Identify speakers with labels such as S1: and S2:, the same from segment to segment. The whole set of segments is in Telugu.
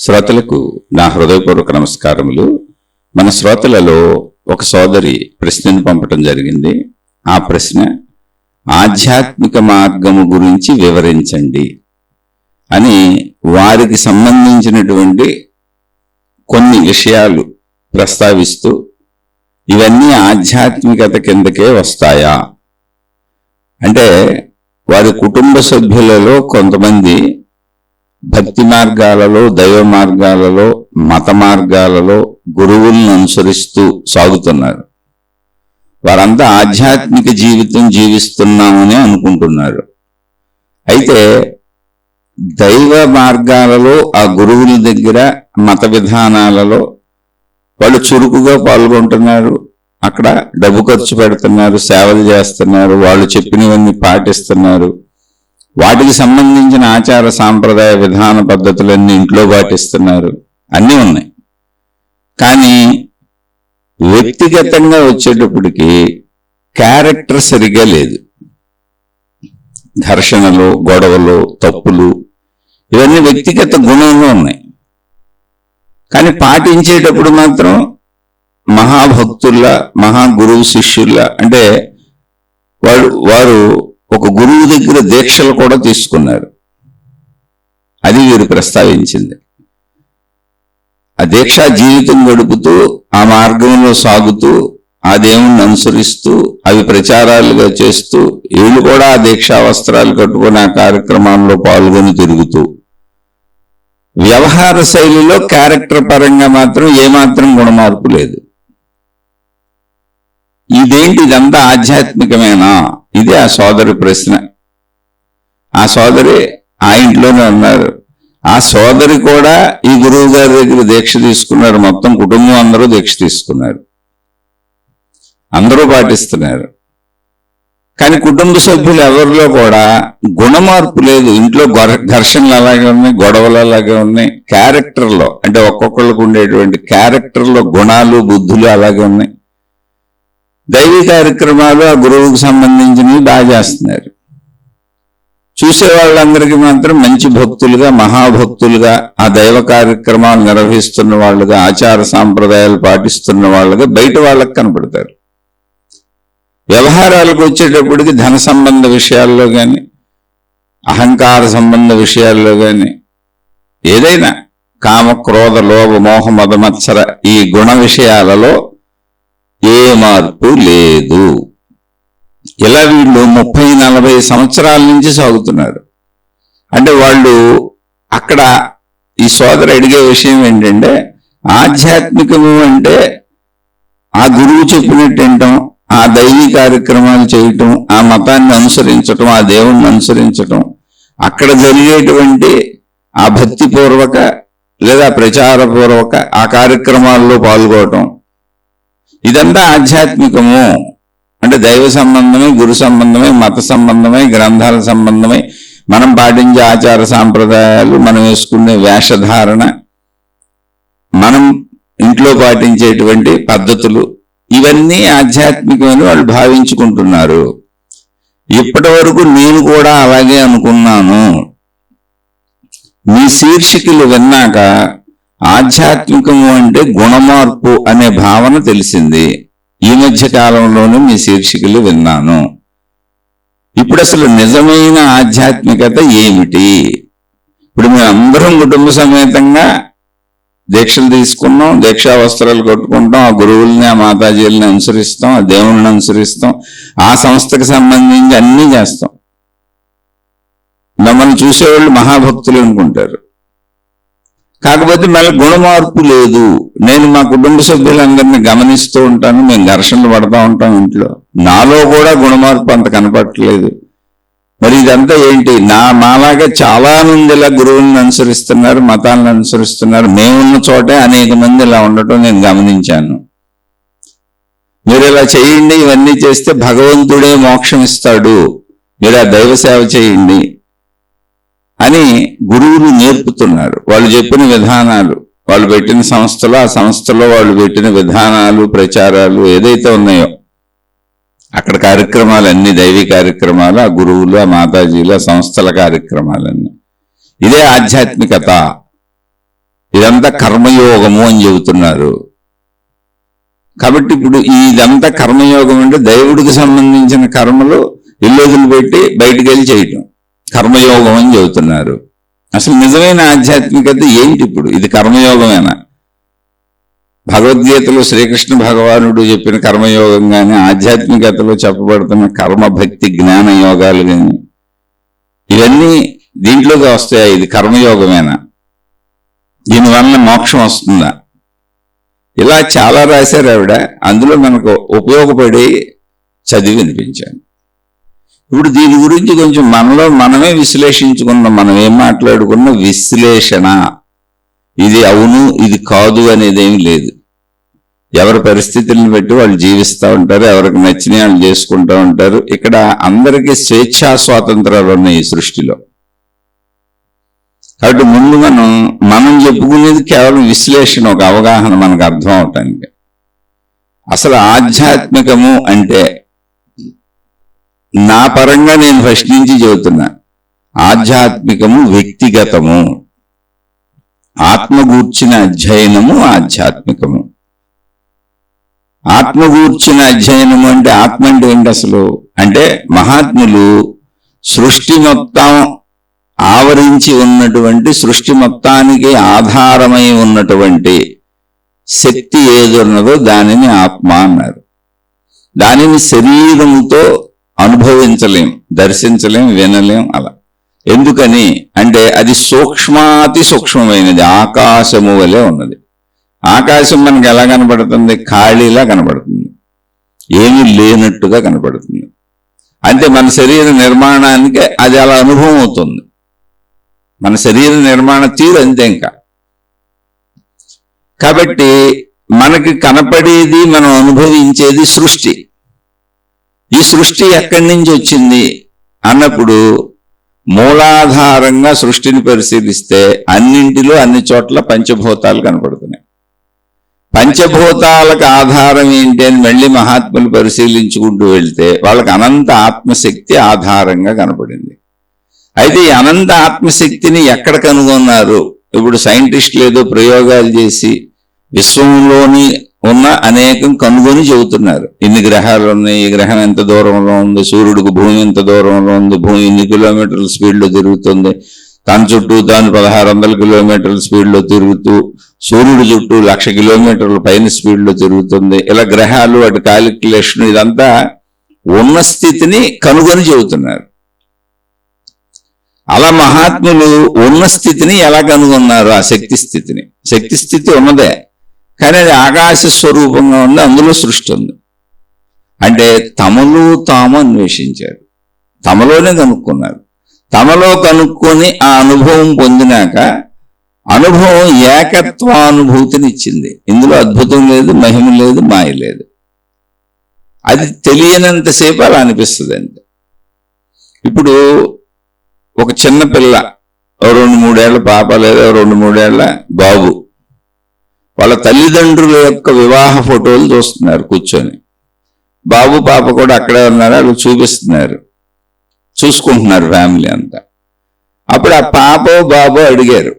S1: శ్రోతలకు నా హృదయపూర్వక నమస్కారములు. మన శ్రోతలలో ఒక సోదరి ప్రశ్నను పంపటం జరిగింది. ఆ ప్రశ్న ఆధ్యాత్మిక మార్గము గురించి వివరించండి అని వారికి సంబంధించినటువంటి కొన్ని విషయాలు ప్రస్తావిస్తూ, ఇవన్నీ ఆధ్యాత్మికత కిందకే వస్తాయా అంటే, వారి కుటుంబ సభ్యులలో కొంతమంది భక్తి మార్గాలలో, దైవ మార్గాలలో, మత మార్గాలలో గురువులను అనుసరిస్తూ సాగుతున్నారు. వారంతా ఆధ్యాత్మిక జీవితం జీవిస్తున్నామని అనుకుంటున్నారు. అయితే దైవ మార్గాలలో, ఆ గురువుల దగ్గర, మత విధానాలలో వాళ్ళు చురుకుగా పాల్గొంటున్నారు. అక్కడ డబ్బు ఖర్చు పెడుతున్నారు, సేవలు చేస్తున్నారు, వాళ్ళు చెప్పినవన్నీ పాటిస్తున్నారు. వాటికి సంబంధించిన ఆచార సాంప్రదాయ విధాన పద్ధతులన్నీ ఇంట్లో పాటిస్తున్నారు. అన్నీ ఉన్నాయి. కానీ వ్యక్తిగతంగా వచ్చేటప్పటికి క్యారెక్టర్ సరిగా లేదు. ఘర్షణలు, గొడవలు, తప్పులు ఇవన్నీ వ్యక్తిగత గుణంలో ఉన్నాయి. కానీ పాటించేటప్పుడు మాత్రం మహాభక్తుల్లా, మహాగురువు శిష్యుల్లా, అంటే వారు ఒక గురువు దగ్గర దీక్షలు కూడా తీసుకున్నారు. అది వీరు ప్రస్తావించింది. ఆ దీక్షా జీవితం గడుపుతూ, ఆ మార్గంలో సాగుతూ, ఆ దేవుణ్ణి అనుసరిస్తూ, అవి ప్రచారాలుగా చేస్తూ, వీళ్ళు కూడా ఆ దీక్షా వస్త్రాలు కట్టుకుని ఆ కార్యక్రమాల్లో పాల్గొని తిరుగుతూ, వ్యవహార శైలిలో క్యారెక్టర్ పరంగా మాత్రం ఏమాత్రం గుణమార్పు లేదు. ఇదేంటి, ఇదంతా ఆధ్యాత్మికమేనా? ఇది ఆ సోదరి ప్రశ్న. ఆ సోదరి ఆ ఇంట్లోనే ఉన్నారు. ఆ సోదరి కూడా ఈ గురువు గారి దగ్గర దీక్ష తీసుకున్నారు. మొత్తం కుటుంబం అందరూ దీక్ష తీసుకున్నారు, అందరూ పాటిస్తున్నారు. కానీ కుటుంబ సభ్యులు ఎవరిలో కూడా గుణమార్పు లేదు. ఇంట్లో ఘర్షణలు అలాగే ఉన్నాయి, గొడవలు అలాగే ఉన్నాయి. క్యారెక్టర్లో, అంటే ఒక్కొక్కళ్ళకు ఉండేటువంటి క్యారెక్టర్లో గుణాలు, బుద్ధులు అలాగే ఉన్నాయి. దైవీ కార్యక్రమాలు ఆ గురువుకు సంబంధించినవి బాగా చేస్తున్నారు. చూసే వాళ్ళందరికీ మాత్రం మంచి భక్తులుగా, మహాభక్తులుగా, ఆ దైవ కార్యక్రమాలు నిర్వహిస్తున్న వాళ్ళుగా, ఆచార సాంప్రదాయాలు పాటిస్తున్న వాళ్ళుగా బయట వాళ్ళకి కనపడతారు. వ్యవహారాలకు వచ్చేటప్పటికి ధన సంబంధ విషయాల్లో కానీ, అహంకార సంబంధ విషయాల్లో కానీ, ఏదైనా కామ, క్రోధ, లోభ, మోహ, మద, మత్సర ఈ గుణ విషయాలలో ఏ మార్పు లేదు. ఇలా వీళ్ళు 30-40 సంవత్సరాల నుంచి సాగుతున్నారు. అంటే వాళ్ళు అక్కడ ఈ సోదరు అడిగే విషయం ఏంటంటే, ఆధ్యాత్మికము అంటే ఆ గురువు చెప్పినట్టు వినటం, ఆ దైవీ కార్యక్రమాలు చేయటం, ఆ మతాన్ని అనుసరించటం, ఆ దేవుణ్ణి అనుసరించటం, అక్కడ జరిగేటువంటి ఆ భక్తిపూర్వక లేదా ప్రచారపూర్వక ఆ కార్యక్రమాల్లో పాల్గొనటం, ఇదంతా ఆధ్యాత్మికము. అంటే దైవ సంబంధమే, గురు సంబంధమే, మత సంబంధమే, గ్రంథాల సంబంధమే, మనం పాటించే ఆచార సాంప్రదాయాలు, మనం వేసుకునే వేషధారణ, మనం ఇంట్లో పాటించేటువంటి పద్ధతులు, ఇవన్నీ ఆధ్యాత్మికమని వాళ్ళు భావించుకుంటున్నారు. ఇప్పటి వరకు నేను కూడా అలాగే అనుకున్నాను. మీ శీర్షికలు విన్నాక ఆధ్యాత్మికము అంటే గుణమార్పు అనే భావన తెలిసింది. ఈ మధ్య కాలంలోనూ మీ శీర్షికలు విన్నాను. ఇప్పుడు అసలు నిజమైన ఆధ్యాత్మికత ఏమిటి? ఇప్పుడు మేము అందరం కుటుంబ సమేతంగా దీక్షలు తీసుకున్నాం, దీక్షా వస్త్రాలు కట్టుకుంటాం, ఆ గురువుల్ని, ఆ మాతాజీలని అనుసరిస్తాం, ఆ దేవుళ్ళని అనుసరిస్తాం, ఆ సంస్థకు సంబంధించి అన్నీ చేస్తాం. మమ్మల్ని చూసేవాళ్ళు మహాభక్తులు అనుకుంటారు. కాకపోతే మళ్ళీ గుణమార్పు లేదు. నేను మా కుటుంబ సభ్యులందరినీ గమనిస్తూ ఉంటాను, మేము ఘర్షణలు పడతా ఉంటాం ఇంట్లో. నాలో కూడా గుణమార్పు అంత కనపడట్లేదు. మరి ఇదంతా ఏంటి? మాలాగా చాలా మంది ఇలా గురువులను అనుసరిస్తున్నారు, మతాలను అనుసరిస్తున్నారు. మేమున్న చోటే అనేక మంది ఇలా ఉండటం నేను గమనించాను. మీరు ఇలా చేయండి, ఇవన్నీ చేస్తే భగవంతుడే మోక్షం ఇస్తాడు, మీరు ఆ దైవ సేవ చేయండి అని గురువులు నేర్పుతున్నారు. వాళ్ళు చెప్పిన విధానాలు, వాళ్ళు పెట్టిన సంస్థలో, ఆ సంస్థలో వాళ్ళు పెట్టిన విధానాలు, ప్రచారాలు ఏదైతే ఉన్నాయో, అక్కడ కార్యక్రమాలన్నీ దైవీ కార్యక్రమాలు, ఆ గురువులు, ఆ మాతాజీలు, ఆ సంస్థల కార్యక్రమాలన్నీ. ఇదే ఆధ్యాత్మికత. ఇదంతా కర్మయోగము అని చెబుతున్నారు. కాబట్టి ఇప్పుడు ఇదంతా కర్మయోగం అంటే దేవుడికి సంబంధించిన కర్మలు ఇల్లు వదిలిపెట్టి బయటికి వెళ్ళి చేయటం కర్మయోగం అని చెబుతున్నారు. అసలు నిజమైన ఆధ్యాత్మికత ఏంటి? ఇప్పుడు ఇది కర్మయోగమేనా? భగవద్గీతలో శ్రీకృష్ణ భగవానుడు చెప్పిన కర్మయోగం కానీ, ఆధ్యాత్మికతలో చెప్పబడుతున్న కర్మ భక్తి జ్ఞాన యోగాలు కానీ, ఇవన్నీ దీంట్లోకి వస్తాయా? ఇది కర్మయోగమేనా? దీనివల్ల మోక్షం వస్తుందా? ఇలా చాలా రాశారు ఆవిడ. అందులో మనకు ఉపయోగపడి చదివి వినిపించాను. ఇప్పుడు దీని గురించి కొంచెం మనలో మనమే విశ్లేషించుకున్నాం. మనం ఏం మాట్లాడుకున్న విశ్లేషణ, ఇది అవును ఇది కాదు అనేది ఏమి లేదు. ఎవరి పరిస్థితులను బట్టి వాళ్ళు జీవిస్తూ ఉంటారు, ఎవరికి నచ్చిన వాళ్ళు చేసుకుంటూ ఉంటారు. ఇక్కడ అందరికీ స్వేచ్ఛా స్వాతంత్రాలు ఉన్నాయి ఈ సృష్టిలో. కాబట్టి ముందు మనం చెప్పుకునేది కేవలం విశ్లేషణ, ఒక అవగాహన మనకు అర్థం అవటానికి. అసలు ఆధ్యాత్మికము అంటే నా పరంగా నేను ఫస్ట్ నుంచి చెబుతున్నా, ఆధ్యాత్మికము వ్యక్తిగతము, ఆత్మగూర్చిన అధ్యయనము ఆధ్యాత్మికము. ఆత్మగూర్చిన అధ్యయనము అంటే ఆత్మ అంటే ఏంటి అసలు? అంటే మహాత్ములు సృష్టి మొత్తం ఆవరించి ఉన్నటువంటి, సృష్టి మొత్తానికి ఆధారమై ఉన్నటువంటి శక్తి ఏది ఉన్నదో దానిని ఆత్మ అన్నారు. దానిని శరీరముతో అనుభవించలేం, దర్శించలేం, వినలేం. అలా ఎందుకని అంటే అది సూక్ష్మాతి సూక్ష్మమైనది, ఆకాశము వలె ఉన్నది. ఆకాశం మనకు ఎలా కనబడుతుంది? ఖాళీలా కనబడుతుంది, ఏమీ లేనట్టుగా కనబడుతుంది. అంటే మన శరీర నిర్మాణానికి అది అలా అనుభవం అవుతుంది. మన శరీర నిర్మాణ తీరు అంతే. ఇంకా కాబట్టి మనకి కనపడేది, మనం అనుభవించేది సృష్టి. ఈ సృష్టి ఎక్కడి నుంచి వచ్చింది అన్నప్పుడు మూలాధారంగా సృష్టిని పరిశీలిస్తే అన్నింటిలో అన్ని చోట్ల పంచభూతాలు కనపడుతున్నాయి. పంచభూతాలకు ఆధారం ఏంటి అని మళ్ళీ మహాత్ములు పరిశీలించుకుంటూ వెళ్తే వాళ్ళకి అనంత ఆత్మశక్తి ఆధారంగా కనపడింది. అయితే ఈ అనంత ఆత్మశక్తిని ఎక్కడ కనుగొన్నారు? ఇప్పుడు సైంటిస్టులు ఏదో ప్రయోగాలు చేసి విశ్వంలోని ఉన్న అనేకం కనుగొని చెబుతున్నారు. ఇన్ని గ్రహాలు ఉన్నాయి, ఈ గ్రహం ఎంత దూరంలో ఉంది, సూర్యుడికి భూమి ఎంత దూరంలో ఉంది, భూమి ఇన్ని కిలోమీటర్ల స్పీడ్లో తిరుగుతుంది, తన చుట్టూ తాను 1600 కిలోమీటర్ల స్పీడ్లో తిరుగుతూ సూర్యుడి చుట్టూ 1,00,000 కిలోమీటర్ల పైన స్పీడ్లో తిరుగుతుంది. ఇలా గ్రహాలు, వాటి కాలిక్యులేషన్, ఇదంతా ఉన్న స్థితిని కనుగొని చెబుతున్నారు. అలా మహాత్ములు ఉన్న స్థితిని ఎలా కనుగొన్నారు? ఆ శక్తి స్థితిని. శక్తి స్థితి ఉన్నదే, కానీ అది ఆకాశ స్వరూపంగా ఉంది, అందులో సృష్టి ఉంది. అంటే తమలో తాము అన్వేషించారు, తమలోనే కనుక్కున్నారు. తమలో కనుక్కొని ఆ అనుభవం పొందినాక అనుభవం ఏకత్వానుభూతిని ఇచ్చింది. ఇందులో అద్భుతం లేదు, మహిమ లేదు, మాయ లేదు. అది తెలియనంతసేపు అలా అనిపిస్తుంది అంతే. ఇప్పుడు ఒక చిన్న పిల్ల, 2-3 ఏళ్ల పాప లేదా 2-3 ఏళ్ల బాబు, వాళ్ళ తల్లిదండ్రుల యొక్క వివాహ ఫోటోలు చూస్తున్నారు కూర్చొని. బాబు పాప కూడా అక్కడే ఉన్నారు, వాళ్ళు చూసుకుంటున్నారు ఫ్యామిలీ అంతా. అప్పుడు ఆ పాపో బాబో అడిగారు,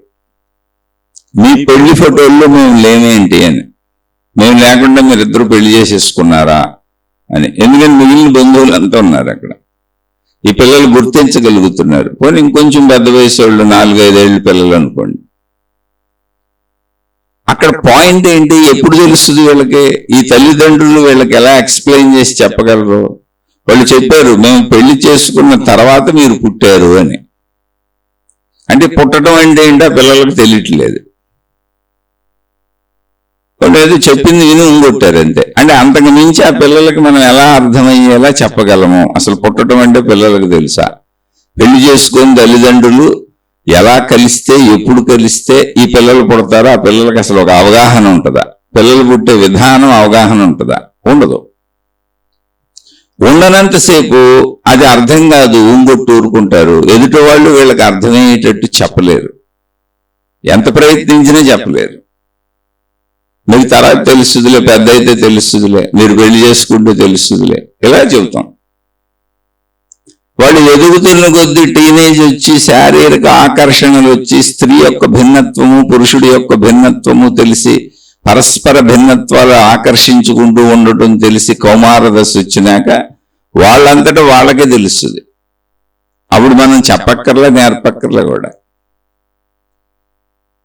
S1: మీ పెళ్లి ఫోటోల్లో మేము లేమేంటి అని. మేము లేకుండా మీరిద్దరూ పెళ్లి చేసేసుకున్నారా అని. ఎందుకంటే మిగిలిన బంధువులు అంతా ఉన్నారు అక్కడ. ఈ పిల్లలు గుర్తించగలుగుతున్నారు. పోనీ ఇంకొంచెం పెద్ద వయసు వాళ్ళు, 4-5 ఏళ్ళ పిల్లలు అనుకోండి. అక్కడ పాయింట్ ఏంటి? ఎప్పుడు తెలుస్తుంది వీళ్ళకి? ఈ తల్లిదండ్రులు వీళ్ళకి ఎలా ఎక్స్ప్లెయిన్ చేసి చెప్పగలరు? వాళ్ళు చెప్పారు, మేము పెళ్లి చేసుకున్న తర్వాత మీరు పుట్టారు అని. అంటే పుట్టడం అంటే ఏంటో పిల్లలకు తెలియట్లేదు. వాళ్ళు ఏదో చెప్పింది విని ఉంగొట్టారు అంతే. అంటే అంతకు మించి ఆ పిల్లలకి మనం ఎలా అర్థమయ్యేలా చెప్పగలము? అసలు పుట్టడం అంటే పిల్లలకు తెలుసా? పెళ్లి చేసుకొని తల్లిదండ్రులు ఎలా కలిస్తే, ఎప్పుడు కలిస్తే ఈ పిల్లలు పుడతారో ఆ పిల్లలకి అసలు ఒక అవగాహన ఉంటుందా? పిల్లలు పుట్టే విధానం అవగాహన ఉంటుందా? ఉండదు. ఉండనంతసేపు అది అర్థం కాదు, ఊంగొట్టు ఊరుకుంటారు. ఎదుటి వాళ్ళు వీళ్ళకి అర్థమయ్యేటట్టు చెప్పలేరు, ఎంత ప్రయత్నించినా చెప్పలేరు. మీకు తర్వాత తెలుస్తుందిలే, పెద్ద అయితే తెలుస్తుందిలే, మీరు పెళ్లి చేసుకుంటే తెలుస్తుందిలే, ఇలా చెబుతాం. వాళ్ళు ఎదుగుతున్న కొద్దీ టీనేజ్ వచ్చి శారీరక ఆకర్షణలు వచ్చి స్త్రీ యొక్క భిన్నత్వము పురుషుడి యొక్క భిన్నత్వము తెలిసి పరస్పర భిన్నత్వాలు ఆకర్షించుకుంటూ ఉండటం తెలిసి కౌమార దశ వచ్చినాక వాళ్ళంతటా వాళ్ళకే తెలుస్తుంది. అప్పుడు మనం చెప్పక్కర్లా నేర్పక్కర్లా కూడా.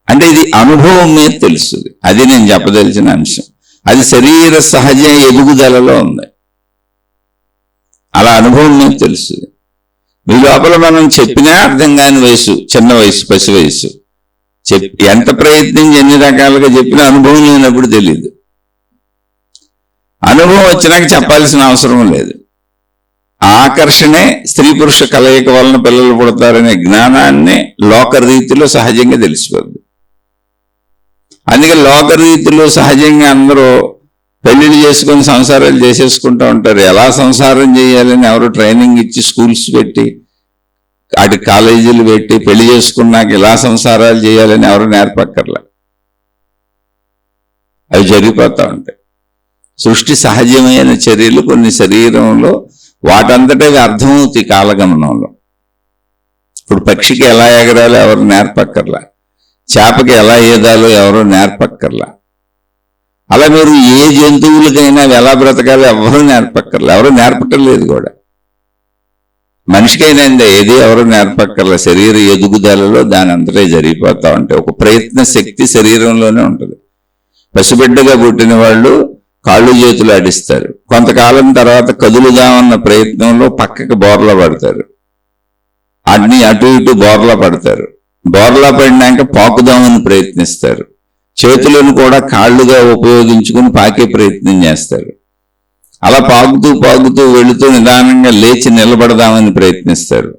S1: అంటే ఇది అనుభవం మీద తెలుస్తుంది. అది నేను చెప్పదలిచిన అంశం. అది శరీర సహజ ఎదుగుదలలో ఉంది. అలా అనుభవం మీద తెలుస్తుంది. మీ లోపల మనం చెప్పినా అర్థం కాని వయసు, చిన్న వయసు, పసి వయసు, ఎంత ప్రయత్నించి ఎన్ని రకాలుగా చెప్పినా అనుభవం లేనప్పుడు తెలియదు. అనుభవం వచ్చినాక చెప్పాల్సిన అవసరం లేదు. ఆకర్షణే స్త్రీ పురుష కలయిక వలన పిల్లలు పుడతారనే జ్ఞానాన్ని లోకరీతిలో సహజంగా తెలిసిపోద్ది. అందుకే లోకరీతిలో సహజంగా అందరూ పెళ్లిళ్ళు చేసుకొని సంసారాలు చేసేసుకుంటూ ఉంటారు. ఎలా సంసారం చేయాలని ఎవరు ట్రైనింగ్ ఇచ్చి స్కూల్స్ పెట్టి అటు కాలేజీలు పెట్టి పెళ్లి చేసుకున్నాక ఎలా సంసారాలు చేయాలని ఎవరు నేర్పక్కర్లా. అవి జరిగిపోతూ ఉంటాయి. సృష్టి సహజమైన చర్యలు కొన్ని శరీరంలో వాటంతటే అర్థమవుతాయి కాలగమనంలో. ఇప్పుడు పక్షికి ఎలా ఎగరాలో ఎవరు నేర్పక్కర్లా, చేపకి ఎలా ఈదాలో ఎవరో నేర్పక్కర్లా. అలా మీరు ఏ జంతువులకైనా ఎలా బ్రతకాలో ఎవరూ నేర్పక్కర్లా, ఎవరూ నేర్పటం లేదు కూడా. మనిషికైనా ఏది ఎవరు నేర్పక్కర్లా. శరీర ఎదుగుదలలో దాని అంతటే జరిగిపోతా ఉంటాయి. ఒక ప్రయత్న శక్తి శరీరంలోనే ఉంటుంది. పసిబిడ్డగా పుట్టిన వాళ్ళు కాళ్ళు చేతులు ఆడిస్తారు. కొంతకాలం తర్వాత కదులుదామన్న ప్రయత్నంలో పక్కకి బోర్లా పడతారు. అన్ని అటు ఇటు బోర్లా పడతారు. బోర్లా పడినాక పాకుదామని ప్రయత్నిస్తారు. చేతులను కూడా కాళ్ళుగా ఉపయోగించుకుని పాకే ప్రయత్నం చేస్తారు. అలా పాకుతూ పాకుతూ వెళుతూ నిదానంగా లేచి నిలబడదామని ప్రయత్నిస్తారు.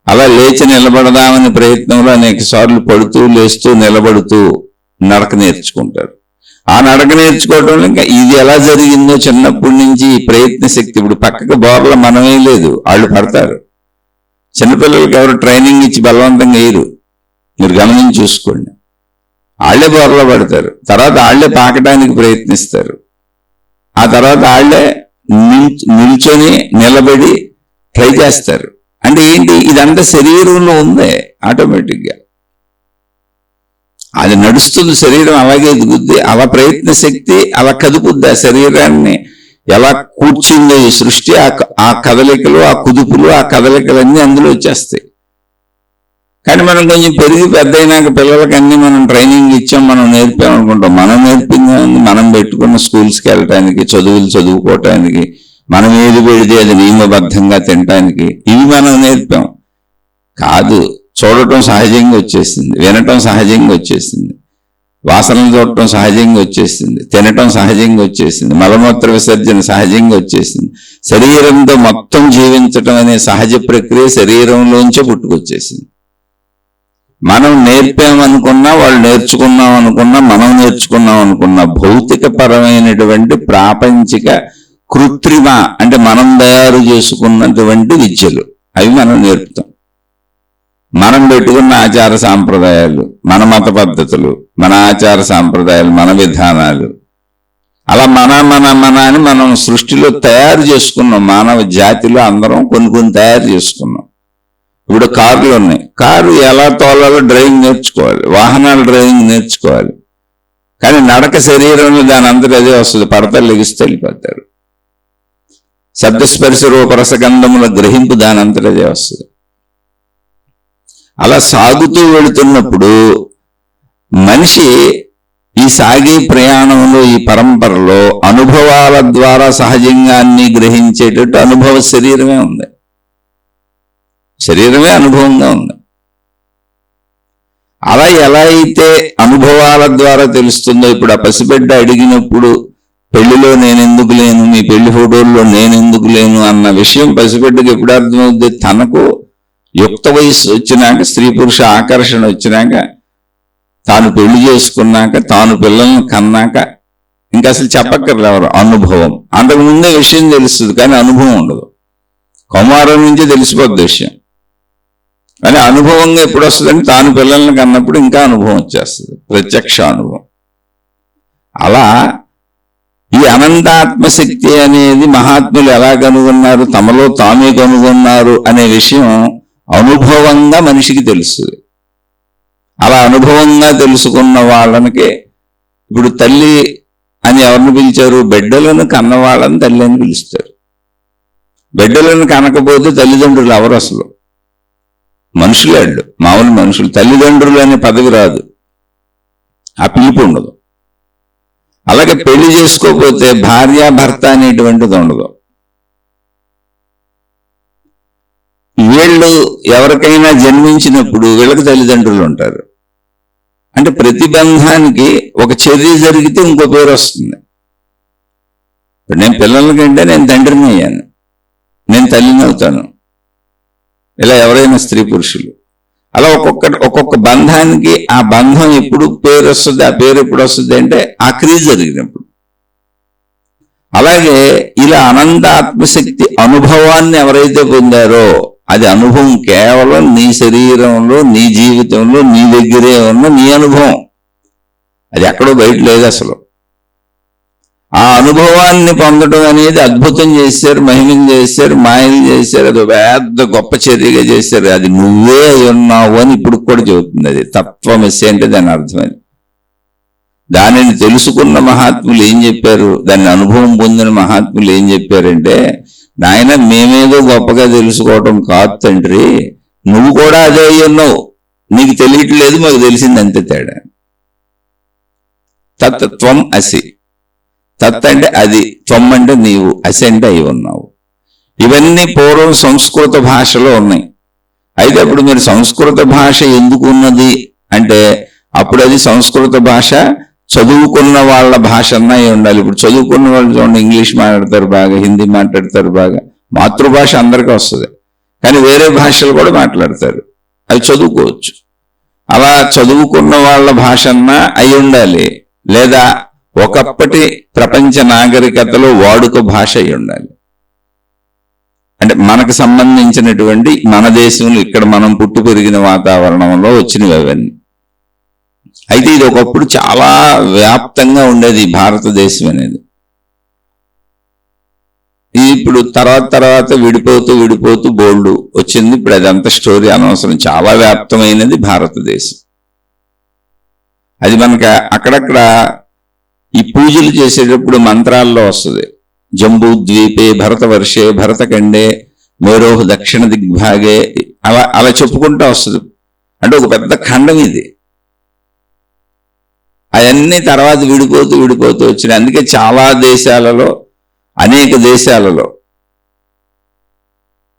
S1: అలా లేచి నిలబడదామని ప్రయత్నంలో అనేక సార్లు పడుతూ లేస్తూ నిలబడుతూ నడక నేర్చుకుంటారు. ఆ నడక నేర్చుకోవడంలో ఇంకా ఇది ఎలా జరిగిందో చిన్నప్పటి నుంచి ఈ ప్రయత్న శక్తి. ఇప్పుడు పక్కకు బోర్ల మనమే లేదు, వాళ్ళు పడతారు. చిన్నపిల్లలకి ఎవరు ట్రైనింగ్ ఇచ్చి బలవంతంగా వేయరు. మీరు గమనించి చూసుకోండి. వాళ్ళే బోర్లో పడతారు. తర్వాత వాళ్ళే పాకడానికి ప్రయత్నిస్తారు. ఆ తర్వాత వాళ్ళే నిల్చొని నిలబడి ట్రై చేస్తారు. అంటే ఏంటి, ఇదంతా శరీరంలో ఉంది. ఆటోమేటిక్గా అది నడుస్తుంది. శరీరం అలాగే ఎదుగుద్ది. అలా ప్రయత్న శక్తి అలా కదుపుద్ది. ఆ శరీరాన్ని ఎలా కూర్చుందో ఈ సృష్టి, ఆ కదలికలు, ఆ కుదుపులు, ఆ కదలికలన్నీ అందులో వచ్చేస్తాయి. కానీ మనం కొంచెం పెరిగి పెద్ద అయినాక పిల్లలకి అన్ని మనం ట్రైనింగ్ ఇచ్చాం, మనం నేర్పామనుకుంటాం. మనం నేర్పింది మనం పెట్టుకున్న స్కూల్స్కి వెళ్ళటానికి, చదువులు చదువుకోవటానికి, మనం ఏది పెడితే అది నియమబద్ధంగా తినటానికి ఇవి మనం నేర్పాం కాదు. చూడటం సహజంగా వచ్చేసింది, వినటం సహజంగా వచ్చేసింది, వాసనలు చూడటం సహజంగా వచ్చేసింది, తినటం సహజంగా వచ్చేసింది, మలమూత్ర విసర్జన సహజంగా వచ్చేసింది. శరీరంతో మొత్తం జీవించటం అనే సహజ ప్రక్రియ శరీరంలోంచే పుట్టుకొచ్చేసింది. మనం నేర్పామనుకున్నా, వాళ్ళు నేర్చుకున్నాం అనుకున్నా, మనం నేర్చుకున్నాం అనుకున్నా భౌతిక పరమైనటువంటి ప్రాపంచిక కృత్రిమ అంటే మనం తయారు చేసుకున్నటువంటి విద్యలు అవి మనం నేర్పుతాం. మనం పెట్టుకున్న ఆచార సాంప్రదాయాలు, మన మత పద్ధతులు, మన ఆచార సాంప్రదాయాలు, మన విధానాలు, అలా మన అని మనం సృష్టిలో తయారు చేసుకున్నాం. మానవ జాతిలో అందరం కొన్ని తయారు చేసుకున్నాం. ఇప్పుడు కార్లు ఉన్నాయి. కారు ఎలా తోలాలో డ్రైవింగ్ నేర్చుకోవాలి, వాహనాలు డ్రైవింగ్ నేర్చుకోవాలి. కానీ నడక శరీరంలో దాని అంతటి అదే వస్తుంది. పడతారు, లెగిస్తే వెళ్ళిపోతారు. శబ్దస్పర్శ రూపరసగంధముల గ్రహింపు దాని అంతటి అదే వస్తుంది. అలా సాగుతూ వెళుతున్నప్పుడు మనిషి ఈ సాగే ప్రయాణంలో, ఈ పరంపరలో అనుభవాల ద్వారా సహజంగా అన్ని గ్రహించేటట్టు అనుభవ శరీరమే ఉంది. శరీరమే అనుభవంగా ఉంది. అలా ఎలా అయితే అనుభవాల ద్వారా తెలుస్తుందో, ఇప్పుడు ఆ పసిబిడ్డ అడిగినప్పుడు పెళ్లిలో నేనెందుకు లేను, మీ పెళ్లి ఫోటోల్లో నేనెందుకు లేను అన్న విషయం పసిబిడ్డకి ఎప్పుడు అర్థమవుతుంది? తనకు యుక్త వయసు వచ్చినాక, స్త్రీ పురుష ఆకర్షణ వచ్చినాక, తాను పెళ్లి చేసుకున్నాక, తాను పిల్లల్ని కన్నాక ఇంకా అసలు చెప్పక్కర్లేదు ఎవరు. అనుభవం. అంతకుముందే విషయం తెలుస్తుంది కానీ అనుభవం ఉండదు. కౌమారం నుంచి తెలిసిపోద్ది విషయం. కానీ అనుభవంగా ఎప్పుడు వస్తుందని తాను పిల్లల్ని కన్నప్పుడు ఇంకా అనుభవం వచ్చేస్తుంది, ప్రత్యక్ష అనుభవం. అలా ఈ అనంతాత్మశక్తి అనేది మహాత్ములు ఎలా కనుగొన్నారు, తమలో తామే కనుగొన్నారు అనే విషయం అనుభవంగా మనిషికి తెలుస్తుంది. అలా అనుభవంగా తెలుసుకున్న వాళ్ళకి ఇప్పుడు తల్లి అని ఎవరిని పిలిచారు? బిడ్డలను కన్నవాళ్ళని తల్లి అని పిలుస్తారు. బిడ్డలను కనకపోతే తల్లిదండ్రులు ఎవరు? అసలు మనుషులేళ్ళు, మామూలు మనుషులు. తల్లిదండ్రులు అనే పదవి రాదు, ఆ పిలుపు ఉండదు. అలాగే పెళ్లి చేసుకోకపోతే భార్యాభర్త అనేటువంటిది ఉండదు. వీళ్ళు ఎవరికైనా జన్మించినప్పుడు వీళ్ళకి తల్లిదండ్రులు ఉంటారు. అంటే ప్రతిబంధానికి ఒక చర్య జరిగితే ఇంకో పేరు వస్తుంది. నేను పిల్లలకంటే నేను తండ్రిని అయ్యాను, నేను తల్లిని అవుతాను. ఇలా ఎవరైనా స్త్రీ పురుషులు అలా ఒక్కొక్క బంధానికి ఆ బంధం ఎప్పుడు పేరు వస్తుంది, ఆ పేరు ఎప్పుడు వస్తుంది అంటే ఆ క్రియ జరిగినప్పుడు. అలాగే ఇలా అనంత ఆత్మశక్తి అనుభవాన్ని ఎవరైతే పొందారో అది అనుభవం కేవలం నీ శరీరంలో, నీ జీవితంలో, నీ దగ్గరే ఉన్న నీ అనుభవం. అది ఎక్కడో బయట లేదు అసలు. ఆ అనుభవాన్ని పొందడం అనేది అద్భుతం చేశారు, మహిమం చేశారు, మాయలు చేశారు. అది పెద్ద గొప్ప చర్యగా చేశారు. అది నువ్వే అయి ఉన్నావు అని ఇప్పుడు కూడా చెబుతుంది. అది తత్వమసి అంటే దాని అర్థమైంది. దానిని తెలుసుకున్న మహాత్ములు ఏం చెప్పారు, దాన్ని అనుభవం పొందిన మహాత్ములు ఏం చెప్పారంటే, నాయన మేమేదో గొప్పగా తెలుసుకోవటం కాదు తండ్రి, నువ్వు కూడా అదే అయి ఉన్నావు, నీకు తెలియట్లేదు, మాకు తెలిసింది అంతే తేడా. తత్వం అసి. తత్ అంటే అది, త్వం అంటే నీవు, అసి అంటే అయి ఉన్నావు. ఇవన్నీ పూర్వం సంస్కృత భాషలో ఉన్నాయి. అయితే అప్పుడు మీరు సంస్కృత భాష ఎందుకు ఉన్నది అంటే, అప్పుడు అది సంస్కృత భాష చదువుకున్న వాళ్ళ భాష అన్నా ఉండాలి. ఇప్పుడు చదువుకున్న వాళ్ళు చూడండి, ఇంగ్లీష్ మాట్లాడతారు బాగా, హిందీ మాట్లాడతారు బాగా, మాతృభాష అందరికీ వస్తుంది, కానీ వేరే భాషలు కూడా మాట్లాడతారు, అవి చదువుకోవచ్చు. అలా చదువుకున్న వాళ్ళ భాష అన్నా అయి ఉండాలి, లేదా ఒకప్పటి ప్రపంచ నాగరికతలో వాడుక భాష అయి ఉండాలి. అంటే మనకు సంబంధించినటువంటి మన దేశంలో ఇక్కడ మనం పుట్టి పెరిగిన వాతావరణంలో వచ్చినవి అవన్నీ. అయితే ఇది ఒకప్పుడు చాలా వ్యాప్తంగా ఉండేది భారతదేశం అనేది. ఇప్పుడు తర్వాత విడిపోతూ బోల్డ్ వచ్చింది. ఇప్పుడు అదంతా స్టోరీ అనవసరం. చాలా వ్యాప్తమైనది భారతదేశం. అది మనకి అక్కడక్కడ ఈ పూజలు చేసేటప్పుడు మంత్రాల్లో వస్తుంది. జంబూ ద్వీపే భరతవర్షే భరతఖండే మేరోహ దక్షిణ దిగ్భాగే, అలా చెప్పుకుంటూ వస్తుంది. అంటే ఒక పెద్ద ఖండం ఇది. అవన్నీ తర్వాత విడిపోతూ వచ్చినాయి. అందుకే చాలా దేశాలలో, అనేక దేశాలలో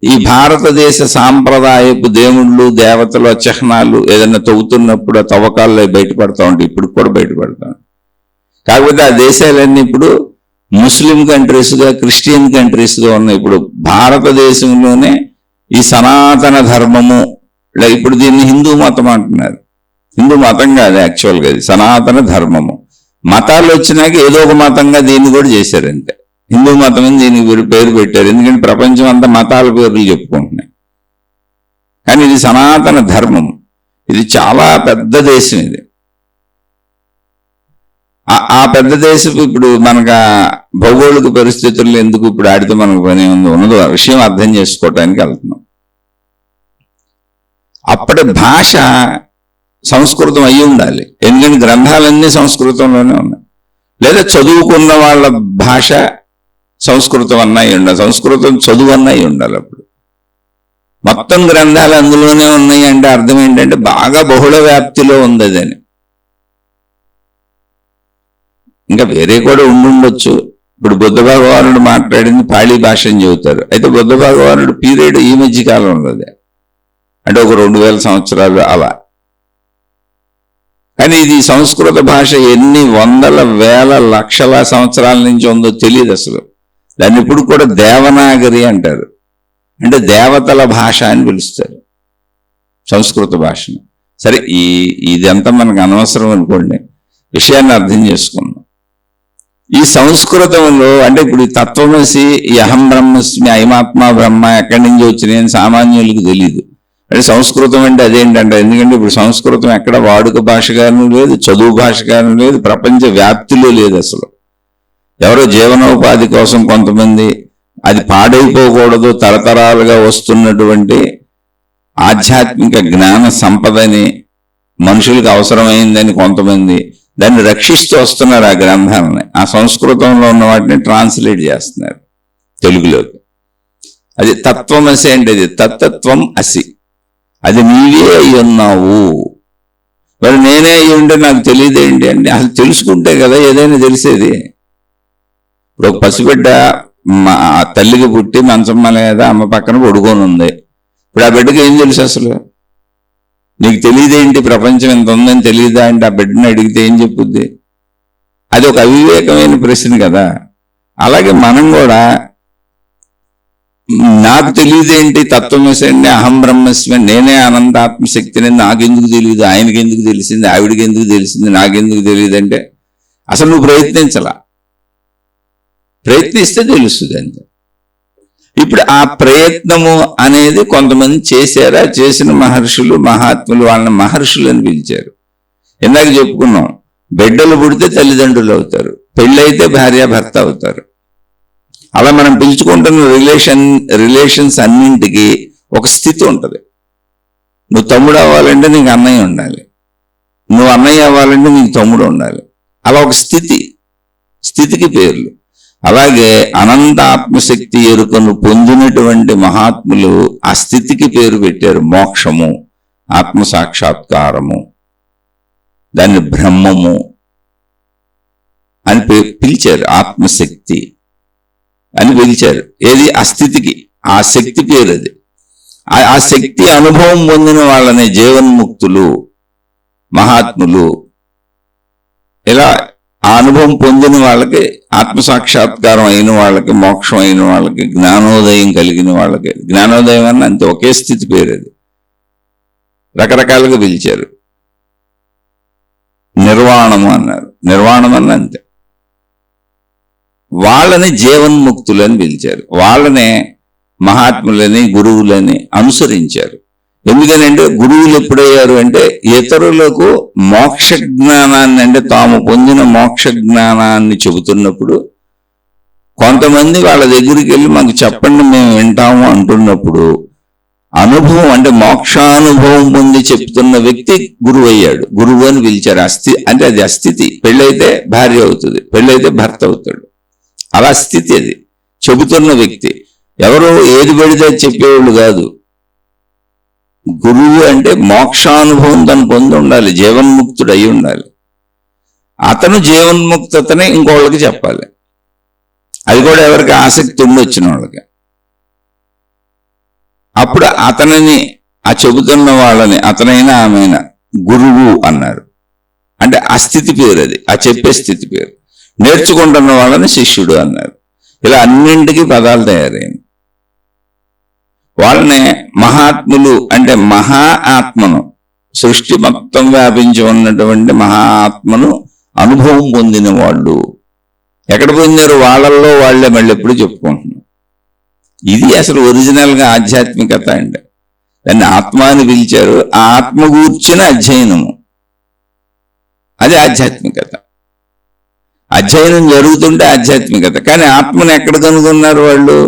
S1: ఈ భారతదేశ సాంప్రదాయపు దేవుళ్ళు, దేవతలు, చిహ్నాలు ఏదైనా తవ్వుతున్నప్పుడు ఆ తవ్వకాల్లో బయటపడతా ఉంటాయి. ఇప్పుడు కూడా బయటపడతా ఉంటాయి. కాకపోతే ఆ దేశాలన్నీ ఇప్పుడు ముస్లిం కంట్రీస్గా, క్రిస్టియన్ కంట్రీస్గా ఉన్నాయి. ఇప్పుడు భారతదేశంలోనే ఈ సనాతన ధర్మము, ఇప్పుడు దీన్ని హిందూ మతం అంటున్నారు. హిందూ మతం కాదు యాక్చువల్గా, అది సనాతన ధర్మము. మతాలు వచ్చినాక ఏదో ఒక మతంగా దీన్ని కూడా చేశారంటే హిందూ మతం అని దీనికి పేరు పెట్టారు. ఎందుకంటే ప్రపంచం అంతా మతాల పేర్లు చెప్పుకుంటున్నాయి. కానీ ఇది సనాతన ధర్మం. ఇది చాలా పెద్ద దేశం. ఇది ఆ పెద్ద దేశం ఇప్పుడు మనకు భౌగోళిక పరిస్థితుల్లో ఎందుకు ఇప్పుడు ఆడితే మనకు పని ఉన్నదో విషయం అర్థం చేసుకోవటానికి వెళ్తున్నాం. అప్పటి భాష సంస్కృతం అయి ఉండాలి, ఎందుకంటే గ్రంథాలన్నీ సంస్కృతంలోనే ఉన్నాయి. లేదా చదువుకున్న వాళ్ళ భాష సంస్కృతం అన్నాయి ఉండాలి, సంస్కృతం చదువు అన్నాయి ఉండాలి. అప్పుడు మొత్తం గ్రంథాలు అందులోనే ఉన్నాయి అంటే అర్థం ఏంటంటే బాగా బహుళ వ్యాప్తిలో ఉంది అదని. ఇంకా వేరే కూడా ఉండుండొచ్చు. ఇప్పుడు బుద్ధ భగవానుడు మాట్లాడింది పాళీ భాష అని చెబుతారు. అయితే బుద్ధ భగవానుడు పీరియడ్ ఈ మధ్య కాలంలో, అంటే ఒక 2000 సంవత్సరాలు అలా. కానీ ఇది సంస్కృత భాష ఎన్ని వందల వేల లక్షల సంవత్సరాల నుంచి ఉందో తెలియదు అసలు. దాన్ని ఇప్పుడు కూడా దేవనాగరి అంటారు, అంటే దేవతల భాష అని పిలుస్తారు సంస్కృత భాషను. సరే, ఇదంతా మనకు అనవసరం అనుకోండి, విషయాన్ని అర్థం చేసుకున్నాం. ఈ సంస్కృతంలో అంటే ఇప్పుడు ఈ తత్వమసి, ఈ అహం బ్రహ్మస్మి, అయమాత్మ బ్రహ్మ ఎక్కడి నుంచి వచ్చినాయని సామాన్యులకు తెలియదు. అంటే సంస్కృతం అంటే అదేంటంటే, ఎందుకంటే ఇప్పుడు సంస్కృతం ఎక్కడ వాడుక భాషగాను లేదు, చదువు భాషగాను లేదు, ప్రపంచ వ్యాప్తిలో లేదు అసలు. ఎవరో జీవనోపాధి కోసం కొంతమంది, అది పాడైపోకూడదు, తరతరాలుగా వస్తున్నటువంటి ఆధ్యాత్మిక జ్ఞాన సంపదని మనుషులకు అవసరమైందని కొంతమంది దాన్ని రక్షిస్తూ వస్తున్నారు. ఆ గ్రంథాలని, ఆ సంస్కృతంలో ఉన్న వాటిని ట్రాన్స్లేట్ చేస్తున్నారు తెలుగులోకి. అది తత్వమసి అంటే అది తత్తత్వం అసి, అది నీవే అయి ఉన్నావు. మరి నేనే అయి ఉంటే నాకు తెలియదేంటి అంటే, అసలు తెలుసుకుంటే కదా ఏదైనా తెలిసేది. ఇప్పుడు ఒక పసిబిడ్డ తల్లికి పుట్టి మంచమ్మ లేదా అమ్మ పక్కన పడుకొని ఉంది. ఇప్పుడు ఆ బిడ్డకి ఏం తెలుసు అసలు? నీకు తెలియదేంటి ప్రపంచం ఎంత ఉందని తెలియదా అంటే ఆ బిడ్డని అడిగితే ఏం చెప్పుద్ది? అది ఒక అవివేకమైన ప్రశ్న కదా. అలాగే మనం కూడా నాకు తెలియదేంటి, తత్వమేసండి, అహం బ్రహ్మస్మి, నేనే అనంతాత్మశక్తిని, నాకెందుకు తెలియదు, ఆయనకి ఎందుకు తెలిసింది, ఆవిడికి ఎందుకు తెలిసింది, నాకెందుకు తెలియదు అంటే అసలు నువ్వు ప్రయత్నించలా. ప్రయత్నిస్తే తెలుస్తుంది అంతే. ఇప్పుడు ఆ ప్రయత్నము అనేది కొంతమంది చేశారా? చేసిన మహర్షులు మహాత్ములు, వాళ్ళని మహర్షులు అని పిలిచారు. ఇందాక చెప్పుకున్నాం, బిడ్డలు పుడితే తల్లిదండ్రులు అవుతారు, పెళ్ళైతే భార్యాభర్త అవుతారు. అలా మనం పిలుచుకుంటున్న రిలేషన్స్ అన్నింటికి ఒక స్థితి ఉంటుంది. నువ్వు తమ్ముడు అవ్వాలంటే నీకు అన్నయ్య ఉండాలి, నువ్వు అన్నయ్య అవ్వాలంటే నీకు తమ్ముడు ఉండాలి. అలా ఒక స్థితికి పేర్లు. అలాగే అనంత ఆత్మశక్తి ఎరుకను పొందినటువంటి మహాత్ములు ఆ స్థితికి పేరు పెట్టారు. మోక్షము, ఆత్మసాక్షాత్కారము, దాన్ని బ్రహ్మము అని పిలిచారు. ఆత్మశక్తి అని పిలిచారు. ఏది? ఆ స్థితికి, ఆ శక్తి పేరు అది. ఆ శక్తి అనుభవం పొందిన వాళ్ళని జీవన్ముక్తులు, మహాత్ములు. ఇలా ఆ అనుభవం పొందిన వాళ్ళకి, ఆత్మసాక్షాత్కారం అయిన వాళ్ళకి, మోక్షం అయిన వాళ్ళకి, జ్ఞానోదయం కలిగిన వాళ్ళకి, జ్ఞానోదయం అన్న అంతే ఒకే స్థితి పేరు అది. రకరకాలుగా పిలిచారు. నిర్వాణము అన్నారు, నిర్వాణం అన్న అంతే. వాళ్ళని జీవన్ముక్తులని పిలిచారు. వాళ్ళనే మహాత్ములని, గురువులని అనుసరించారు. ఎందుకనంటే గురువులు ఎప్పుడయ్యారు అంటే ఇతరులకు మోక్ష జ్ఞానాన్ని, అంటే తాము పొందిన మోక్ష జ్ఞానాన్ని చెబుతున్నప్పుడు కొంతమంది వాళ్ళ దగ్గరికి వెళ్ళి మాకు చెప్పండి మేము వింటాము అంటున్నప్పుడు అనుభవం, అంటే మోక్షానుభవం పొంది చెప్తున్న వ్యక్తి గురువు అయ్యాడు. గురువు అని పిలిచారు. అంటే అది అస్థితి. పెళ్ళైతే భార్య అవుతుంది, పెళ్ళైతే భర్త అవుతాడు. అలా స్థితి అది. చెబుతున్న వ్యక్తి ఎవరో ఏది పడితే చెప్పేవాళ్ళు కాదు. గురువు అంటే మోక్షానుభవం తను పొంది ఉండాలి, జీవన్ముక్తుడు అయి ఉండాలి. అతను జీవన్ముక్తతని ఇంకోళ్ళకి చెప్పాలి. అది కూడా ఎవరికి ఆసక్తి ఉండొచ్చిన వాళ్ళకి. అప్పుడు అతనిని, ఆ చెబుతున్న వాళ్ళని, అతనైనా ఆమెనా గురువు అన్నారు. అంటే ఆ స్థితి పేరు అది, ఆ చెప్పే స్థితి పేరు. నేర్చుకుంటున్న వాళ్ళని శిష్యుడు అన్నారు. ఇలా అన్నింటికీ పదాలు తయారైంది. వాళ్ళనే మహాత్ములు అంటే మహా ఆత్మను, సృష్టి మొత్తం వ్యాపించి ఉన్నటువంటి మహా ఆత్మను అనుభవం పొందిన వాళ్ళు. ఎక్కడ పొందారు? వాళ్ళల్లో వాళ్ళే మళ్ళీ ఎప్పుడు చెప్పుకుంటున్నారు. ఇది అసలు ఒరిజినల్గా ఆధ్యాత్మికత అంటే. దాన్ని ఆత్మ అని పిలిచారు. ఆ ఆత్మ గూర్చిన అధ్యయనము, అది ఆధ్యాత్మికత. అధ్యయనం జరుగుతుంటే ఆధ్యాత్మికత. కానీ ఆత్మను ఎక్కడ కనుగొన్నారు వాళ్ళు?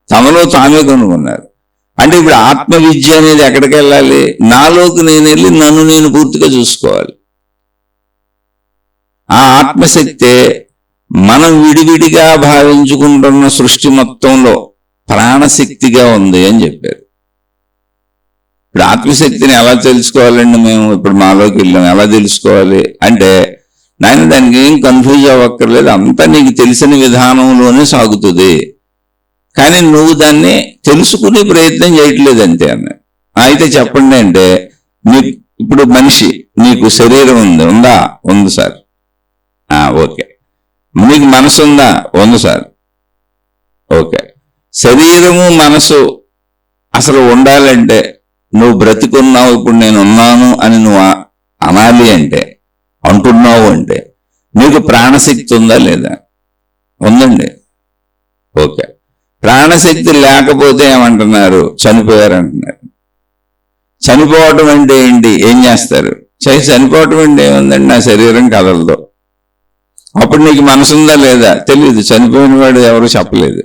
S1: తమలో తామే కనుగొన్నారు. అంటే ఇప్పుడు ఆత్మ విద్య అనేది ఎక్కడికి వెళ్ళాలి? నాలోకి నేను వెళ్ళి నన్ను నేను పూర్తిగా చూసుకోవాలి. ఆ ఆత్మశక్తే మనం విడివిడిగా భావించుకుంటున్న సృష్టి మొత్తంలో ప్రాణశక్తిగా ఉంది అని చెప్పారు. ఇప్పుడు ఆత్మశక్తిని ఎలా తెలుసుకోవాలండి? మేము ఇప్పుడు మాలోకి వెళ్ళాం, ఎలా తెలుసుకోవాలి అంటే, నాయన దానికి ఏం కన్ఫ్యూజ్ అవ్వక్కర్లేదు, అంతా నీకు తెలిసిన విధానంలోనే సాగుతుంది, కానీ నువ్వు దాన్ని తెలుసుకునే ప్రయత్నం చేయట్లేదు అంతే అన్న. అయితే చెప్పండి అంటే, నీకు ఇప్పుడు మనిషి, నీకు శరీరం ఉందా? ఉంది సార్. ఓకే. నీకు మనసు ఉందా? ఉంది సార్. ఓకే. శరీరము మనసు అసలు ఉండాలంటే నువ్వు బ్రతికున్నావు, ఇప్పుడు నేను ఉన్నాను అని నువ్వు అనాలి అంటే, అంటున్నావు అంటే, నీకు ప్రాణశక్తి ఉందా లేదా? ఉందండి. ఓకే. ప్రాణశక్తి లేకపోతే ఏమంటున్నారు? చనిపోయారు అంటున్నారు. చనిపోవటం అంటే ఏంటి? ఏం చేస్తారు? చనిపోవటం అంటే ఏముందండి? నా శరీరం కదలదు, అప్పుడు నీకు మనసు ఉందా లేదా తెలియదు, చనిపోయిన వాడు ఎవరు చెప్పలేదు.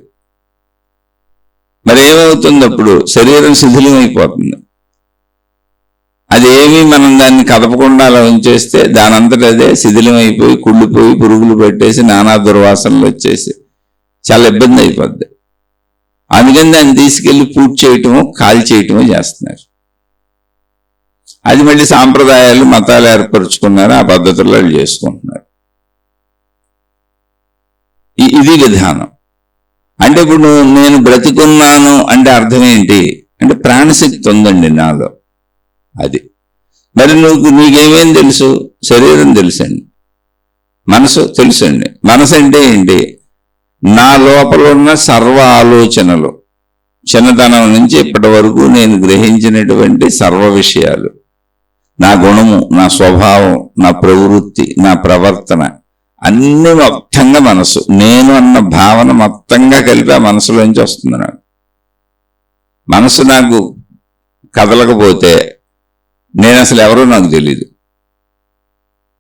S1: మరి ఏమవుతుంది అప్పుడు? శరీరం శిథిలం అయిపోతుంది. అదేమీ మనం దాన్ని కదపకుండా అలా ఉంచేస్తే దానంతట అదే శిథిలం అయిపోయి కుళ్ళిపోయి పురుగులు పెట్టేసి నానా దుర్వాసనలు వచ్చేసి చాలా ఇబ్బంది అయిపోద్ది. అందుకని దాన్ని తీసుకెళ్లి పూజ చేయటమో కాల్ చేయటమో చేస్తున్నారు. అది మళ్ళీ సాంప్రదాయాలు మతాలు ఏర్పరచుకున్నారు, ఆ పద్ధతుల్లో చేసుకుంటున్నారు. ఇది విధానం. అంటే ఇప్పుడు నేను బ్రతికున్నాను అంటే అర్థం ఏంటి అంటే ప్రాణశక్తి ఉందండి నాలో. అది మరి నీకేమేం తెలుసు? శరీరం తెలుసండి, మనసు తెలుసండి. మనసు అంటే ఏంటి? నా లోపల ఉన్న సర్వ ఆలోచనలు, చిన్నతనం నుంచి ఇప్పటి వరకు నేను గ్రహించినటువంటి సర్వ విషయాలు, నా గుణము, నా స్వభావం, నా ప్రవృత్తి, నా ప్రవర్తన అన్ని మొత్తంగా మనసు, నేను అన్న భావన మొత్తంగా కలిపి ఆ మనసులోంచి వస్తుంది. నాకు మనసు నాకు కదలకపోతే నేను అసలు ఎవరో నాకు తెలీదు.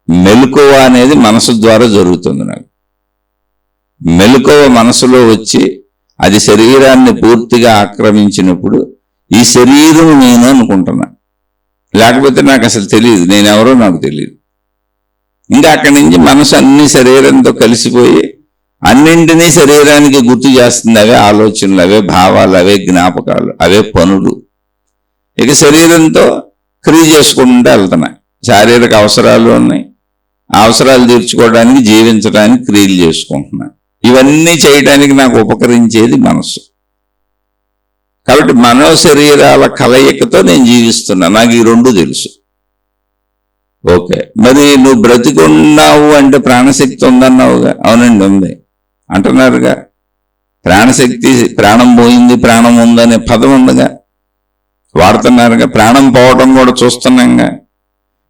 S1: మెలకువ అనేది మనసు ద్వారా జరుగుతుంది. నాకు మెలకువ మనసులో వచ్చి అది శరీరాన్ని పూర్తిగా ఆక్రమించినప్పుడు ఈ శరీరం నేను అనుకుంటున్నా, లేకపోతే నాకు అసలు తెలియదు, నేనెవరో నాకు తెలియదు. ఇంకా అక్కడి నుంచి మనసు అన్ని శరీరంతో కలిసిపోయి అన్నింటినీ శరీరానికి గుర్తు చేస్తుంది. అవే ఆలోచనలు, అవే భావాలు, అవే జ్ఞాపకాలు, అవే పనులు. ఇక శరీరంతో క్రియ చేసుకుంటూ వెళ్తున్నాయి. శారీరక అవసరాలు ఉన్నాయి, ఆ అవసరాలు తీర్చుకోవడానికి, జీవించడానికి క్రియలు చేసుకుంటున్నాయి. ఇవన్నీ చేయడానికి నాకు ఉపకరించేది మనసు. కాబట్టి మనో శరీరాల కలయికతో నేను జీవిస్తున్నా. నాకు ఈ రెండు తెలుసు. ఓకే, మరి నువ్వు బ్రతికున్నావు అంటే ప్రాణశక్తి ఉందన్నావుగా. అవునండి, ఉంది అంటున్నారుగా. ప్రాణశక్తి, ప్రాణం పోయింది, ప్రాణం ఉందనే పదం ఉందిగా, వాడుతున్నారుగా. ప్రాణం పోవడం కూడా చూస్తున్నాంగా.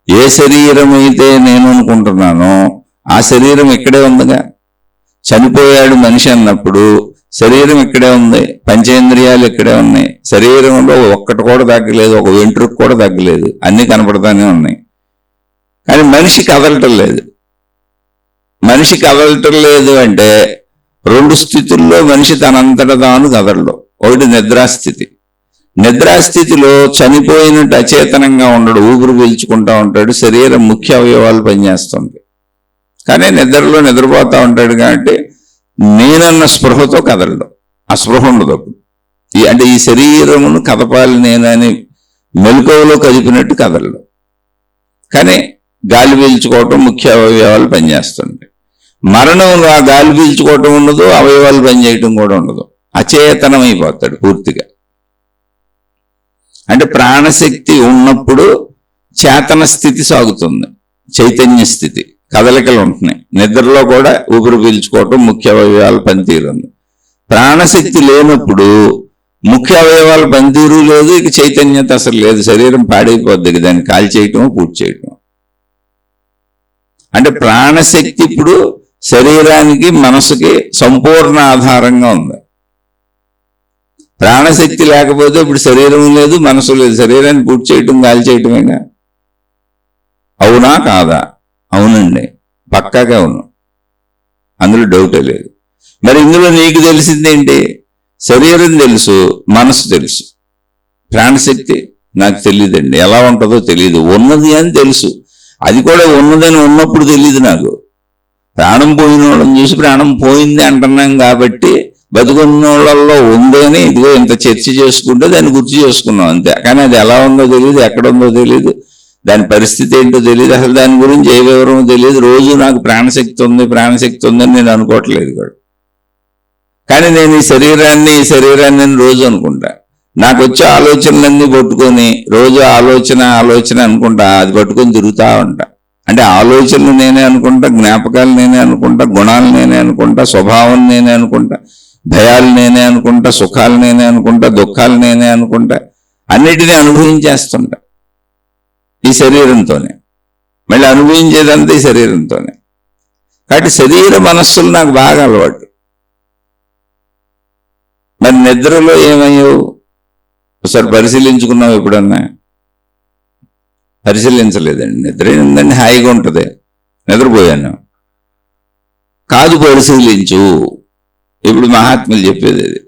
S1: ఏ శరీరం అయితే నేను అనుకుంటున్నానో ఆ శరీరం ఇక్కడే ఉందిగా. చనిపోయాడు మనిషి అన్నప్పుడు శరీరం ఇక్కడే ఉంది, పంచేంద్రియాలు ఇక్కడే ఉన్నాయి. శరీరంలో ఒక్కటి కూడా తగ్గలేదు, ఒక వెంట్రుకు కూడా తగ్గలేదు, అన్నీ కనపడతానే ఉన్నాయి. కానీ మనిషి కదలటం లేదు. మనిషి కదలటం లేదు అంటే రెండు స్థితుల్లో మనిషి తనంతట తాను కదలడు. ఒకటి నిద్రాస్థితి. నిద్రాస్థితిలో చనిపోయినట్టు అచేతనంగా ఉండడు, ఊపిరి పీల్చుకుంటా ఉంటాడు, శరీరం ముఖ్య అవయవాలు పనిచేస్తుంది. కానీ నిద్రలో నిద్రపోతూ ఉంటాడు కాబట్టి నేనన్న స్పృహతో కదలడు, ఆ స్పృహ ఉండదు అప్పుడు. అంటే ఈ శరీరమును కదపాలి నేనని మెలకువలో కదిపినట్టు కదలడు. కానీ గాలి పీల్చుకోవటం, ముఖ్య అవయవాలు పనిచేస్తుంటాయి. మరణంలో ఆ గాలి పీల్చుకోవటం ఉండదు, అవయవాలు పనిచేయటం కూడా ఉండదు, అచేతనం అయిపోతాడు పూర్తిగా. అంటే ప్రాణశక్తి ఉన్నప్పుడు చేతన స్థితి సాగుతుంది, చైతన్య స్థితి, కదలికలు ఉంటున్నాయి. నిద్రలో కూడా ఊపిరి పీల్చుకోవటం, ముఖ్య అవయవాలు పనితీరు ఉంది. ప్రాణశక్తి లేనప్పుడు ముఖ్య అవయవాల పనితీరు లేదు, ఇక చైతన్యత అసలు లేదు, శరీరం పాడైపోద్ది. దాన్ని కాల్ చేయటం, పూర్తి చేయటం. అంటే ప్రాణశక్తి ఇప్పుడు శరీరానికి, మనసుకి సంపూర్ణ ఆధారంగా ఉంది. ప్రాణశక్తి లేకపోతే ఇప్పుడు శరీరం లేదు, మనసు లేదు. శరీరాన్ని పూర్తి చేయటం, గాలి చేయటమేగా. అవునా కాదా? అవునండి, పక్కాగా అవును, అందులో డౌటే లేదు. మరి ఇందులో నీకు తెలిసిందేంటి? శరీరం తెలుసు, మనసు తెలుసు, ప్రాణశక్తి నాకు తెలియదండి. ఎలా ఉంటుందో తెలియదు. ఉన్నది అని తెలుసు, అది కూడా ఉన్నదని ఉన్నప్పుడు తెలియదు నాకు. ప్రాణం పోయిన వాళ్ళని చూసి ప్రాణం పోయింది అంటున్నాం కాబట్టి బతుకున్న వాళ్ళల్లో ఉంది అని ఇదిగో ఇంత చర్చ చేసుకుంటే దాన్ని గుర్తు చేసుకున్నాం అంతే. కానీ అది ఎలా ఉందో తెలియదు, ఎక్కడ ఉందో తెలియదు, దాని పరిస్థితి ఏంటో తెలియదు, అసలు దాని గురించి ఏ వివరమో తెలియదు. రోజు నాకు ప్రాణశక్తి ఉంది, ప్రాణశక్తి ఉందని నేను అనుకోవట్లేదు కూడా. కానీ నేను ఈ శరీరాన్ని రోజు అనుకుంటా. నాకు వచ్చే ఆలోచనలన్నీ పట్టుకొని రోజు ఆలోచన అనుకుంటా, అది పట్టుకొని తిరుగుతూ ఉంటా. అంటే ఆలోచనలు నేనే అనుకుంటా, జ్ఞాపకాలు నేనే అనుకుంటా, గుణాలు నేనే అనుకుంటా, స్వభావం నేనే అనుకుంటా, భయాలు నేనే అనుకుంటా, సుఖాలు నేనే అనుకుంటా, దుఃఖాలు నేనే అనుకుంటా, అన్నిటినీ అనుభవించేస్తుంటా ఈ శరీరంతోనే. మళ్ళీ అనుభవించేదంతా ఈ శరీరంతోనే. కాబట్టి శరీర మనస్సులు నాకు బాగా అలవాటు. మరి నిద్రలో ఏమయ్యావు ఒకసారి పరిశీలించుకున్నావు ఎప్పుడన్నా? పరిశీలించలేదండి. నిద్ర ఏందండి, హాయిగా ఉంటుంది, నిద్రపోయాను. కాదు పరిశీలించు. ఇప్పుడు మహాత్ములు చెప్పేది అది.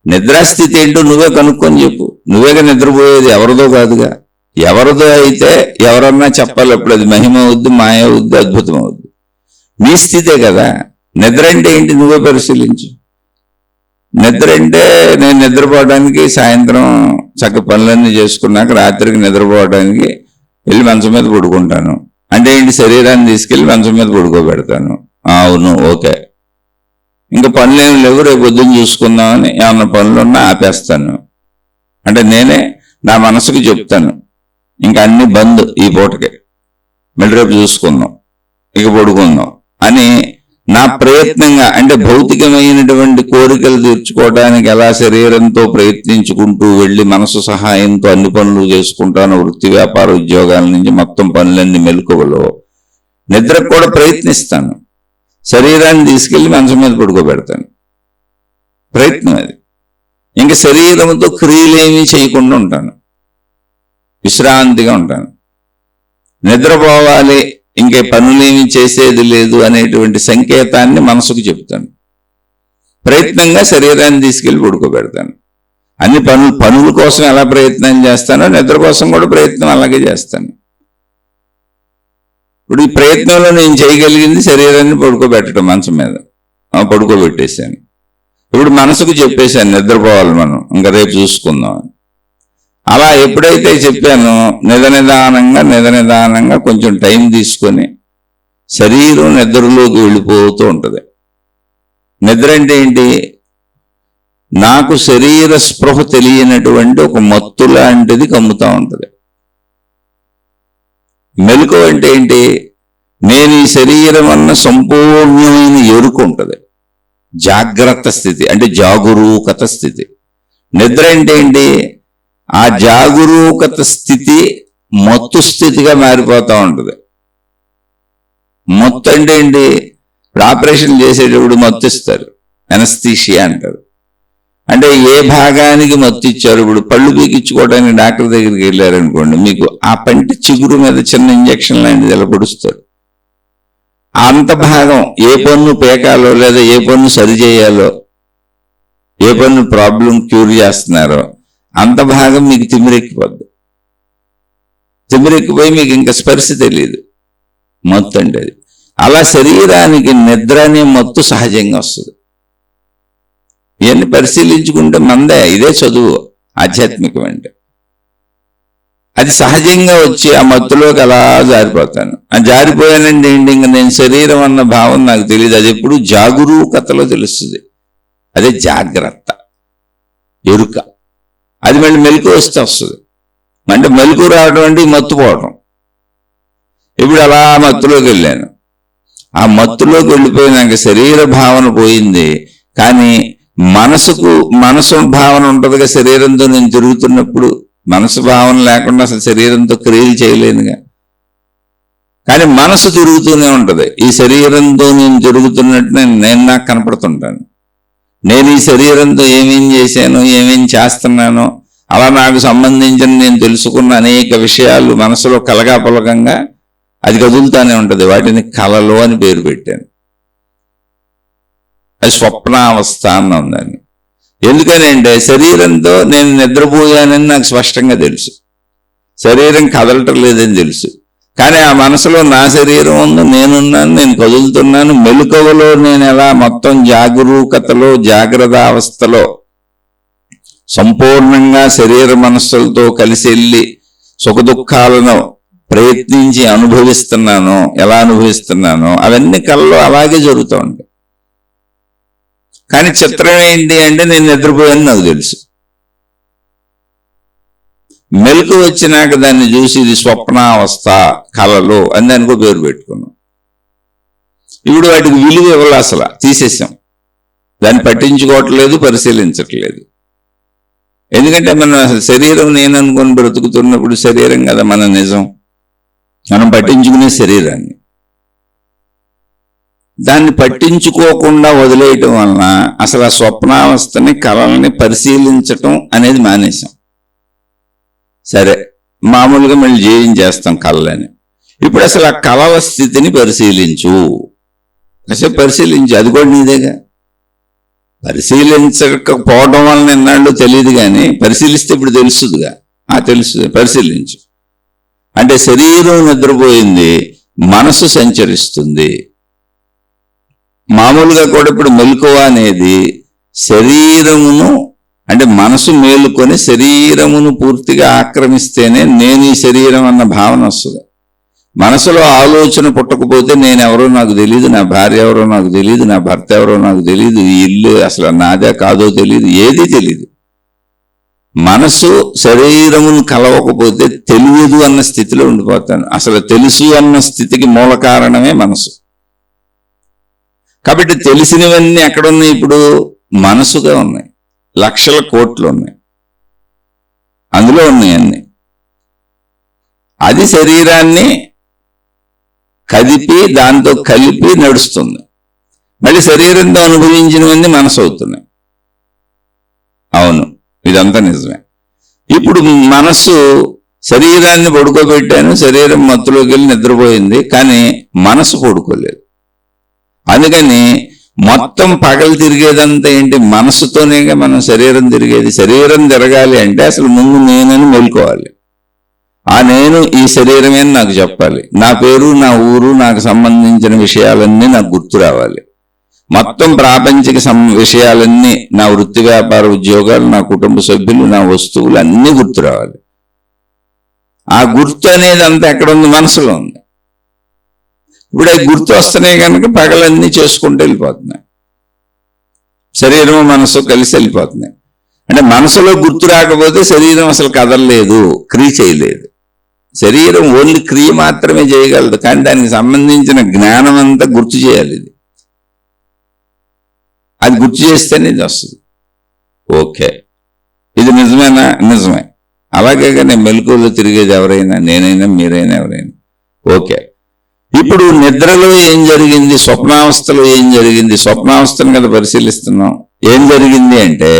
S1: నిద్రాస్థితి ఏంటో నువ్వే కనుక్కొని చెప్పు. నువ్వేగా నిద్రపోయేది, ఎవరిదో కాదుగా. ఎవరిదో అయితే ఎవరన్నా చెప్పాలి. అప్పుడు అది మహిమ అవుద్ది, మాయ అవుద్ది, అద్భుతం అవుద్ది. నీ స్థితే కదా. నిద్ర అంటే ఏంటి నువ్వే పరిశీలించు. నిద్ర అంటే నేను నిద్రపోవడానికి సాయంత్రం చక్క పనులన్నీ చేసుకున్నాక రాత్రికి నిద్రపోవడానికి వెళ్ళి మంచం మీద పడుకుంటాను అంటే ఏంటి? శరీరాన్ని తీసుకెళ్ళి మంచం మీద పడుకోబెడతాను. అవును, ఓకే. ఇంకా పనులేమి లేవు, రేపు పొద్దున్న చూసుకుందామని ఏమన్నా పనులున్నా ఆపేస్తాను. అంటే నేనే నా మనసుకు చెప్తాను, ఇంకా అన్ని బంద్ ఈ పూటకి, మళ్ళీ రేపు చూసుకుందాం, ఇక పడుకుందాం అని నా ప్రయత్నంగా. అంటే భౌతికమైనటువంటి కోరికలు తీర్చుకోవడానికి ఎలా శరీరంతో ప్రయత్నించుకుంటూ వెళ్ళి మనసు సహాయంతో అన్ని పనులు చేసుకుంటాను, వృత్తి వ్యాపార ఉద్యోగాల నుంచి మొత్తం పనులన్నీ మెలకువలో నిద్రకు కూడా ప్రయత్నిస్తాను. శరీరాన్ని తీసుకెళ్లి మంచం మీద పడుకోబెడతాను. ప్రయత్నం అది. ఇంకా శరీరంతో క్రియలేమీ చేయకుండా ఉంటాను, విశ్రాంతిగా ఉంటాను. నిద్రపోవాలి, ఇంకే పనులేమీ చేసేది లేదు అనేటువంటి సంకేతాన్ని మనసుకు చెప్తాను. ప్రయత్నంగా శరీరాన్ని తీసుకెళ్లి పడుకోబెడతాను. అన్ని పనుల కోసం ఎలా ప్రయత్నం చేస్తానో నిద్ర కోసం కూడా ప్రయత్నం అలాగే చేస్తాను. ఇప్పుడు ఈ ప్రయత్నంలో నేను చేయగలిగింది శరీరాన్ని పడుకోబెట్టడం, మంచం మీద పడుకోబెట్టేశాను. ఇప్పుడు మనసుకు చెప్పేశాను నిద్రపోవాలి మనం, ఇంకా రేపు చూసుకుందాం. అలా ఎప్పుడైతే చెప్పానో నిదానంగా కొంచెం టైం తీసుకొని శరీరం నిద్రలోకి వెళ్ళిపోతూ ఉంటుంది. నిద్ర అంటే ఏంటి? నాకు శరీర స్పృహ తెలియనటువంటి ఒక మత్తు లాంటిది కమ్ముతూ ఉంటుంది. మెలకువ అంటే ఏంటి? నేను ఈ శరీరం అన్న సంపూర్ణమైన ఎరుకు ఉంటుంది. జాగ్రత్త స్థితి అంటే జాగరూకత స్థితి. నిద్ర అంటే ఏంటి? ఆ జాగరూకత స్థితి మత్తు స్థితిగా మారిపోతూ ఉంటుంది. మత్తు అంటే ఏంటి? ఆపరేషన్ చేసేటప్పుడు మత్తు ఇస్తారు, ఎనస్థీషియా అంటారు. అంటే ఏ భాగానికి మత్తు ఇచ్చారు? ఇప్పుడు పళ్ళు పీకించుకోవడానికి డాక్టర్ దగ్గరికి వెళ్ళారనుకోండి, మీకు ఆ పంటి చిగురు మీద చిన్న ఇంజక్షన్ లాంటిది ఎలా పొడుస్తారు. అంత భాగం ఏ పన్ను పేకాలో లేదా ఏ పన్ను సరి చేయాలో, ఏ పన్ను ప్రాబ్లం క్యూర్ చేస్తున్నారో అంత భాగం మీకు తిమ్మిరెక్కిపోద్ది. తిమ్మిరెక్కిపోయి మీకు ఇంకా స్పర్శ తెలియదు. మత్తు అంటే అది. అలా శరీరానికి నిద్ర అనే మత్తు సహజంగా వస్తుంది. ఇవన్నీ పరిశీలించుకుంటే మందే, ఇదే చదువు ఆధ్యాత్మికం అంటే. అది సహజంగా వచ్చి ఆ మత్తులోకి అలా జారిపోతాను. ఆ జారిపోయానంటే ఏంటి? ఇంకా నేను శరీరం అన్న భావం నాకు తెలియదు. అది ఎప్పుడు జాగరూకతలో తెలుస్తుంది. అదే జాగ్రత్త, ఎరుక. అది మళ్ళీ మెలకు వస్తే వస్తుంది. అంటే మెలకు రావడం అంటే మత్తు పోవడం. ఇప్పుడు అలా మత్తులోకి వెళ్ళాను. ఆ మత్తులోకి వెళ్ళిపోయినాక శరీర భావన పోయింది, కానీ మనసు భావన ఉంటుందిగా. శరీరంతో నేను తిరుగుతున్నప్పుడు మనసు భావన లేకుండా అసలు శరీరంతో క్రియలు చేయలేనుగా. కానీ మనసు తిరుగుతూనే ఉంటది. ఈ శరీరంతో నేను తిరుగుతున్నట్టు నేను నాకు కనపడుతుంటాను. నేను ఈ శరీరంతో ఏమేం చేశాను, ఏమేం చేస్తున్నానో, అలా నాకు సంబంధించిన నేను తెలుసుకున్న అనేక విషయాలు మనసులో కలగాపలకంగా అది కదులుతానే ఉంటది. వాటిని కలలు అని పేరు పెట్టాను. అది స్వప్నావస్థ అన్న ఉందని. ఎందుకని అంటే శరీరంతో నేను నిద్రపోయానని నాకు స్పష్టంగా తెలుసు, శరీరం కదలటం లేదని తెలుసు. కానీ ఆ మనసులో నా శరీరం ఉంది, నేనున్నాను, నేను కదులుతున్నాను. మెలకువలో నేను ఎలా మొత్తం జాగరూకతలో, జాగ్రత్త అవస్థలో సంపూర్ణంగా శరీర మనస్సులతో కలిసి వెళ్ళి సుఖదుఖాలను ప్రయత్నించి అనుభవిస్తున్నానో, ఎలా అనుభవిస్తున్నానో అవన్నీ కళ్ళలో అలాగే జరుగుతూ ఉంటాయి. కానీ చిత్రం ఏంటి అంటే నేను నిద్రపోయాను నాకు తెలుసు. మెలకు వచ్చినాక దాన్ని చూసి ఇది స్వప్నావస్థ, కళలు అని దానికో పేరు పెట్టుకున్నాం. ఇప్పుడు వాటికి విలువ ఇవ్వాలి, అసలు తీసేసాం. దాన్ని పట్టించుకోవట్లేదు, పరిశీలించట్లేదు. ఎందుకంటే మన శరీరం నేను అనుకుని బ్రతుకుతున్నప్పుడు శరీరం కదా మన నిజం. మనం పట్టించుకునే శరీరాన్ని, దాన్ని పట్టించుకోకుండా వదిలేయటం వలన అసలు ఆ స్వప్నావస్థని, కళల్ని పరిశీలించటం అనేది మానేశాం. సరే, మామూలుగా మళ్ళీ జయించేస్తాం కళలని. ఇప్పుడు అసలు ఆ కళల స్థితిని పరిశీలించు. కాసేపు పరిశీలించు, అది కూడా నీదేగా. పరిశీలించకపోవడం వలన ఎన్నాళ్ళు తెలియదు, కానీ పరిశీలిస్తే ఇప్పుడు తెలుస్తుందిగా. తెలుస్తుంది, పరిశీలించు. అంటే శరీరం నిద్రపోయింది, మనసు సంచరిస్తుంది. మామూలుగా కూడా ఇప్పుడు మెలకువ అనేది శరీరమును, అంటే మనసు మేలుకొని శరీరమును పూర్తిగా ఆక్రమిస్తేనే నేను ఈ శరీరం అన్న భావన వస్తుంది. మనసులో ఆలోచన పుట్టకపోతే నేనెవరో నాకు తెలియదు, నా భార్య ఎవరో నాకు తెలియదు, నా భర్త ఎవరో నాకు తెలియదు, ఈ ఇల్లు అసలు నాదే కాదో తెలియదు, ఏదీ తెలియదు. మనసు శరీరమును కలవకపోతే తెలియదు అన్న స్థితిలో ఉండిపోతాను. అసలు తెలుసు అన్న స్థితికి మూల కారణమే మనసు. కాబట్టి తెలిసినవన్నీ ఎక్కడున్నాయి? ఇప్పుడు మనసుగా ఉన్నాయి. లక్షల కోట్లు ఉన్నాయి, అందులో ఉన్నాయి అన్ని. అది శరీరాన్ని కదిపి దాంతో కలిపి నడుస్తుంది. మళ్ళీ శరీరంతో అనుభవించినవన్నీ మనసు అవుతున్నాయి. అవును, ఇదంతా నిజమే. ఇప్పుడు మనసు శరీరాన్ని పడుకోబెట్టాను, శరీరం మత్తులోకి వెళ్ళి నిద్రపోయింది, కానీ మనసు పడుకోలేదు. అందుకని మొత్తం పగలు తిరిగేదంతా ఏంటి? మనసుతోనేగా మనం శరీరం తిరిగేది. శరీరం తిరగాలి అంటే అసలు ముందు నేనని మేల్కోవాలి. ఆ నేను ఈ శరీరమే నాకు చెప్పాలి. నా పేరు, నా ఊరు, నాకు సంబంధించిన విషయాలన్నీ నాకు గుర్తు రావాలి. మొత్తం ప్రాపంచిక విషయాలన్నీ, నా వృత్తి వ్యాపార ఉద్యోగాలు, నా కుటుంబ సభ్యులు, నా వస్తువులు అన్నీ గుర్తు రావాలి. ఆ గుర్తు అనేది అంతా ఎక్కడుంది? మనసులో ఉంది. ఇప్పుడు అవి గుర్తు వస్తున్నాయి కనుక పగలన్నీ చేసుకుంటూ వెళ్ళిపోతున్నాయి. శరీరం మనసు కలిసి వెళ్ళిపోతున్నాయి. అంటే మనసులో గుర్తు రాకపోతే శరీరం అసలు కదలలేదు, క్రియ చేయలేదు. శరీరం ఓన్లీ క్రియ మాత్రమే చేయగలదు, కానీ దానికి సంబంధించిన జ్ఞానం అంతా గుర్తు చేయాలి. అది గుర్తు చేస్తేనే ఇది వస్తుంది. ఓకే, ఇది నిజమేనా? నిజమే. అలాగే కానీ మెలకువలో తిరిగేది ఎవరైనా, నేనైనా మీరైనా ఎవరైనా. ఓకే, ఇప్పుడు నిద్రలో ఏం జరిగింది, స్వప్నావస్థలో ఏం జరిగింది? స్వప్నావస్థను కదా పరిశీలిస్తున్నాం. ఏం జరిగింది అంటే,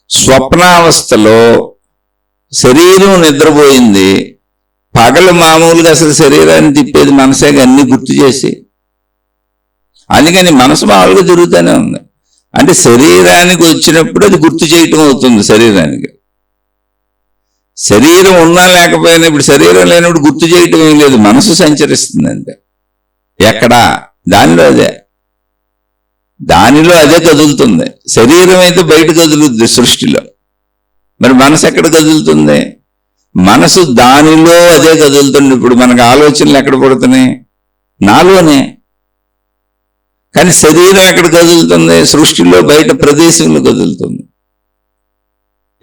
S1: స్వప్నావస్థలో శరీరం నిద్రపోయింది. పగలు మామూలుగా అసలు శరీరాన్ని తిప్పేది మనసేగా, అన్ని గుర్తు చేసి. అందుకని మనసు మామూలుగా తిరుగుతూనే ఉంది. అంటే శరీరానికి వచ్చినప్పుడు అది గుర్తు చేయటం అవుతుంది శరీరానికి. శరీరం ఉన్నా లేకపోయినా, ఇప్పుడు శరీరం లేనప్పుడు గుర్తు చేయటం ఏం లేదు, మనసు సంచరిస్తుంది అంతే. ఎక్కడా? దానిలో అదే కదులుతుంది. శరీరం అయితే బయట కదులుతుంది సృష్టిలో, మరి మనసు ఎక్కడ కదులుతుంది? మనసు దానిలో అదే కదులుతుంది. ఇప్పుడు మనకు ఆలోచనలు ఎక్కడ పడుతున్నాయి? నాలోనే. కానీ శరీరం ఎక్కడ కదులుతుంది? సృష్టిలో బయట ప్రదేశంలో కదులుతుంది.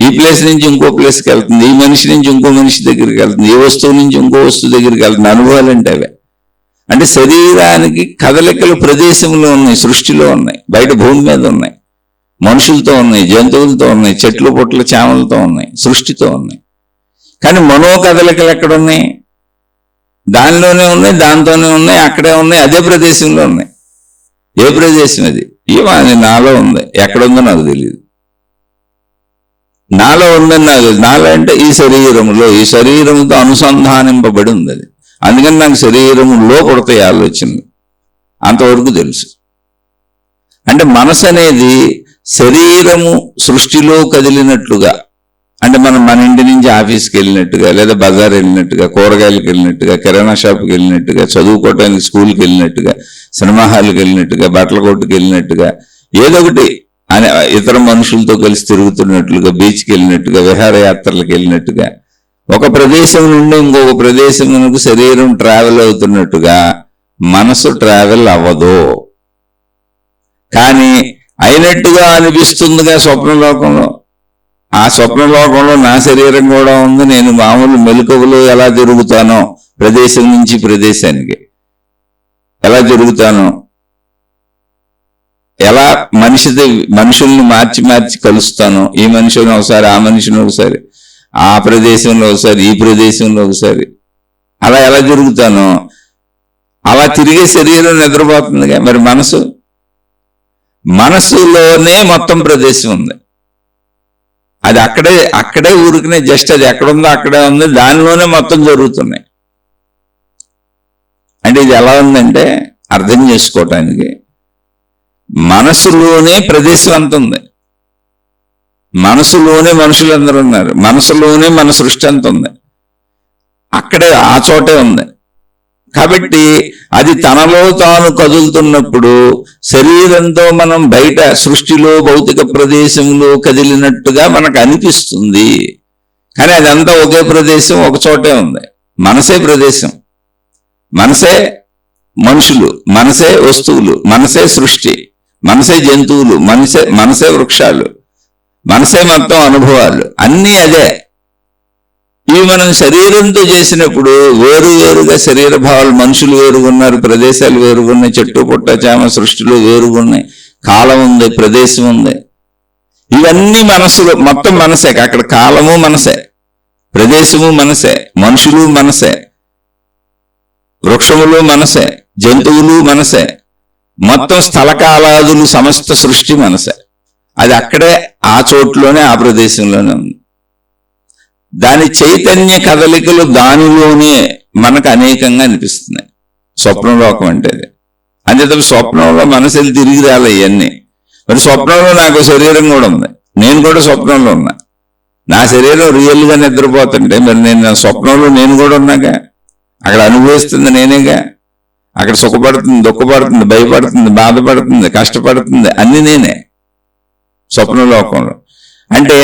S1: ఈ ప్లేస్ నుంచి ఇంకో ప్లేస్కి వెళ్తుంది, ఈ మనిషి నుంచి ఇంకో మనిషి దగ్గరికి వెళ్తుంది, ఈ వస్తువు నుంచి ఇంకో వస్తువు దగ్గరికి వెళ్తుంది. అనుభవాలు అంటే అవే. అంటే శరీరానికి కదలికలు ప్రదేశంలో ఉన్నాయి, సృష్టిలో ఉన్నాయి, బయట భూమి మీద ఉన్నాయి, మనుషులతో ఉన్నాయి, జంతువులతో ఉన్నాయి, చెట్లు పుట్ల చేమలతో ఉన్నాయి, సృష్టితో ఉన్నాయి. కానీ మనో కదలికలు ఎక్కడున్నాయి? దానిలోనే ఉన్నాయి, దాంతోనే ఉన్నాయి, అక్కడే ఉన్నాయి, అదే ప్రదేశంలో ఉన్నాయి. ఏ ప్రదేశం అది? అది నాలో ఉంది, ఎక్కడుందో నాకు తెలియదు. నాలో ఉందని నాకు తెలుసు. నాలో అంటే ఈ శరీరంలో, ఈ శరీరంతో అనుసంధానింపబడి ఉంది అది. అందుకని నాకు శరీరంలో పుడతాయి ఆలోచనలు, అంతవరకు తెలుసు. అంటే మనసు అనేది శరీరము సృష్టిలో కదిలినట్లుగా, అంటే మనం మన ఇంటి నుంచి ఆఫీస్కి వెళ్ళినట్టుగా, లేదా బజార్ వెళ్ళినట్టుగా, కూరగాయలకు వెళ్ళినట్టుగా, కిరాణా షాప్కి వెళ్ళినట్టుగా, చదువుకోవటానికి స్కూల్కి వెళ్ళినట్టుగా, సినిమా హాల్కి వెళ్ళినట్టుగా, బట్టల కొట్టుకు వెళ్ళినట్టుగా, ఏదో ఒకటి అని ఇతర మనుషులతో కలిసి తిరుగుతున్నట్లుగా, బీచ్కి వెళ్ళినట్టుగా, విహారయాత్రలకు వెళ్ళినట్టుగా, ఒక ప్రదేశం నుండి ఇంకొక ప్రదేశంకు శరీరం ట్రావెల్ అవుతున్నట్టుగా మనసు ట్రావెల్ అవ్వదు. కానీ అయినట్టుగా అనిపిస్తుందిగా స్వప్నలోకంలో. ఆ స్వప్నలోకంలో నా శరీరం కూడా ఉంది. నేను మామూలు మెలకువలో ఎలా తిరుగుతానో, ప్రదేశం నుంచి ప్రదేశానికి ఎలా తిరుగుతానో, ఎలా మనుషుల్ని మార్చి మార్చి కలుస్తానో, ఈ మనిషిని ఒకసారి, ఆ మనిషిని ఒకసారి, ఆ ప్రదేశంలో ఒకసారి, ఈ ప్రదేశంలో ఒకసారి, అలా ఎలా తిరుగుతానో అలా తిరిగే శరీరం నిద్రపోతుందిగా. మరి మనసులోనే మొత్తం ప్రదేశం ఉంది. అది అక్కడే ఊరికనే, జస్ట్ అది ఎక్కడుందో అక్కడే ఉంది, దానిలోనే మొత్తం జరుగుతున్నాయి. అంటే ఇది ఎలా ఉందంటే అర్థం చేసుకోవటానికి మనసులోనే ప్రదేశం అంత ఉంది. మనసులోనే మనుషులందరూ ఉన్నారు. మనసులోనే మన సృష్టి అంత ఉంది. అక్కడే ఆ చోటే ఉంది. కాబట్టి అది తనలో తాను కదులుతున్నప్పుడు శరీరంతో మనం బయట సృష్టిలో భౌతిక ప్రదేశంలో కదిలినట్టుగా మనకు అనిపిస్తుంది. కానీ అదంతా ఒకే ప్రదేశం, ఒక చోటే ఉంది. మనసే ప్రదేశం, మనసే మనుషులు, మనసే వస్తువులు, మనసే సృష్టి, మనసే జంతువులు, మనసే వృక్షాలు, మనసే మొత్తం అనుభవాలు, అన్నీ అదే. ఇవి మనం శరీరంతో చేసినప్పుడు వేరువేరుగా శరీర భావాలు, మనుషులు వేరుగున్నారు, ప్రదేశాలు వేరుగున్నాయి, చెట్టు పుట్ట చేమ సృష్టిలో వేరుగున్నాయి, కాలం ఉంది, ప్రదేశం ఉంది. ఇవన్నీ మనసులో మొత్తం మనసే. అక్కడ కాలము మనసే, ప్రదేశము మనసే, మనుషులు మనసే, వృక్షములు మనసే, జంతువులు మనసే, మొత్తం స్థలకాలాదులు సమస్త సృష్టి మనసే. అది అక్కడే ఆ చోట్లోనే ఆ ప్రదేశంలోనే ఉంది. దాని చైతన్య కదలికలు దానిలోనే మనకు అనేకంగా అనిపిస్తున్నాయి. స్వప్నలోకం అంటే అది. అంతేతర స్వప్నంలో మనసు తిరిగి రాలే ఇవన్నీ. మరి స్వప్నంలో నాకు శరీరం కూడా ఉంది, నేను కూడా స్వప్నంలో ఉన్నా. నా శరీరం రియల్గా నిద్రపోతుంటే మరి నేను స్వప్నంలో నేను కూడా ఉన్నాగా. అక్కడ అనుభవిస్తుంది నేనేగా. అక్కడ సుఖపడుతుంది, దుఃఖపడుతుంది, భయపడుతుంది, బాధపడుతుంది, కష్టపడుతుంది, అన్ని నేనే స్వప్నలోకంలో. అంటే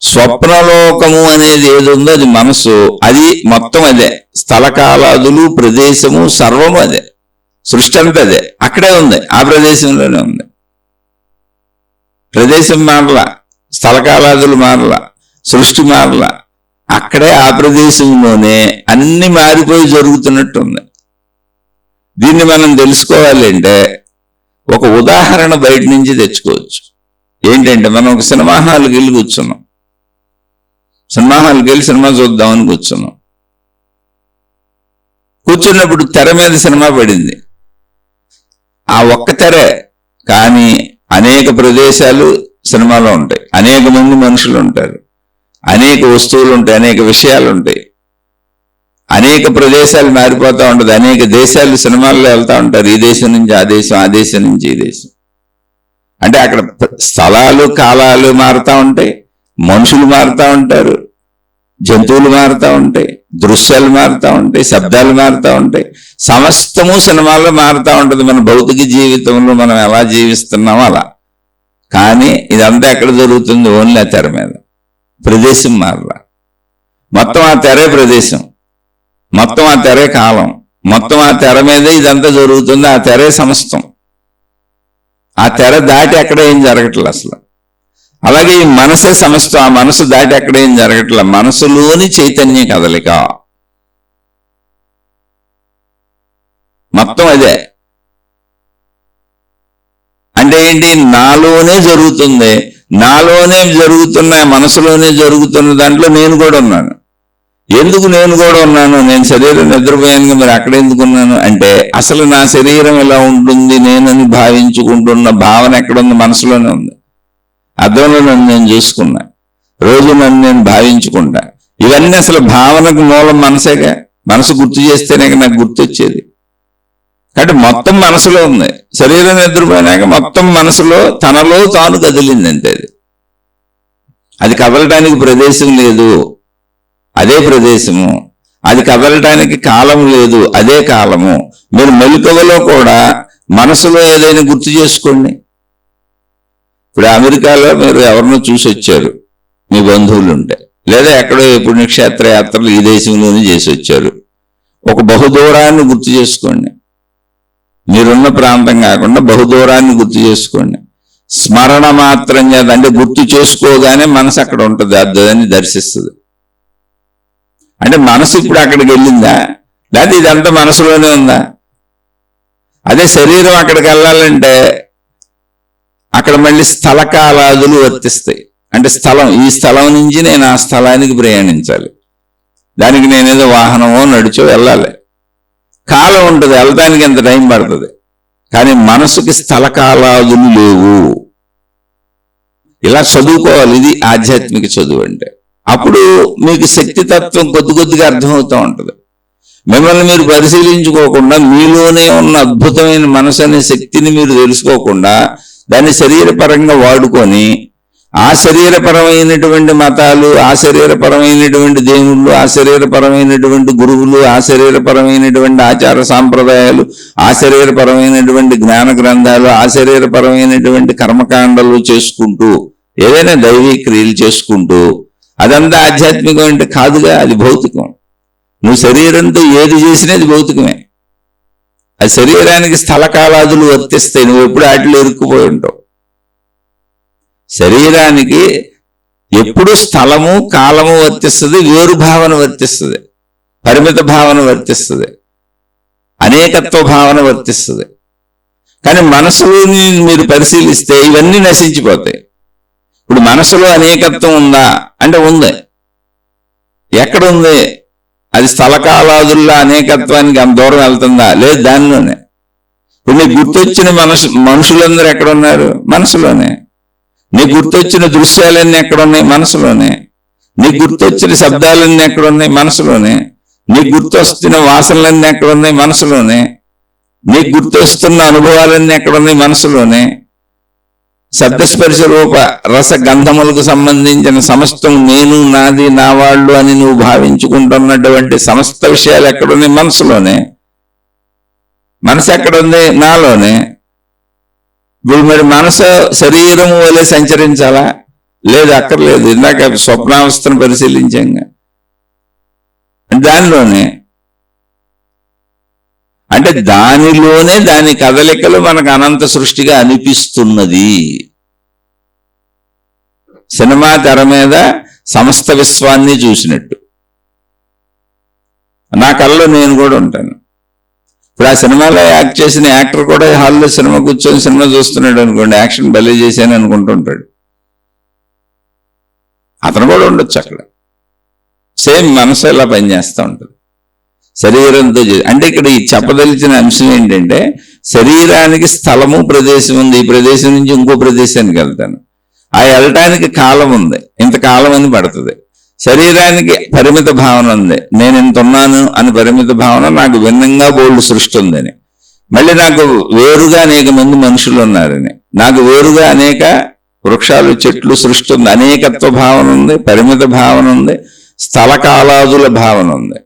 S1: స్వప్నలోకము అనేది ఏది ఉందో అది మనసు. అది మొత్తం అదే. స్థలకాలాదులు, ప్రదేశము, సర్వము అదే. సృష్టి అంతా అదే. అక్కడే ఉంది, ఆ ప్రదేశంలోనే ఉంది. ప్రదేశం మారలా, స్థలకాలాదులు మారలా, సృష్టి మారలా. అక్కడే ఆ ప్రదేశంలోనే అన్ని మారిపోయి జరుగుతున్నట్టు ఉంది. దీన్ని మనం తెలుసుకోవాలి అంటే ఒక ఉదాహరణ బయట నుంచి తెచ్చుకోవచ్చు. ఏంటంటే మనం ఒక సినిమా హాల్కి వెళ్ళి కూర్చున్నాం. సినిమా హాల్కి వెళ్ళి సినిమా చూద్దామని కూర్చున్నాం. కూర్చున్నప్పుడు తెర మీద సినిమా పడింది. ఆ ఒక్క తెరే, కానీ అనేక ప్రదేశాలు సినిమాలో ఉంటాయి, అనేక మంది మనుషులు ఉంటారు, అనేక వస్తువులు ఉంటాయి, అనేక విషయాలు ఉంటాయి, అనేక ప్రదేశాలు మారిపోతూ ఉంటుంది, అనేక దేశాలు సినిమాల్లో వెళ్తూ ఉంటారు. ఈ దేశం నుంచి ఆ దేశం, ఆ దేశం నుంచి ఈ దేశం. అంటే అక్కడ స్థలాలు కాలాలు మారుతూ ఉంటాయి, మనుషులు మారుతూ ఉంటారు, జంతువులు మారుతూ ఉంటాయి, దృశ్యాలు మారుతూ ఉంటాయి, శబ్దాలు మారుతూ ఉంటాయి. సమస్తము సినిమాల్లో మారుతూ ఉంటుంది. మన భౌతిక జీవితంలో మనం ఎలా జీవిస్తున్నామో అలా. కానీ ఇదంతా ఎక్కడ జరుగుతుంది? ఓన్లీ ఆ తెర మీద. ప్రదేశం మారలా. మొత్తం ఆ తెరే ప్రదేశం, మొత్తం ఆ తెరే కాలం, మొత్తం ఆ తెర మీదే ఇదంతా జరుగుతుంది. ఆ తెరే సమస్తం. ఆ తెర దాటి ఎక్కడ ఏం జరగట్లేదు అసలు. అలాగే ఈ మనసే సమస్తం. ఆ మనసు దాటి ఎక్కడ ఏం జరగట్లేదు. మనసులోని చైతన్య కదలిక మొత్తం అదే. అంటే ఏంటి? నాలోనే జరుగుతుంది, నాలోనే జరుగుతున్న, మనసులోనే జరుగుతున్న దాంట్లో నేను కూడా ఉన్నాను. ఎందుకు నేను కూడా ఉన్నాను? నేను శరీరం నిద్రపోయాను, మరి అక్కడ ఎందుకు ఉన్నాను అంటే అసలు నా శరీరం ఎలా ఉంటుంది నేనని భావించుకుంటున్న భావన ఎక్కడుంది? మనసులోనే ఉంది. అద్దంలో నన్ను నేను చూసుకున్నా, రోజు నన్ను నేను భావించుకుంటా. ఇవన్నీ అసలు భావనకు మూలం మనసేగా. మనసు గుర్తు చేస్తేనే నాకు గుర్తొచ్చేది. కాబట్టి మొత్తం మనసులో ఉంది. శరీరం నిద్రపోయినాక మొత్తం మనసులో తనలో తాను కదిలింది అంతే. అది కదలడానికి ప్రదేశం లేదు, అదే ప్రదేశము. అది కదలడానికి కాలం లేదు, అదే కాలము. మీరు మెలకువలో కూడా మనసులో ఏదైనా గుర్తు చేసుకోండి. ఇప్పుడు అమెరికాలో మీరు ఎవరినో చూసి వచ్చారు, మీ బంధువులు ఉంటే, లేదా ఎక్కడో పుణ్యక్షేత్ర యాత్రలు ఈ దేశంలోనే చేసి వచ్చారు. ఒక బహుదూరాన్ని గుర్తు చేసుకోండి. మీరున్న ప్రాంతం కాకుండా బహుదూరాన్ని గుర్తు చేసుకోండి. స్మరణ మాత్రం చేత, అంటే గుర్తు చేసుకోగానే మనసు అక్కడ ఉంటుంది, దాన్ని దర్శిస్తుంది. అంటే మనసు ఇప్పుడు అక్కడికి వెళ్ళిందా, లేదా ఇదంతా మనసులోనే ఉందా? అదే శరీరం అక్కడికి వెళ్ళాలంటే అక్కడ మళ్ళీ స్థలకాలాదులు వర్తిస్తాయి. అంటే స్థలం, ఈ స్థలం నుంచి నేను ఆ స్థలానికి ప్రయాణించాలి. దానికి నేనేదో వాహనమో నడిచో వెళ్ళాలి. కాలం ఉంటుంది, వెళ్ళడానికి ఎంత టైం పడుతుంది. కానీ మనసుకి స్థలకాలాదులు లేవు. ఇలా చదువుకోవాలి. ఇది ఆధ్యాత్మిక చదువు అంటే. అప్పుడు మీకు శక్తితత్వం కొద్ది కొద్దిగా అర్థమవుతూ ఉంటుంది. మిమ్మల్ని మీరు పరిశీలించుకోకుండా, మీలోనే ఉన్న అద్భుతమైన మనసు అనే శక్తిని మీరు తెలుసుకోకుండా దాన్ని శరీరపరంగా వాడుకొని, ఆ శరీరపరమైనటువంటి మతాలు, ఆ శరీరపరమైనటువంటి దేవుళ్ళు, ఆ శరీరపరమైనటువంటి గురువులు, ఆ శరీరపరమైనటువంటి ఆచార సాంప్రదాయాలు, ఆ శరీరపరమైనటువంటి జ్ఞాన గ్రంథాలు, ఆ శరీరపరమైనటువంటి కర్మకాండలు చేసుకుంటూ, ఏదైనా దైవీ క్రియలు చేసుకుంటూ, అదంతా ఆధ్యాత్మికం అంటే కాదుగా, అది భౌతికం. నువ్వు శరీరంతో ఏది చేసినా అది భౌతికమే. అది శరీరానికి స్థలకాలాదులు వర్తిస్తాయి. నువ్వు ఎప్పుడు వాటిలో ఇరుక్కుపోయి ఉంటావు. శరీరానికి ఎప్పుడు స్థలము కాలము వర్తిస్తుంది, వేరు భావన వర్తిస్తుంది, పరిమిత భావన వర్తిస్తుంది, అనేకత్వ భావన వర్తిస్తుంది. కానీ మనసులోని మీరు పరిశీలిస్తే ఇవన్నీ నశించిపోతాయి. ఇప్పుడు మనసులో అనేకత్వం ఉందా అంటే ఉంది. ఎక్కడుంది? అది స్థలకాలాదుల్లో అనేకత్వానికి అంత దూరం వెళ్తుందా? లేదు, దానిలోనే. ఇప్పుడు నీకు గుర్తొచ్చిన మనుషులందరూ ఎక్కడున్నారు? మనసులోనే. నీకు గుర్తొచ్చిన దృశ్యాలన్నీ ఎక్కడున్నాయి? మనసులోనే. నీకు గుర్తొచ్చిన శబ్దాలన్నీ ఎక్కడున్నాయి? మనసులోనే. నీకు గుర్తొస్తున్న వాసనలన్నీ ఎక్కడున్నాయి? మనసులోనే. నీకు గుర్తొస్తున్న అనుభవాలన్నీ ఎక్కడున్నాయి? మనసులోనే. శబ్దస్పర్శ రూప రస గంధములకు సంబంధించిన సమస్తం నేను, నాది, నా వాళ్ళు అని నువ్వు భావించుకుంటున్నటువంటి సమస్త విషయాలు ఎక్కడున్నాయి? మనసులోనే. మనసు ఎక్కడుంది? నాలోనే. ఇప్పుడు మరి మనసు శరీరము వలె సంచరించాలా? లేదు, అక్కర్లేదు. ఇందాక స్వప్నావస్థను పరిశీలించాంగా, దానిలోనే. అంటే దానిలోనే దాని కదలికలు మనకు అనంత సృష్టిగా అనిపిస్తున్నది. సినిమా తెర మీద సమస్త విశ్వాన్ని చూసినట్టు నా కళ్ళలో నేను కూడా ఉంటాను. ఇప్పుడు ఆ సినిమాలో యాక్ట్ చేసిన యాక్టర్ కూడా హాల్లో సినిమా కూర్చొని సినిమా చూస్తున్నాడు అనుకోండి, యాక్షన్ భలే చేశాను అనుకుంటుంటాడు. అతను కూడా ఉండొచ్చు అక్కడ. సేమ్ మనసు ఇలా పనిచేస్తూ ఉంటుంది శరీరంతో. అంటే ఇక్కడ ఈ చెప్పదలిచిన అంశం ఏంటంటే, శరీరానికి స్థలము ప్రదేశం ఉంది. ఈ ప్రదేశం నుంచి ఇంకో ప్రదేశానికి వెళ్తాను. ఆ వెళ్ళటానికి కాలం ఉంది, ఇంతకాలం అని పడుతుంది. శరీరానికి పరిమిత భావన ఉంది, నేను ఇంత ఉన్నాను అని పరిమిత భావన. నాకు భిన్నంగా బోల్డ్ సృష్టి ఉందని, మళ్ళీ నాకు వేరుగా అనేక మంది మనుషులు ఉన్నారని, నాకు వేరుగా అనేక వృక్షాలు, చెట్లు సృష్టి ఉంది. అనేకత్వ భావన ఉంది, పరిమిత భావన ఉంది, స్థలకాలాదుల భావన ఉంది.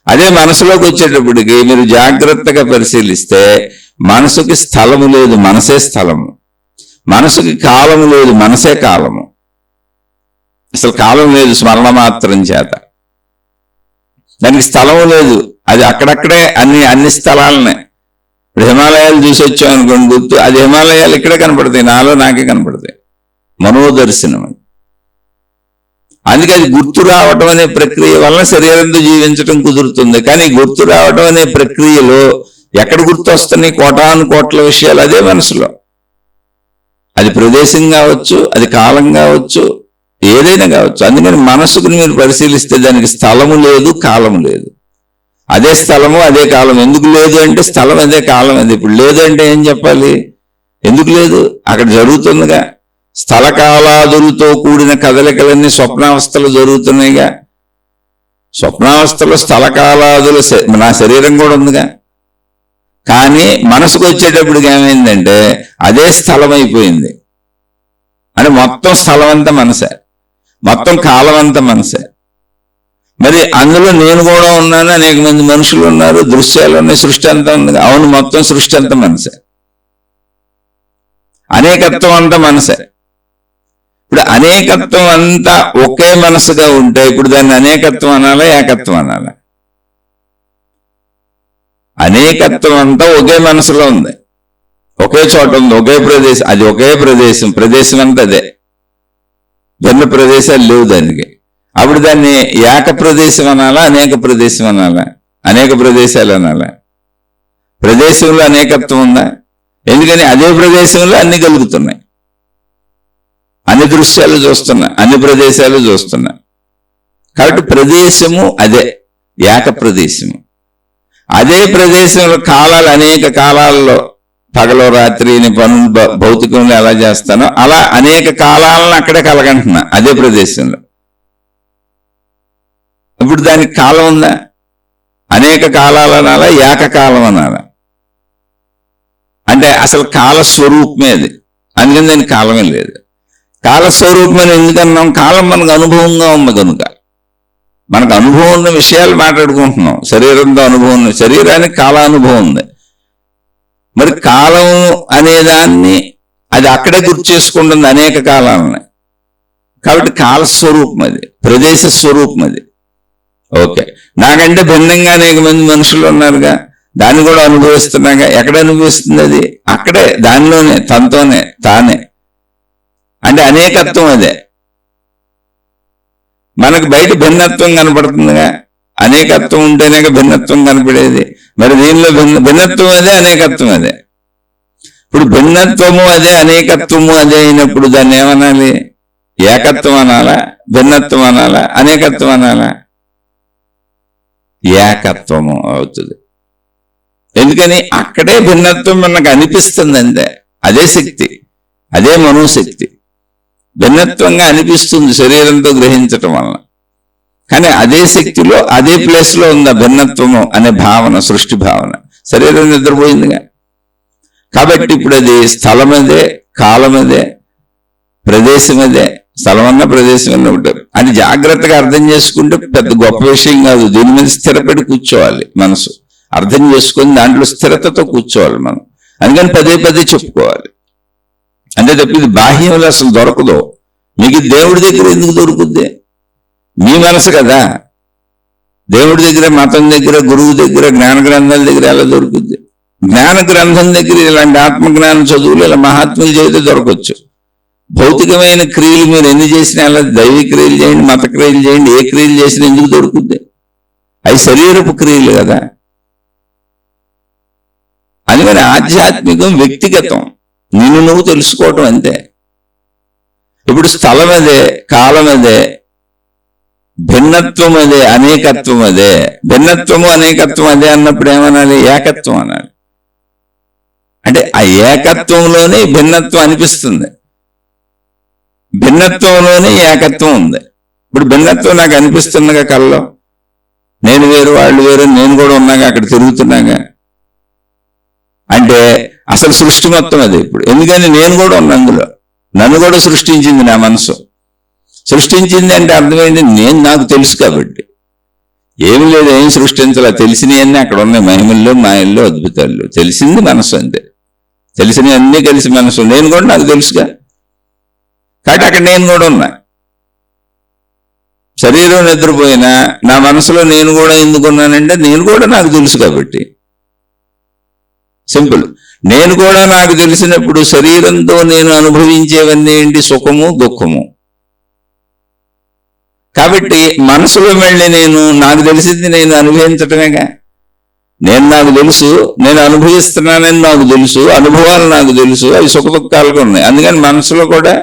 S1: అదే మనసులోకి వచ్చేటప్పటికి మీరు జాగ్రత్తగా పరిశీలిస్తే మనసుకి స్థలము లేదు, మనసే స్థలము. మనసుకి కాలము లేదు, మనసే కాలము. అసలు కాలం లేదు స్మరణ మాత్రం చేత. దానికి స్థలము లేదు, అది అక్కడక్కడే అన్ని స్థలాలనే. ఇప్పుడు హిమాలయాలు చూసి వచ్చాం అనుకోండి, గుర్తు అది హిమాలయాలు ఇక్కడే కనపడతాయి, నాలో నాకే కనపడతాయి. మనోదర్శనం. అందుకే అది గుర్తు రావటం అనే ప్రక్రియ వలన శరీరంతో జీవించడం కుదురుతుంది. కానీ గుర్తు రావటం అనే ప్రక్రియలో ఎక్కడ గుర్తు వస్తున్నాయి? కోటాను కోట్ల విషయాలు అదే మనసులో. అది ప్రదేశం కావచ్చు, అది కాలం కావచ్చు, ఏదైనా కావచ్చు. అందుకని మనసుకుని మీరు పరిశీలిస్తే దానికి స్థలము లేదు, కాలము లేదు. అదే స్థలము, అదే కాలం. ఎందుకు లేదు అంటే స్థలం అదే, కాలం అదే. ఇప్పుడు లేదు అంటే ఏం చెప్పాలి? ఎందుకు లేదు? అక్కడ జరుగుతుందిగా. స్థలకాలాదులతో కూడిన కదలికలన్నీ స్వప్నావస్థలు జరుగుతున్నాయిగా. స్వప్నావస్థలో స్థలకాలాదులు నా శరీరం కూడా ఉందిగా. కానీ మనసుకు వచ్చేటప్పటికి ఏమైందంటే అదే స్థలం అయిపోయింది. అంటే మొత్తం స్థలం అంతా మనసే, మొత్తం కాలం అంతా మనసే. మరి అందులో నేను కూడా ఉన్నాను, అనేక మంది మనుషులు ఉన్నారు, దృశ్యాలు ఉన్నాయి, సృష్టి అంతా ఉంది. అవును, మొత్తం సృష్టి అంతా మనసే, అనేకత్వం అంతా మనసే. ఇప్పుడు అనేకత్వం అంతా ఒకే మనసుగా ఉంటే ఇప్పుడు దాన్ని అనేకత్వం అనాలా, ఏకత్వం అనాలా? అనేకత్వం అంతా ఒకే మనసులో ఉంది, ఒకే చోట ఉంది, ఒకే ప్రదేశం. అది ఒకే ప్రదేశం, ప్రదేశం అంతా అదే, భిన్న ప్రదేశాలు లేవు దానికి. అప్పుడు దాన్ని ఏక ప్రదేశం అనాలా, అనేక ప్రదేశం అనాలా? అనేక ప్రదేశాలు అనాలా? ప్రదేశంలో అనేకత్వం ఉందా? ఎందుకని అదే ప్రదేశంలో అన్ని కలుగుతున్నాయి, అన్ని దృశ్యాలు చూస్తున్నా, అన్ని ప్రదేశాలు చూస్తున్నా. కాబట్టి ప్రదేశము అదే, ఏక ప్రదేశము. అదే ప్రదేశంలో కాలాలు, అనేక కాలాల్లో పగలో రాత్రి పనులు భౌతికంలో ఎలా చేస్తానో అలా అనేక కాలాలను అక్కడే కలగంటున్నా అదే ప్రదేశంలో. ఇప్పుడు దానికి కాలం ఉందా? అనేక కాలాలు అనాలా, ఏకకాలం అనాలా? అంటే అసలు కాలస్వరూపమే అది, అందుకని దానికి కాలమే లేదు. కాలస్వరూపమని ఎందుకన్నాం? కాలం మనకు అనుభవంగా ఉంది కనుక. మనకు అనుభవం ఉన్న విషయాలు మాట్లాడుకుంటున్నాం. శరీరంతో అనుభవం ఉంది, శరీరానికి కాలానుభవం ఉంది. మరి కాలం అనేదాన్ని అది అక్కడే గుర్తు చేసుకుంటుంది అనేక కాలాలని. కాబట్టి కాలస్వరూపం అది, ప్రదేశ స్వరూపం అది. ఓకే, నాకంటే భిన్నంగా అనేక మంది మనుషులు ఉన్నారుగా, దాన్ని కూడా అనుభవిస్తున్నాగా. ఎక్కడ అనుభవిస్తుంది అది? అక్కడే, దానిలోనే, తనతోనే, తానే. అంటే అనేకత్వం అదే. మనకు బయట భిన్నత్వం కనపడుతుందిగా, అనేకత్వం ఉంటేనే భిన్నత్వం కనపడేది. మరి దీనిలో భిన్నత్వం అదే, అనేకత్వం అదే. ఇప్పుడు భిన్నత్వము అదే, అనేకత్వము అదే అయినప్పుడు దాన్ని ఏమనాలి? ఏకత్వం అనాలా, భిన్నత్వం అనాలా, అనేకత్వం అనాలా? ఏకత్వము అవుతుంది. ఎందుకని? అక్కడే భిన్నత్వం మనకు అనిపిస్తుంది అంతే. అదే శక్తి, అదే మనోశక్తి భిన్నత్వంగా అనిపిస్తుంది శరీరంతో గ్రహించటం వలన. కానీ అదే శక్తిలో, అదే ప్లేస్లో ఉంది భిన్నత్వము అనే భావన, సృష్టి భావన. శరీరం నిద్రపోయిందిగా. కాబట్టి ఇప్పుడు అది స్థలమదే, కాలమదే, ప్రదేశమదే. స్థలమన్నా ప్రదేశమన్నా ఉంటారు. అది జాగ్రత్తగా అర్థం చేసుకుంటే పెద్ద గొప్ప విషయం కాదు. దీని మీద స్థిరపడి కూర్చోవాలి మనసు. అర్థం చేసుకొని దాంట్లో స్థిరతతో కూర్చోవాలి మనం. అందుకని పదే పదే చెప్పుకోవాలి. అంటే తప్పింది బాహ్యంలో అసలు దొరకదు. మీకు దేవుడి దగ్గర ఎందుకు దొరుకుద్ది? మీ మనసు కదా. దేవుడి దగ్గర, మతం దగ్గర, గురువు దగ్గర, జ్ఞాన గ్రంథాల దగ్గర ఎలా దొరుకుద్ది? జ్ఞాన గ్రంథం దగ్గర ఇలాంటి ఆత్మజ్ఞాన చదువులు ఇలా మహాత్ములు చేస్తే దొరకవచ్చు. భౌతికమైన క్రియలు మీరు ఎన్ని చేసినా, అలా దైవ క్రియలు చేయండి, మత క్రియలు చేయండి, ఏ క్రియలు చేసినా ఎందుకు దొరుకుద్ది? అవి శరీరపు క్రియలు కదా. అందుకని ఆధ్యాత్మికం వ్యక్తిగతం, నిన్ను నువ్వు తెలుసుకోవటం అంతే. ఇప్పుడు స్థలం అదే, కాలం అదే, భిన్నత్వం అదే, అనేకత్వం అదే. భిన్నత్వము అనేకత్వం అదే అన్నప్పుడు ఏమనాలి? ఏకత్వం అనాలి. అంటే ఆ ఏకత్వంలోనే భిన్నత్వం అనిపిస్తుంది, భిన్నత్వంలోనే ఏకత్వం ఉంది. ఇప్పుడు భిన్నత్వం నాకు అనిపిస్తుందిగా కళ్ళలో, నేను వేరు వాళ్ళు వేరు, నేను కూడా ఉన్నాగా, అక్కడ తిరుగుతున్నాగా. అంటే అసలు సృష్టి మొత్తం అది. ఇప్పుడు ఎందుకని? నేను కూడా ఉన్నా అందులో. నన్ను కూడా సృష్టించింది నా మనసు. సృష్టించింది అంటే అర్థమైంది, నేను నాకు తెలుసు కాబట్టి. ఏమి లేదు, ఏం సృష్టించాల, తెలిసినవన్నీ అక్కడ ఉన్నాయి. మహిమల్లో, మాయల్లో, అద్భుతాల్లో తెలిసింది మనసు అంతే. తెలిసినవి అన్నీ కలిసి మనసు. నేను కూడా నాకు తెలుసుగా, కాబట్టి అక్కడ నేను కూడా ఉన్నా. శరీరం నిద్రపోయినా నా మనసులో నేను కూడా ఎందుకున్నానంటే, నేను కూడా నాకు తెలుసు కాబట్టి. సింపుల్. నేను కూడా నాకు తెలిసినప్పుడు శరీరంతో నేను అనుభవించేవన్నీ ఏంటి? సుఖము, దుఃఖము. కాబట్టి మనసులో మళ్ళీ నేను నాకు తెలిసింది నేను అనుభవించటమేగా. నేను నాకు తెలుసు, నేను అనుభవిస్తున్నానని నాకు తెలుసు, అనుభవాలు నాకు తెలుసు, అవి సుఖ దుఃఖాలుగా ఉన్నాయి. అందుకని మనసులో కూడా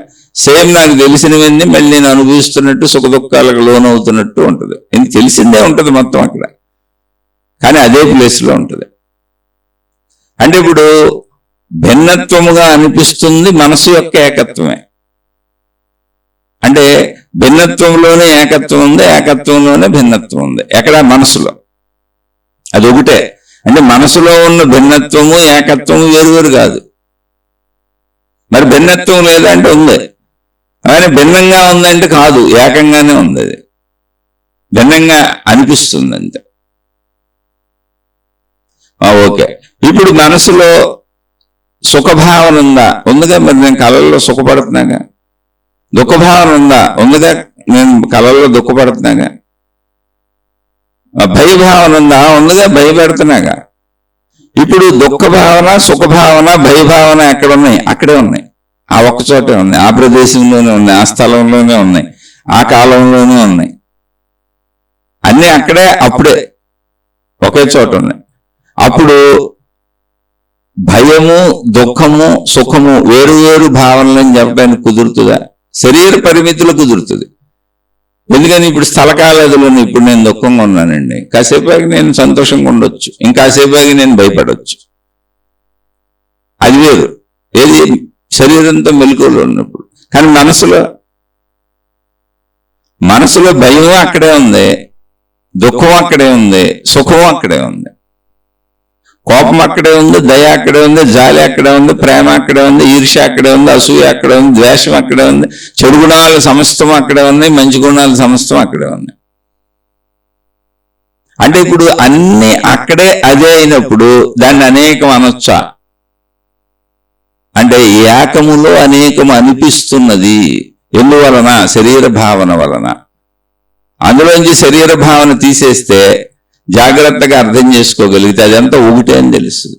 S1: సేమ్ నాకు తెలిసినవన్నీ మళ్ళీ నేను అనుభవిస్తున్నట్టు, సుఖ దుఃఖాలకు లోనవుతున్నట్టు ఉంటుంది. ఎందుకు? తెలిసిందే ఉంటుంది మొత్తం అక్కడ, కానీ అదే ప్లేస్లో ఉంటుంది. అంటే ఇప్పుడు భిన్నత్వముగా అనిపిస్తుంది మనసు యొక్క ఏకత్వమే. అంటే భిన్నత్వంలోనే ఏకత్వం ఉంది, ఏకత్వంలోనే భిన్నత్వం ఉంది. ఎక్కడ? మనసులో. అది ఒకటే. అంటే మనసులో ఉన్న భిన్నత్వము, ఏకత్వము వేరువేరు కాదు. మరి భిన్నత్వం లేదంటే ఉంది, కానీ భిన్నంగా ఉందంటే కాదు, ఏకంగానే ఉంది. అది భిన్నంగా అనిపిస్తుంది అంతే. ఓకే, ఇప్పుడు మనసులో సుఖభావన ఉందా? ఉందిగా. మరి నేను కళల్లో సుఖపడుతున్నాగా. దుఃఖభావన ఉందా? ఉందిగా, నేను కళల్లో దుఃఖపడుతున్నాగా. భయభావన ఉందా? ఉందిగా, భయపెడుతున్నాగా. ఇప్పుడు దుఃఖభావన, సుఖభావన, భయభావన ఎక్కడ ఉన్నాయి? అక్కడే ఉన్నాయి. ఆ ఒక్కచోటే ఉన్నాయి, ఆ ప్రదేశంలోనే ఉన్నాయి, ఆ స్థలంలోనే ఉన్నాయి, ఆ కాలంలోనే ఉన్నాయి. అన్నీ అక్కడే, అప్పుడే, ఒకే చోట ఉన్నాయి. అప్పుడు భయము, దుఃఖము, సుఖము వేరు వేరు భావనలని చెప్పడానికి కుదురుతుందా? శరీర పరిమితులు కుదురుతుంది. ఎందుకని? ఇప్పుడు స్థలకాలదులను ఇప్పుడు నేను దుఃఖంగా ఉన్నానండి, కాసేపాకి నేను సంతోషంగా ఉండొచ్చు, ఇంకాసేపాకి నేను భయపడవచ్చు. అది వేరు. ఏది? శరీరంతో మెలకువలో ఉన్నప్పుడు. కానీ మనసులో భయం అక్కడే ఉంది, దుఃఖం అక్కడే ఉంది, సుఖం అక్కడే ఉంది. కోపం అక్కడే ఉంది, దయ అక్కడే ఉంది, జాలి అక్కడే ఉంది, ప్రేమ అక్కడే ఉంది, ఈర్ష్య అక్కడే ఉంది, అసూయ అక్కడే ఉంది, ద్వేషం అక్కడే ఉంది, చెడు గుణాలు సమస్తం అక్కడే ఉన్నాయి, మంచి గుణాలు సమస్తం అక్కడే ఉన్నాయి. అంటే ఇప్పుడు అన్ని అక్కడే అదే అయినప్పుడు దాన్ని అనేకం అనొచ్చా? అంటే ఏకములో అనేకం అనిపిస్తున్నది. ఎందువలన? శరీర భావన వలన. అందులోంచి శరీర భావన తీసేస్తే జాగ్రత్తగా అర్థం చేసుకోగలిగితే అదంతా ఒకటే అని తెలుస్తుంది.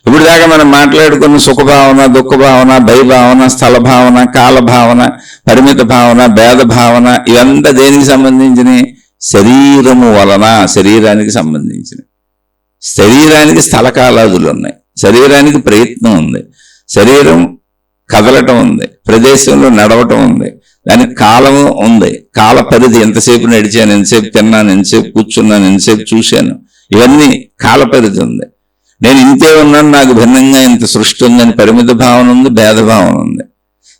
S1: ఇప్పుడు దాకా మనం మాట్లాడుకున్న సుఖభావన, దుఃఖభావన, భయభావన, స్థల భావన, కాల భావన, పరిమిత భావన, భేద భావన, ఇవంతా దేనికి సంబంధించినవి? శరీరము వలన, శరీరానికి సంబంధించినవి. శరీరానికి స్థలకాలాదులు ఉన్నాయి, శరీరానికి ప్రయత్నం ఉంది, శరీరం కదలటం ఉంది, ప్రదేశంలో నడవటం ఉంది, దానికి కాలము ఉంది, కాల పరిధి. ఎంతసేపు నడిచాను, ఎంతసేపు తిన్నాను, ఎంతసేపు కూర్చున్నాను, ఎంతసేపు చూశాను, ఇవన్నీ కాల పరిధి ఉంది. నేను ఇంతే ఉన్నాను, నాకు భిన్నంగా ఇంత సృష్టి ఉందని పరిమిత భావన ఉంది, భేద భావన ఉంది.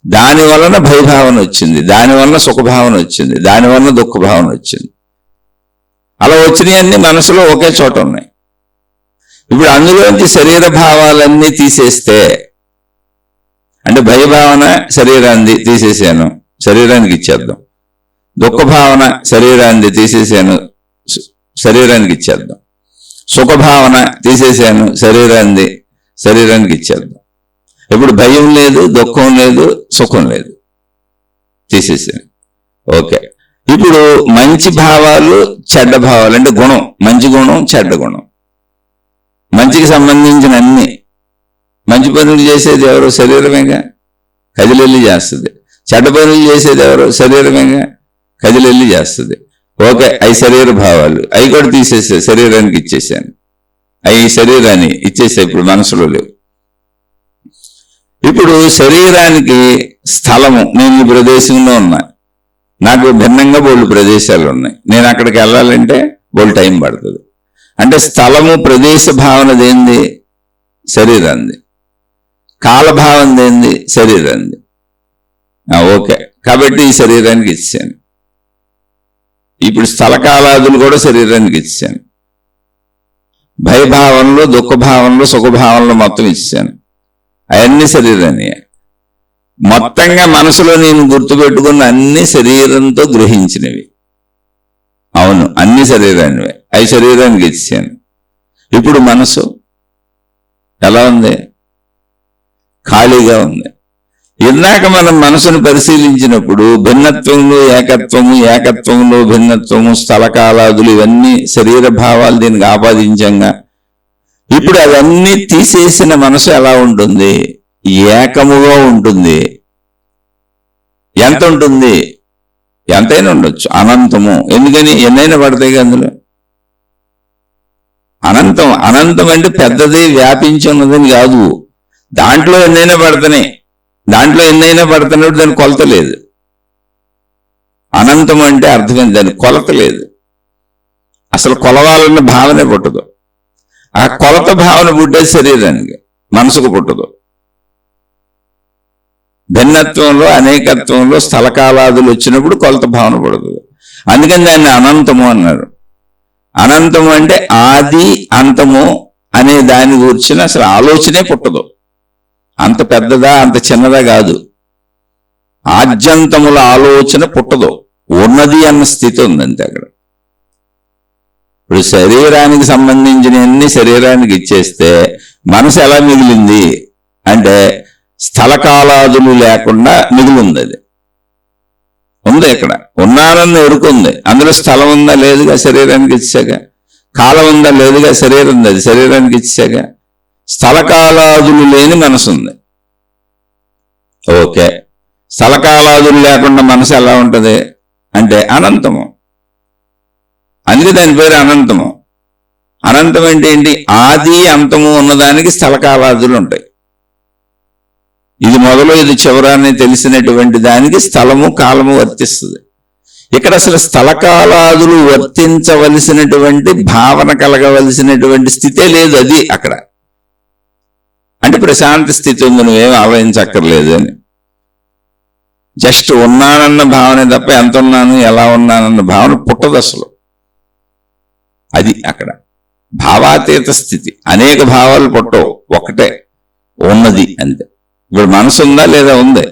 S1: దాని వలన భయభావన వచ్చింది, దాని వలన సుఖభావన వచ్చింది, దాని వలన దుఃఖ భావన వచ్చింది. అలా వచ్చినవన్నీ మనసులో ఒకే చోట ఉన్నాయి. ఇప్పుడు అందులోంచి శరీర భావాలన్నీ తీసేస్తే, అంటే భయభావన శరీరాన్ని తీసేసాను, శరీరానికి ఇచ్చేద్దాం. దుఃఖ భావన శరీరాన్ని తీసేసాను, శరీరానికి ఇచ్చేద్దాం. సుఖభావన తీసేసాను, శరీరానికి ఇచ్చేద్దాం. ఇప్పుడు భయం లేదు, దుఃఖం లేదు, సుఖం లేదు, తీసేసాను. ఓకే. ఇప్పుడు మంచి భావాలు, చెడ్డ భావాలు, అంటే గుణం, మంచి గుణం, చెడ్డ గుణం, మంచికి సంబంధించిన అన్ని. మంచి పనులు చేసేది ఎవరు? శరీరమేగా, కదిలెళ్ళి చేస్తుంది. చెడ్డ పనులు చేసేది ఎవరు? శరీరమేగా, కదిలెళ్ళి చేస్తుంది. ఓకే, అవి శరీర భావాలు, అవి కూడా తీసేసా, శరీరానికి ఇచ్చేసాను. అవి శరీరాన్ని ఇచ్చేసా, ఇప్పుడు మనసులో లేవు. ఇప్పుడు శరీరానికి స్థలము, నేను ఈ ప్రదేశంలో ఉన్నా, నాకు భిన్నంగా బోల్డు ప్రదేశాలు ఉన్నాయి, నేను అక్కడికి వెళ్ళాలంటే బోల్డు టైం పడుతుంది. అంటే స్థలము, ప్రదేశ భావన దేంది? శరీరాన్ని. కాలభావం దేంది? శరీరాన్ని. ఓకే, కాబట్టి ఈ శరీరానికి ఇచ్చాను. ఇప్పుడు స్థలకాలాదులు కూడా శరీరానికి ఇచ్చాను. భయభావంలో, దుఃఖభావంలో, సుఖభావంలో మొత్తం ఇచ్చాను. అవన్నీ శరీరాన్ని. మొత్తంగా మనసులో నేను గుర్తుపెట్టుకున్న అన్ని శరీరంతో గ్రహించినవి. అవును, అన్ని శరీరానివే, అవి శరీరానికి ఇచ్చాను. ఇప్పుడు మనసు ఎలా ఉంది? ఖాళీగా ఉంది. ఇందాక మనం మనసును పరిశీలించినప్పుడు భిన్నత్వంలో ఏకత్వము, ఏకత్వంలో భిన్నత్వము, స్థలకాలాదులు, ఇవన్నీ శరీర భావాలు దీనికి ఆపాదించంగా. ఇప్పుడు అవన్నీ తీసేసిన మనసు ఎలా ఉంటుంది? ఏకముగా ఉంటుంది. ఎంత ఉంటుంది? ఎంతైనా ఉండొచ్చు, అనంతము. ఎందుకని? ఎన్నైనా పడతాయి అందులో. అనంతం. అనంతం అంటే పెద్దది, వ్యాపించి ఉన్నదని కాదు. దాంట్లో ఎన్నైనా పడతాయి, దాంట్లో ఎన్నైనా పడుతున్నప్పుడు దాని కొలత లేదు. అనంతం అంటే అర్థమైంది, దాని కొలత లేదు. అసలు కొలవాలన్న భావనే పుట్టదు. ఆ కొలత భావన పుట్టేది శరీరానికి, మనసుకు పుట్టదు. భిన్నత్వంలో, అనేకత్వంలో స్థలకాలాదులు వచ్చినప్పుడు కొలత భావన పడుతుంది. అందుకని దాన్ని అనంతము అన్నారు. అనంతము అంటే ఆది అంతము అనే దాని గురించిన అసలు ఆలోచనే పుట్టదు. అంత పెద్దదా, అంత చిన్నదా కాదు. ఆద్యంతముల ఆలోచన పుట్టదు. ఉన్నది అన్న స్థితి ఉందంతే అక్కడ. ఇప్పుడు శరీరానికి సంబంధించిన అన్ని శరీరానికి ఇచ్చేస్తే మనసు ఎలా మిగిలింది అంటే స్థలకాలాదులు లేకుండా మిగిలింది. అది ఉంది, ఇక్కడ ఉన్నానన్న ఎరుకుంది. అందులో స్థలం ఉందా లేదుగా, శరీరానికి ఇచ్చాక. కాలం ఉందా లేదుగా, శరీరం ఉంది, అది శరీరానికి ఇచ్చాక. స్థలకాలాదులు లేని మనసు ఉంది. ఓకే, స్థలకాలాదులు లేకుండా మనసు ఎలా ఉంటుంది అంటే అనంతము. అందుకే దాని పేరు అనంతము. అనంతం అంటే ఏంటి? ఆది అంతము ఉన్నదానికి స్థలకాలాదులు ఉంటాయి. ఇది మొదలు, ఇది చివరాన్ని తెలిసినటువంటి దానికి స్థలము, కాలము వర్తిస్తుంది. ఇక్కడ అసలు స్థలకాలాదులు వర్తించవలసినటువంటి భావన కలగవలసినటువంటి స్థితే లేదు. అది అక్కడ అంటే ప్రశాంత స్థితి ఉంది, నువ్వేం ఆలోచించక్కర్లేదు అని. జస్ట్ ఉన్నానన్న భావనే తప్ప ఎంత ఉన్నాను, ఎలా ఉన్నానన్న భావన పుట్టదు అసలు. అది అక్కడ భావాతీత స్థితి. అనేక భావాలు పుట్టవు, ఒకటే ఉన్నది అంతే. ఇప్పుడు మనసు ఉందా లేదా? ఉంది.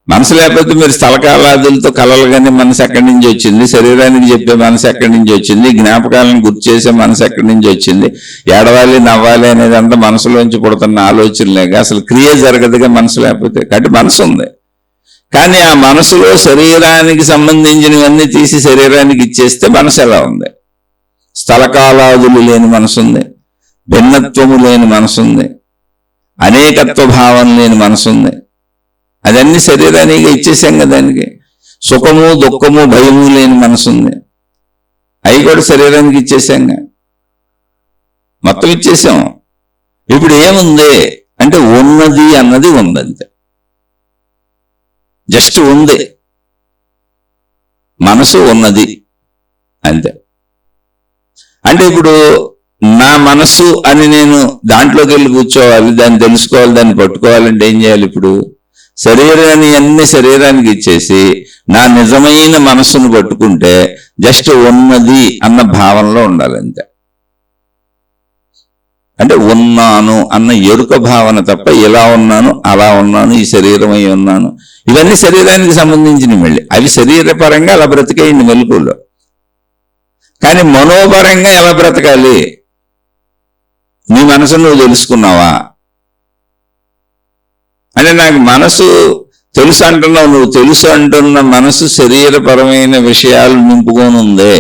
S1: మనసు లేకపోతే మీరు స్థలకాలాదులతో కలలు కానీ మనసు ఎక్కడి నుంచి వచ్చింది? శరీరానికి చెప్పే మనసు ఎక్కడి నుంచి వచ్చింది? జ్ఞాపకాలను గుర్తు చేసే మనసు ఎక్కడి నుంచి వచ్చింది? ఏడవాలి నవ్వాలి అనేది అంతా మనసులోంచి పుడుతున్న ఆలోచనలేక అసలు క్రియ జరగదుగా మనసు లేకపోతే. కాబట్టి మనసు ఉంది, కానీ ఆ మనసులో శరీరానికి సంబంధించినవన్నీ తీసి శరీరానికి ఇచ్చేస్తే మనసు ఎలా ఉంది? స్థలకాలాదులు లేని మనసు ఉంది, భిన్నత్వము లేని మనసు ఉంది, అనేకత్వ భావం లేని మనసు ఉంది. అదన్నీ శరీరానికి ఇచ్చేసాం కదా. దానికి సుఖము దుఃఖము భయము లేని మనసు ఉంది, అవి కూడా శరీరానికి ఇచ్చేసాంగా, మొత్తం ఇచ్చేసాం. ఇప్పుడు ఏముంది అంటే ఉన్నది అన్నది ఉందంతే. జస్ట్ ఉంది, మనసు ఉన్నది అంతే. అంటే ఇప్పుడు నా మనసు అని నేను దాంట్లోకి వెళ్ళి కూర్చోవాలి, దాన్ని తెలుసుకోవాలి, దాన్ని పట్టుకోవాలంటే ఏం చేయాలి? ఇప్పుడు శరీరాన్ని అన్ని శరీరానికి ఇచ్చేసి నా నిజమైన మనస్సును పట్టుకుంటే జస్ట్ ఉన్నది అన్న భావనలో ఉండాలి అంతే. అంటే ఉన్నాను అన్న ఎరుక భావన తప్ప ఇలా ఉన్నాను అలా ఉన్నాను ఈ శరీరమై ఉన్నాను ఇవన్నీ శరీరానికి సంబంధించినవి. మళ్ళీ అవి శరీరపరంగా అలా బ్రతికేయండి మెలకువలో. కానీ మనోపరంగా ఎలా బ్రతకాలి? నీ మనసు నువ్వు తెలుసుకున్నావా? అంటే నాకు మనసు తెలుసు అంటున్నావు, నువ్వు తెలుసు అంటున్న మనసు శరీరపరమైన విషయాలు నింపుకొని ఉందే,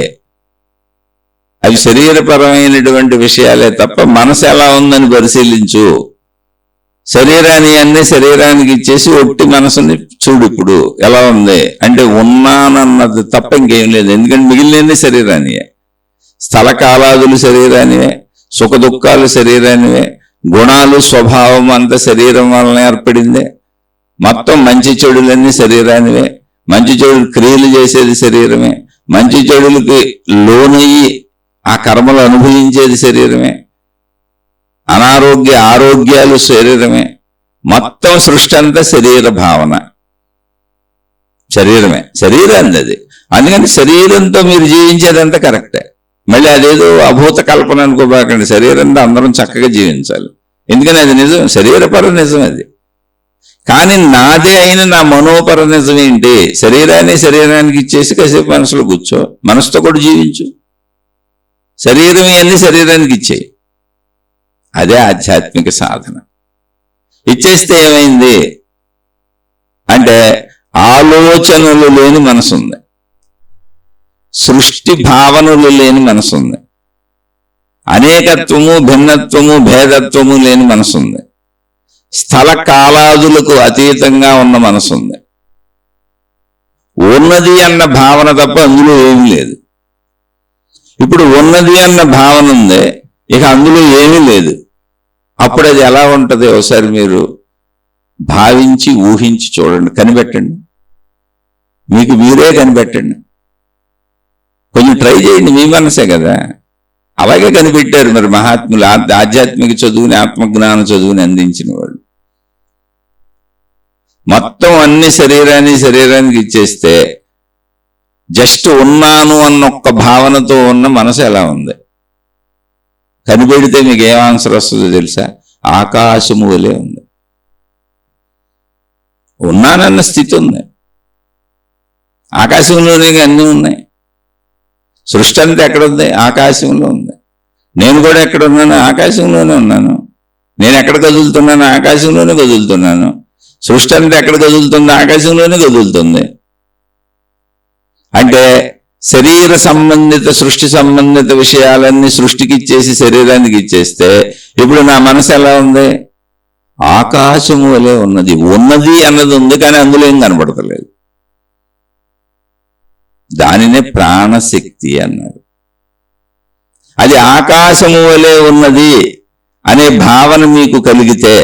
S1: అవి శరీరపరమైనటువంటి విషయాలే తప్ప మనసు ఎలా ఉందని పరిశీలించు. శరీరాన్ని అన్నీ శరీరానికి ఇచ్చేసి ఒట్టి మనసుని చూడు ఇప్పుడు ఎలా ఉంది అంటే ఉన్నానన్నది తప్ప ఇంకేం లేదు. ఎందుకంటే మిగిలినన్ని శరీరానివే, స్థల కాలాదులు శరీరానివే, సుఖ దుఃఖాలు శరీరానివే, గుణాలు స్వభావం అంతా శరీరం వలన ఏర్పడిందే, మొత్తం మంచి చెడులన్నీ శరీరానివే, మంచి చెడులు క్రియలు చేసేది శరీరమే, మంచి చెడులకి లోనయ్యి ఆ కర్మలు అనుభవించేది శరీరమే, అనారోగ్య ఆరోగ్యాలు శరీరమే, మొత్తం సృష్టి అంతా శరీర భావన, శరీరమే, శరీరాన్ని అది. అందుకని శరీరంతో మీరు జీవించేదంతా కరెక్టే. మళ్ళీ అదేదో అభూత కల్పన అనుకోబాకండి. శరీరంతో అందరం చక్కగా జీవించాలి, ఎందుకని అది నిజం, శరీరపర నిజం అది. కానీ నాదే అయిన నా మనోపర నిజం ఏంటి? శరీరానికి ఇచ్చేసి కాసేపు మనసులో కూర్చో, మనసుతో కూడా జీవించు. శరీరం అన్ని శరీరానికి ఇచ్చేయి, అదే ఆధ్యాత్మిక సాధన. ఇచ్చేస్తే ఏమైంది అంటే ఆలోచనలు లేని మనసు ఉంది, సృష్టి భావనలు లేని మనసు ఉంది, అనేకత్వము భిన్నత్వము భేదత్వము లేని మనసు ఉంది, స్థల కాలాదులకు అతీతంగా ఉన్న మనసు ఉంది. ఉన్నది అన్న భావన తప్ప అందులో ఏమీ లేదు. ఇప్పుడు ఉన్నది అన్న భావన ఉంది, ఇక అందులో ఏమీ లేదు. అప్పుడు అది ఎలా ఉంటుంది ఒకసారి మీరు భావించి ఊహించి చూడండి, కనిపెట్టండి, మీకు మీరే కనిపెట్టండి. కొంచెం ట్రై చేయండి, మీ మనసే కదా. అలాగే కనిపెట్టారు మరి మహాత్ములు, ఆధ్యాత్మిక చదువుని ఆత్మజ్ఞాన చదువుని అందించిన వాళ్ళు. మొత్తం అన్ని శరీరానికి ఇచ్చేస్తే జస్ట్ ఉన్నాను అన్న ఒక్క భావనతో ఉన్న మనసు ఎలా ఉంది కనిపెడితే మీకు ఏం ఆన్సర్ వస్తుందో తెలుసా? ఆకాశము వలె ఉంది. ఉన్నానన్న స్థితి ఉంది, ఆకాశంలోనే అన్నీ ఉన్నాయి. సృష్టి అంతా ఎక్కడుంది? ఆకాశంలో ఉంది. నేను కూడా ఎక్కడ ఉన్నాను? ఆకాశంలోనే ఉన్నాను. నేను ఎక్కడ కదులుతున్నాను? ఆకాశంలోనే కదులుతున్నాను. సృష్టి అంతా ఎక్కడ కదులుతుంది? ఆకాశంలోనే కదులుతుంది. అంటే శరీర సంబంధిత సృష్టి సంబంధిత విషయాలన్నీ సృష్టికి ఇచ్చేసి శరీరానికి ఇచ్చేస్తే ఇప్పుడు నా మనసు ఎలా ఉంది? ఆకాశము వలె ఉన్నది. ఉన్నది అన్నది ఉంది, కానీ అందులో ఏం కనబడతలేదు. దానినే ప్రాణశక్తి అన్నారు. అది ఆకాశము వలె ఉన్నది అనే భావన మీకు కలిగితే,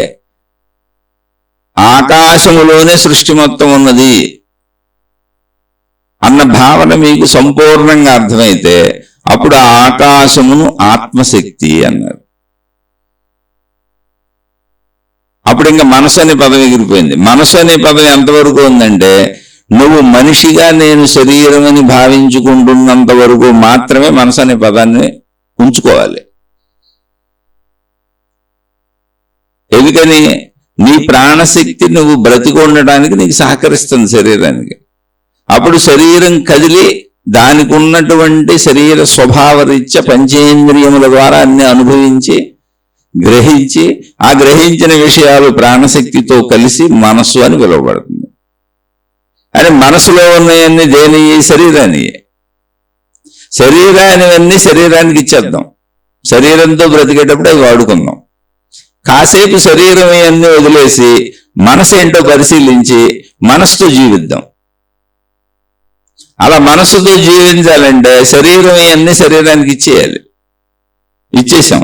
S1: ఆకాశములోనే సృష్టి మొత్తం ఉన్నది అన్న భావన మీకు సంపూర్ణంగా అర్థమైతే అప్పుడు ఆ ఆకాశమును ఆత్మశక్తి అన్నారు. అప్పుడు ఇంకా మనసు అనే పదం ఎగిరిపోయింది. మనసు అనే పదం ఎంతవరకు ఉందంటే, నువ్వు మనిషిగా నేను శరీరం అని భావించుకుంటున్నంత వరకు మాత్రమే మనసు అనే పదాన్ని ఉంచుకోవాలి. ఎందుకని? నీ ప్రాణశక్తి నువ్వు బ్రతికి ఉండడానికి నీకు సహకరిస్తుంది శరీరానికి. అప్పుడు శరీరం కదిలి దానికి ఉన్నటువంటి శరీర స్వభావరీత్యా పంచేంద్రియముల ద్వారా అన్ని అనుభవించి గ్రహించి ఆ గ్రహించిన విషయాలు ప్రాణశక్తితో కలిసి మనస్సు అని పిలువబడుతుంది. అంటే మనసులో ఉన్నాయన్నీ దేని? శరీరాన్ని. శరీరానివన్నీ శరీరానికి ఇచ్చేద్దాం. శరీరంతో బ్రతికేటప్పుడు అవి వాడుకుందాం. కాసేపు శరీరం అన్నీ వదిలేసి మనసు ఏంటో పరిశీలించి మనసుతో జీవిద్దాం. అలా మనసుతో జీవించాలంటే శరీరం అన్నీ శరీరానికి ఇచ్చేయాలి. ఇచ్చేసాం.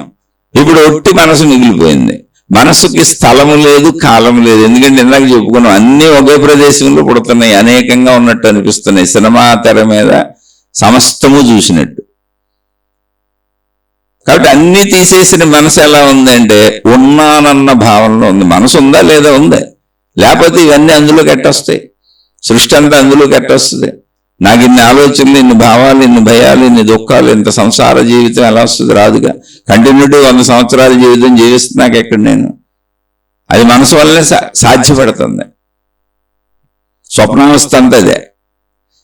S1: ఇప్పుడు ఒట్టి మనసు మిగిలిపోయింది. మనసుకి స్థలము లేదు, కాలము లేదు. ఎందుకంటే ఇందాక చెప్పుకున్నాం, అన్నీ ఒకే ప్రదేశంలో పుడుతున్నాయి, అనేకంగా ఉన్నట్టు అనిపిస్తున్నాయి. సినిమా తెర మీద సమస్తము చూసినట్టు. కాబట్టి అన్నీ తీసేసిన మనసు ఎలా ఉందంటే ఉన్నానన్న భావనలో ఉంది. మనసు ఉందా లేదా? ఉందే. లేకపోతే ఇవన్నీ అందులోకి ఎట్టొస్తాయి? సృష్టి అంతా అందులోకి ఎట్టొస్తుంది? నాకు ఇన్ని ఆలోచనలు, ఇన్ని భావాలు, ఇన్ని భయాలు, ఇన్ని దుఃఖాలు, ఇంత సంసార జీవితం ఎలా వస్తుంది? రాదుగా. కంటిన్యూటీ 100 సంవత్సరాల జీవితం జీవిస్తున్నాక ఎక్కడ నేను? అది మనసు వల్లనే సాధ్యపడుతుంది. స్వప్నావస్థ అంతదే.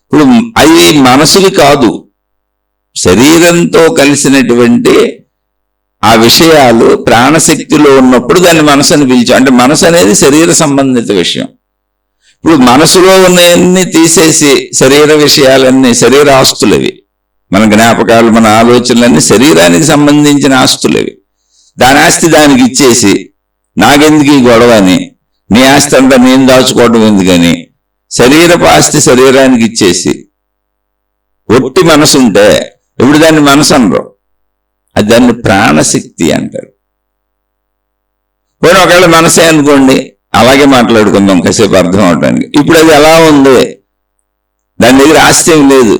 S1: ఇప్పుడు అవి మనసువి కాదు, శరీరంతో కలిసినటువంటి ఆ విషయాలు ప్రాణశక్తిలో ఉన్నప్పుడు దాన్ని మనసు అని పిలిచాం. అంటే మనసు అనేది శరీర సంబంధిత విషయం. ఇప్పుడు మనసులో ఉన్నవన్నీ తీసేసి శరీర విషయాలన్నీ, శరీర ఆస్తులవి, మన జ్ఞాపకాలు, మన ఆలోచనలన్నీ శరీరానికి సంబంధించిన ఆస్తులవి. దాని ఆస్తి దానికి ఇచ్చేసి నాకెందుకు ఈ గొడవ అని, నీ ఆస్తి అంతా నేను దాచుకోవడం ఎందుకని శరీరపు ఆస్తి శరీరానికి ఇచ్చేసి ఒట్టి మనసు ఉంటే ఇప్పుడు దాన్ని మనసు అనరు, అది దాన్ని ప్రాణశక్తి అంటారు. పోనీ ఒకవేళ మనసే అనుకోండి, అలాగే మాట్లాడుకుందాం కాసేపు అర్థం అవడానికి. ఇప్పుడు అది ఎలా ఉంది? దాని దగ్గర ఆస్తి ఏం లేదు.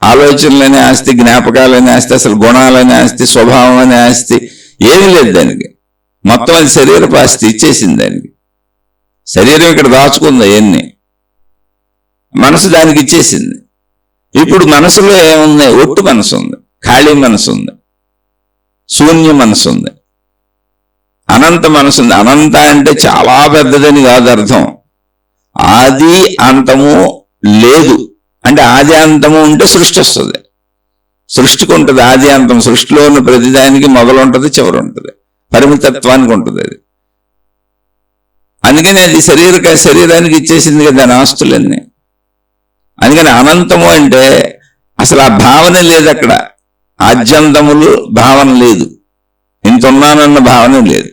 S1: ఆలోచనలనే ఆస్తి, జ్ఞాపకాలనే ఆస్తి, అసలు గుణాలనే ఆస్తి, స్వభావం అనే ఆస్తి ఏమీ లేదు దానికి. మొత్తం అది శరీరపు ఆస్తి ఇచ్చేసింది దానికి. శరీరం ఇక్కడ దాచుకుంది అవన్నీ, మనసు దానికి ఇచ్చేసింది. ఇప్పుడు మనసులో ఏముంది? ఒట్టు మనసు ఉంది, ఖాళీ మనసు ఉంది, శూన్య మనసు ఉంది, అనంత మనసు ఉంది. అనంత అంటే చాలా పెద్దదని కాదు అర్థం. ఆది అంతము లేదు అంటే ఆది అంతము ఉంటే సృష్టి వస్తుంది. సృష్టికి ఉంటుంది ఆది అంతం. సృష్టిలో ఉన్న ప్రతిదానికి మొదలు ఉంటుంది, చివరి ఉంటుంది, పరిమితత్వానికి ఉంటుంది అది. అందుకని అది శరీరానికి ఇచ్చేసింది కదా దాని ఆస్తులన్నీ. అందుకని అనంతము అంటే అసలు ఆ భావన లేదు అక్కడ. ఆద్యంతములు భావన లేదు, ఇంత ఉన్నానన్న భావన లేదు,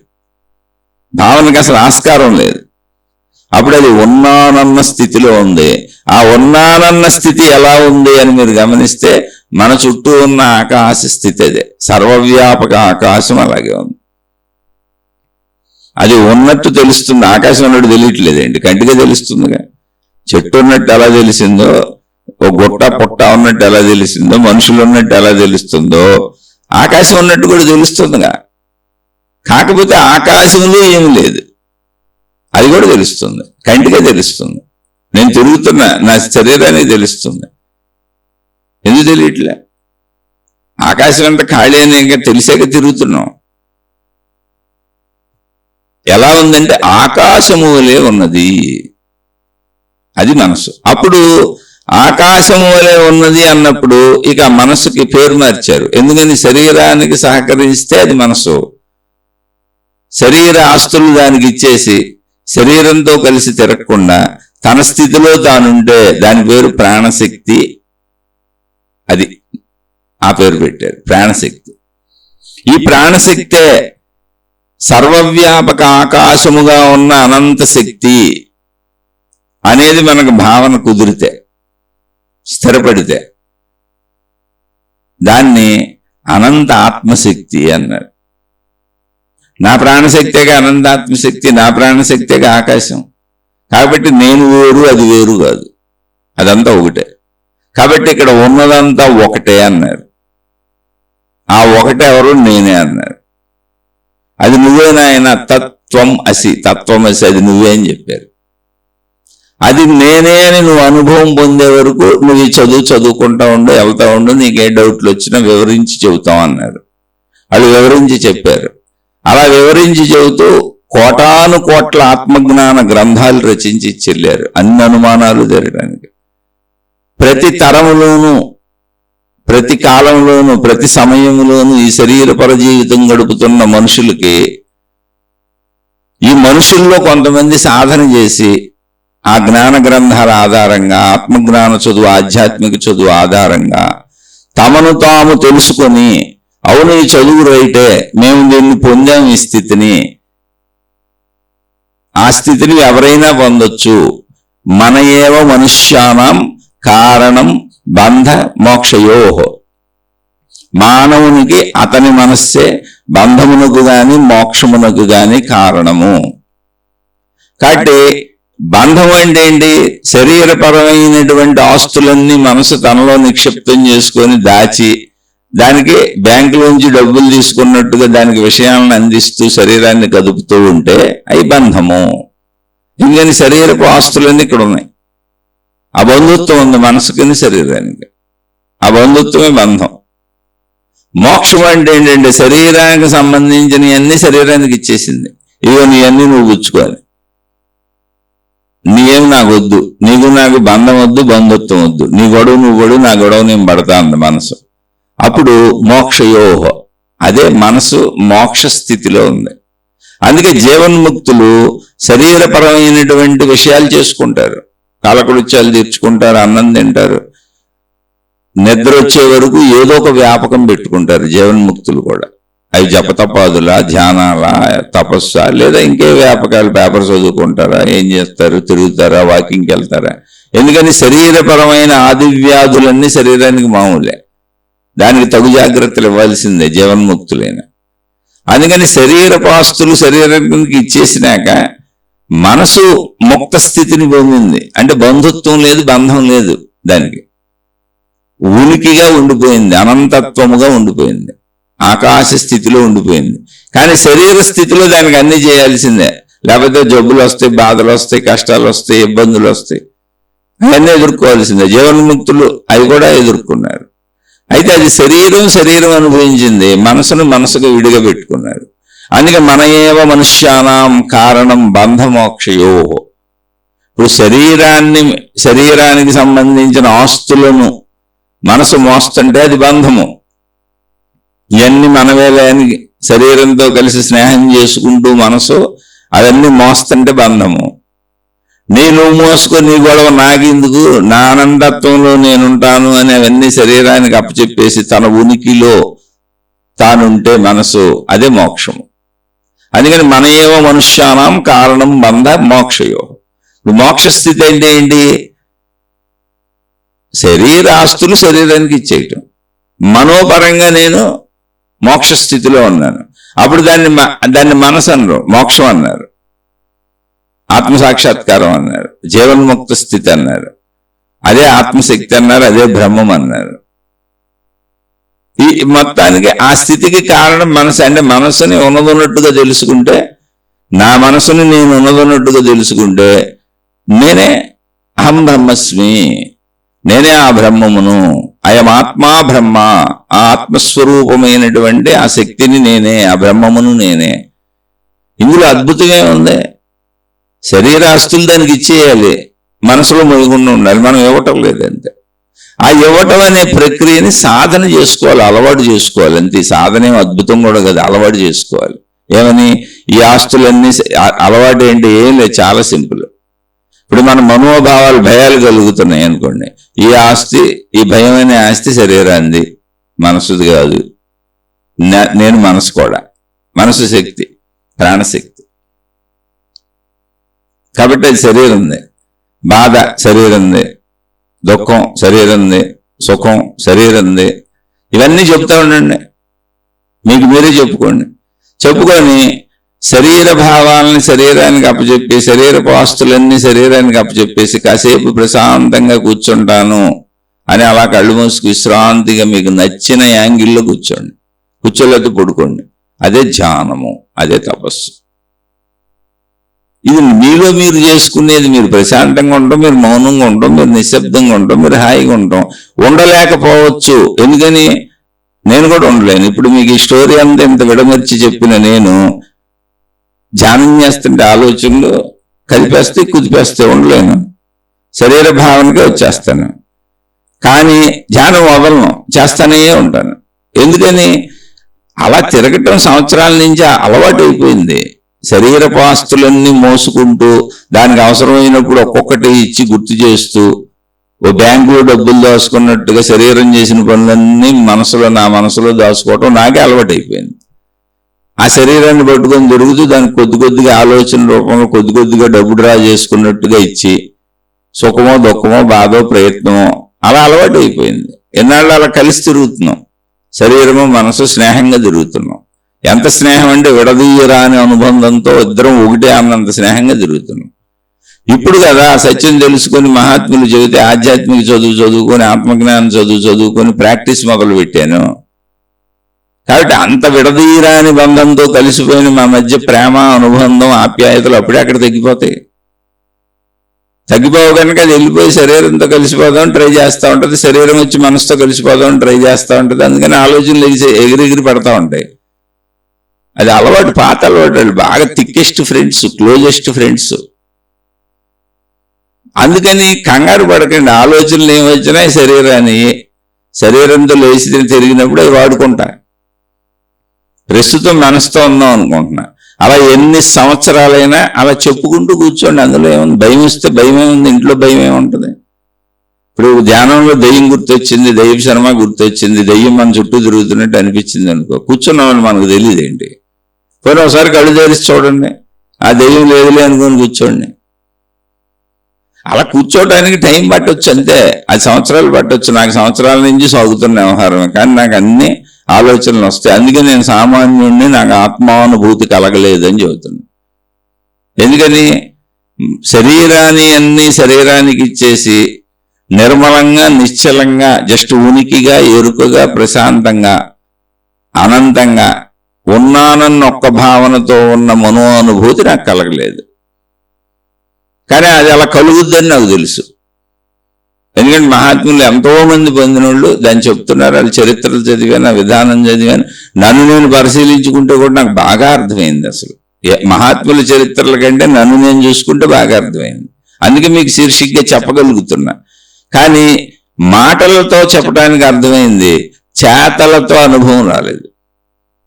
S1: భావనకి అసలు ఆస్కారం లేదు. అప్పుడు అది ఉన్నానన్న స్థితిలో ఉంది. ఆ ఉన్నానన్న స్థితి ఎలా ఉంది అని మీరు గమనిస్తే మన చుట్టూ ఉన్న ఆకాశ స్థితి అదే, సర్వవ్యాపక ఆకాశం అలాగే ఉంది. అది ఉన్నట్టు తెలుస్తుంది. ఆకాశం ఉన్నట్టు తెలియట్లేదండి, కంటిగా తెలుస్తుందిగా. చెట్టు ఉన్నట్టు ఎలా తెలిసిందో, ఓ గుట్ట పుట్ట ఉన్నట్టు ఎలా తెలిసిందో, మనుషులు ఉన్నట్టు ఎలా తెలుస్తుందో ఆకాశం ఉన్నట్టు కూడా తెలుస్తుందిగా. కాకపోతే ఆకాశంలో ఏమి లేదు, అది కూడా తెలుస్తుంది, కంటిగా తెలుస్తుంది. నేను తిరుగుతున్నా, నా శరీరానికి తెలుస్తుంది. ఎందుకు తెలియట్లే? ఆకాశం అంతా ఖాళీ అని ఇంకా తెలిసాక తిరుగుతున్నాం. ఎలా ఉందంటే ఆకాశము వలె ఉన్నది, అది మనసు. అప్పుడు ఆకాశము వలె ఉన్నది అన్నప్పుడు ఇక మనసుకి పేరు మార్చారు. ఎందుకని? శరీరానికి సహకరిస్తే అది మనసు. శరీర ఆస్తులు దానికి ఇచ్చేసి శరీరంతో కలిసి తిరగకుండా తన స్థితిలో తానుంటే దాని పేరు ప్రాణశక్తి. అది ఆ పేరు పెట్టారు, ప్రాణశక్తి. ఈ ప్రాణశక్తే సర్వవ్యాపక ఆకాశముగా ఉన్న అనంత శక్తి అనేది మనకు భావన కుదిరితే, స్థిరపడితే దాన్ని అనంత ఆత్మశక్తి అన్నాడు. నా ప్రాణశక్తిగా అనంత ఆత్మశక్తి, నా ప్రాణశక్తిగా ఆకాశం. కాబట్టి నేను వేరు, అది వేరు కాదు, అదంతా ఒకటే. కాబట్టి ఇక్కడ ఉన్నదంతా ఒకటే అన్నారు. ఆ ఒకటే ఎవరు? నేనే అన్నారు. అది నువ్వేనాయన, తత్వం అసి, తత్వం అసి, అది నువ్వే అని చెప్పారు. అది నేనే అని నువ్వు అనుభవం పొందే వరకు నువ్వు ఈ చదువుకుంటా ఉండు, వెళ్తా ఉండు, నీకే డౌట్లు వచ్చినా వివరించి చెబుతాం అన్నారు. వాళ్ళు వివరించి చెప్పారు. అలా వివరించి చెబుతూ కోటాను కోట్ల ఆత్మజ్ఞాన గ్రంథాలు రచించి చెల్లారు అన్ని అనుమానాలు జరగడానికి. ప్రతి తరములోనూ, ప్రతి కాలంలోనూ, ప్రతి సమయంలోనూ ఈ శరీరపర జీవితం గడుపుతున్న మనుషులకి, ఈ మనుషుల్లో కొంతమంది సాధన చేసి ఆ జ్ఞాన గ్రంథాల ఆధారంగా, ఆత్మజ్ఞాన చదువు, ఆధ్యాత్మిక చదువు ఆధారంగా తమను తాము తెలుసుకొని, అవును ఈ చదువు రైటే, మేము దీన్ని పొందాం ఈ స్థితిని, ఆ స్థితిని ఎవరైనా పొందొచ్చు, మన ఏవ మనుష్యానాం కారణం బంధ మోక్షయోహో, మానవునికి అతని మనస్సే బంధమునకు గాని మోక్షమునకు గాని కారణము. కాబట్టి బంధం అంటే ఏంటి? శరీరపరమైనటువంటి ఆస్తులన్నీ మనసు తనలో నిక్షిప్తం చేసుకొని దాచి, దానికి బ్యాంకులోంచి డబ్బులు తీసుకున్నట్టుగా దానికి విషయాలను అందిస్తూ శరీరాన్ని కదుపుతూ ఉంటే అవి బంధము. ఇంకని శరీరపు ఆస్తులన్నీ ఇక్కడ ఉన్నాయి. ఆ బంధుత్వం ఉంది మనసుకుని శరీరానికి, ఆ బంధుత్వమే బంధం. మోక్షం అంటే ఏంటంటే శరీరానికి సంబంధించిన అన్ని శరీరానికి ఇచ్చేసింది. ఇవో నీ అన్ని నువ్వు పుచ్చుకోవాలి, నీయేం నాకు వద్దు, నీకు నాకు బంధం వద్దు, బంధుత్వం వద్దు, నీ గొడవ నువ్వు గొడవ, నా గొడవ నేను పడతా అంది మనసు. అప్పుడు మోక్షయోహ, అదే మనసు మోక్ష స్థితిలో ఉంది. అందుకే జీవన్ముక్తులు శరీరపరమైనటువంటి విషయాలు చేసుకుంటారు, కాలకృత్యాలు తీర్చుకుంటారు, అన్నం తింటారు, నిద్ర వచ్చే వరకు ఏదో ఒక వ్యాపకం పెట్టుకుంటారు జీవన్ముక్తులు కూడా. అవి జపతపాదుల, ధ్యానాల, తపస్స, లేదా ఇంకే వ్యాపకాలు, పేపర్ చదువుకుంటారా, ఏం చేస్తారు, తిరుగుతారా, వాకింగ్కి వెళ్తారా. ఎందుకని శరీరపరమైన ఆది వ్యాధులన్నీ శరీరానికి మామూలే, దానికి తగు జాగ్రత్తలు ఇవ్వాల్సిందే జీవన్ముక్తులైన. అందుకని శరీరపాస్తులు శరీరానికి ఇచ్చేసినాక మనసు ముక్త స్థితిని పొందింది. అంటే బంధుత్వం లేదు, బంధం లేదు, దానికి ఉనికిగా ఉండిపోయింది, అనంతత్వముగా ఉండిపోయింది, ఆకాశ స్థితిలో ఉండిపోయింది. కానీ శరీర స్థితిలో దానికి అన్ని చేయాల్సిందే, లేకపోతే జబ్బులు వస్తాయి, బాధలు వస్తాయి, కష్టాలు వస్తాయి, ఇబ్బందులు వస్తాయి, అవన్నీ ఎదుర్కోవాల్సిందే. జీవన్ముక్తులు అవి కూడా ఎదుర్కొన్నారు. అయితే అది శరీరం అనుభవించింది, మనసును మనసుగా విడిగా పెట్టుకున్నారు. అందుకే మన ఏవ మనుష్యానాం కారణం బంధమోక్షయో. ఇప్పుడు శరీరానికి సంబంధించిన ఆస్తులను మనసు మోస్తుంటే అది బంధము. ఇవన్నీ మనవేలే అని శరీరంతో కలిసి స్నేహం చేసుకుంటూ మనసు అవన్నీ మోస్తుంటే బంధము. నువ్వు మోసుకొని నీ గొడవ నాకెందుకు, నా ఆనందత్వంలో నేనుంటాను అని అవన్నీ శరీరానికి అప్పచెప్పేసి తన ఉనికిలో తానుంటే మనసు, అదే మోక్షము. అందుకని మన ఏవో మనుష్యానాం కారణం బంధ మోక్షయో. ఇప్పుడు మోక్ష స్థితి అంటే ఏంటి? శరీరాస్తులు శరీరానికి ఇచ్చేయటం. మనోపరంగా నేను మోక్ష స్థితిలో ఉన్నాను. అప్పుడు దాన్ని మనసు అన్నారు, మోక్షం అన్నారు, ఆత్మసాక్షాత్కారం అన్నారు, జీవన్ముక్త స్థితి అన్నారు, అదే ఆత్మశక్తి అన్నారు, అదే బ్రహ్మం అన్నారు. ఈ మొత్తానికి ఆ స్థితికి కారణం మనసు. అంటే మనసుని ఉన్నదన్నట్టుగా తెలుసుకుంటే, నా మనసుని నేను ఉన్నదన్నట్టుగా తెలుసుకుంటే నేనే అహం బ్రహ్మస్మి, నేనే ఆ బ్రహ్మమును, అయం ఆత్మా బ్రహ్మ, ఆ ఆత్మస్వరూపమైనటువంటి ఆ శక్తిని నేనే, ఆ బ్రహ్మమును నేనే. ఇందులో అద్భుతంగా ఉంది. శరీరాస్తులు దానికి ఇచ్చేయాలి, మనసులో మొదలుకుండా ఉండాలి, మనం ఇవ్వటం లేదంతే. ఆ ఇవ్వటం అనే ప్రక్రియని సాధన చేసుకోవాలి, అలవాటు చేసుకోవాలి. అంతే. సాధన ఏం అద్భుతం కూడా కదా, అలవాటు చేసుకోవాలి. ఏమని? ఈ ఆస్తులన్నీ అలవాటు ఏంటి? ఏం లేదు, చాలా సింపుల్. ఇప్పుడు మన మనోభావాలు, భయాలు కలుగుతున్నాయి అనుకోండి, ఈ ఆస్తి, ఈ భయం అనే ఆస్తి శరీరాంది, మనసుది కాదు. నేను మనసు కూడా, మనసు శక్తి, ప్రాణశక్తి. కాబట్టి అది శరీరంది. బాధ శరీరంది, దుఃఖం శరీరంది, సుఖం శరీరంది. ఇవన్నీ చెప్తా ఉండండి, మీకు మీరే చెప్పుకోండి. చెప్పుకొని శరీర భావాలని శరీరానికి అప్పచెప్పి, శరీరపు ఆస్తులన్నీ శరీరానికి అప్పచెప్పేసి కాసేపు ప్రశాంతంగా కూర్చుంటాను అని అలా కళ్ళు మూసుకు విశ్రాంతిగా మీకు నచ్చిన యాంగిల్లో కూర్చోండి, కూర్చోలేకపోతే పడుకోండి. అదే ధ్యానము, అదే తపస్సు. ఇది మీలో మీరు చేసుకునేది. మీరు ప్రశాంతంగా ఉండటం, మీరు మౌనంగా ఉండటం, మీరు నిశ్శబ్దంగా ఉండటం, మీరు హాయిగా ఉండటం. ఉండలేకపోవచ్చు. ఎందుకని? నేను కూడా ఉండలేను. ఇప్పుడు మీకు ఈ స్టోరీ అంతా ఇంత విడమర్చి చెప్పిన నేను ధ్యానం చేస్తుంటే ఆలోచనలు కలిపేస్తే కుదిపేస్తే ఉండలేను. శరీర భావనగా వచ్చేస్తాను. కానీ ధ్యానం వదలను, చేస్తానే ఉంటాను. ఎందుకని? అలా తిరగటం సంవత్సరాల నుంచి అలవాటు అయిపోయింది. శరీరపాస్తులన్నీ మోసుకుంటూ దానికి అవసరమైనప్పుడు ఒక్కొక్కటి ఇచ్చి గుర్తు చేస్తూ, ఓ బ్యాంకులో డబ్బులు దాచుకున్నట్టుగా శరీరం చేసిన పనులన్నీ నా మనసులో దాచుకోవటం నాకే అలవాటు అయిపోయింది. ఆ శరీరాన్ని పట్టుకొని దొరుకుతూ దానికి కొద్దిగా ఆలోచన రూపంలో కొద్దిగా డబ్బు డ్రా చేసుకున్నట్టుగా ఇచ్చి సుఖమో దుఃఖమో బాధో ప్రయత్నమో అలా అలవాటు అయిపోయింది. ఎన్నాళ్ళు అలా కలిసి తిరుగుతున్నాం. శరీరము మనసు స్నేహంగా తిరుగుతున్నాం. ఎంత స్నేహం అంటే విడదీయరా అనే అనుబంధంతో ఇద్దరం ఒకటే అన్నంత స్నేహంగా తిరుగుతున్నాం. ఇప్పుడు కదా సత్యం తెలుసుకొని మహాత్ములు చెబితే ఆధ్యాత్మిక చదువుకొని ఆత్మజ్ఞానం చదువుకొని ప్రాక్టీస్ మొదలు పెట్టాను. కాబట్టి అంత విడదీయరాని బంధంతో కలిసిపోయిన మా మధ్య ప్రేమ అనుబంధం ఆప్యాయతలు అప్పుడే అక్కడ తగ్గిపోవు కనుక అది వెళ్ళిపోయి శరీరంతో కలిసిపోదాం ట్రై చేస్తూ ఉంటుంది. శరీరం వచ్చి మనసుతో కలిసిపోదాం ట్రై చేస్తూ ఉంటుంది. అందుకని ఆలోచనలు ఎగిరి పడతా ఉంటాయి. అది అలవాటు, పాత అలవాటు. బాగా థిక్కెస్ట్ ఫ్రెండ్స్, క్లోజెస్ట్ ఫ్రెండ్స్. అందుకని కంగారు పడకండి. ఆలోచనలు ఏమొచ్చినా శరీరంతో లేచి తిరిగినప్పుడు అవి వాడుకుంటా. ప్రస్తుతం మనసుతో ఉందాం అనుకుంటున్నా. అలా ఎన్ని సంవత్సరాలైనా అలా చెప్పుకుంటూ కూర్చోండి. అందులో ఏముంది? భయం వస్తే భయం ఏముంది? ఇంట్లో భయం ఏముంటుంది? ఇప్పుడు ధ్యానంలో దెయ్యం గుర్తొచ్చింది, దెయ్యం శర్మ గుర్తొచ్చింది, దెయ్యం మన చుట్టూ తిరుగుతున్నట్టు అనిపించింది అనుకో, కూర్చున్నామని మనకు తెలియదు ఏంటి? పోయిన ఒకసారి కళ్ళు తెరిచి చూడండి, ఆ దెయ్యం లేదులే అనుకొని కూర్చోండి. అలా కూర్చోవడానికి టైం పట్టొచ్చు అంతే. 10 సంవత్సరాలు పట్టొచ్చు. నాకు సంవత్సరాల నుంచి సాగుతున్న వ్యవహారం, కానీ నాకు అన్ని ఆలోచనలు వస్తాయి. అందుకే నేను సామాన్యుడిని, నాకు ఆత్మానుభూతి కలగలేదు అని చెబుతున్నాను. ఎందుకని? శరీరానికి ఇచ్చేసి నిర్మలంగా నిశ్చలంగా జస్ట్ ఉనికిగా ఎరుకగా ప్రశాంతంగా అనంతంగా ఉన్నానన్న ఒక్క భావనతో ఉన్న మనోనుభూతి నాకు కలగలేదు. కానీ అది అలా కలుగుద్దని నాకు తెలుసు. ఎందుకంటే మహాత్ములు ఎంతో మంది పొందిన వాళ్ళు దాన్ని చెప్తున్నారు. అది చరిత్రలు చదివాను, ఆ విధానం చదివాను. నన్ను నేను పరిశీలించుకుంటే కూడా నాకు బాగా అర్థమైంది. అసలు మహాత్ముల చరిత్రల కంటే నన్ను నేను చూసుకుంటే బాగా అర్థమైంది. అందుకే మీకు శీర్షికగా చెప్పగలుగుతున్నా. కానీ మాటలతో చెప్పడానికి అర్థమైంది, చేతలతో అనుభవం రాలేదు.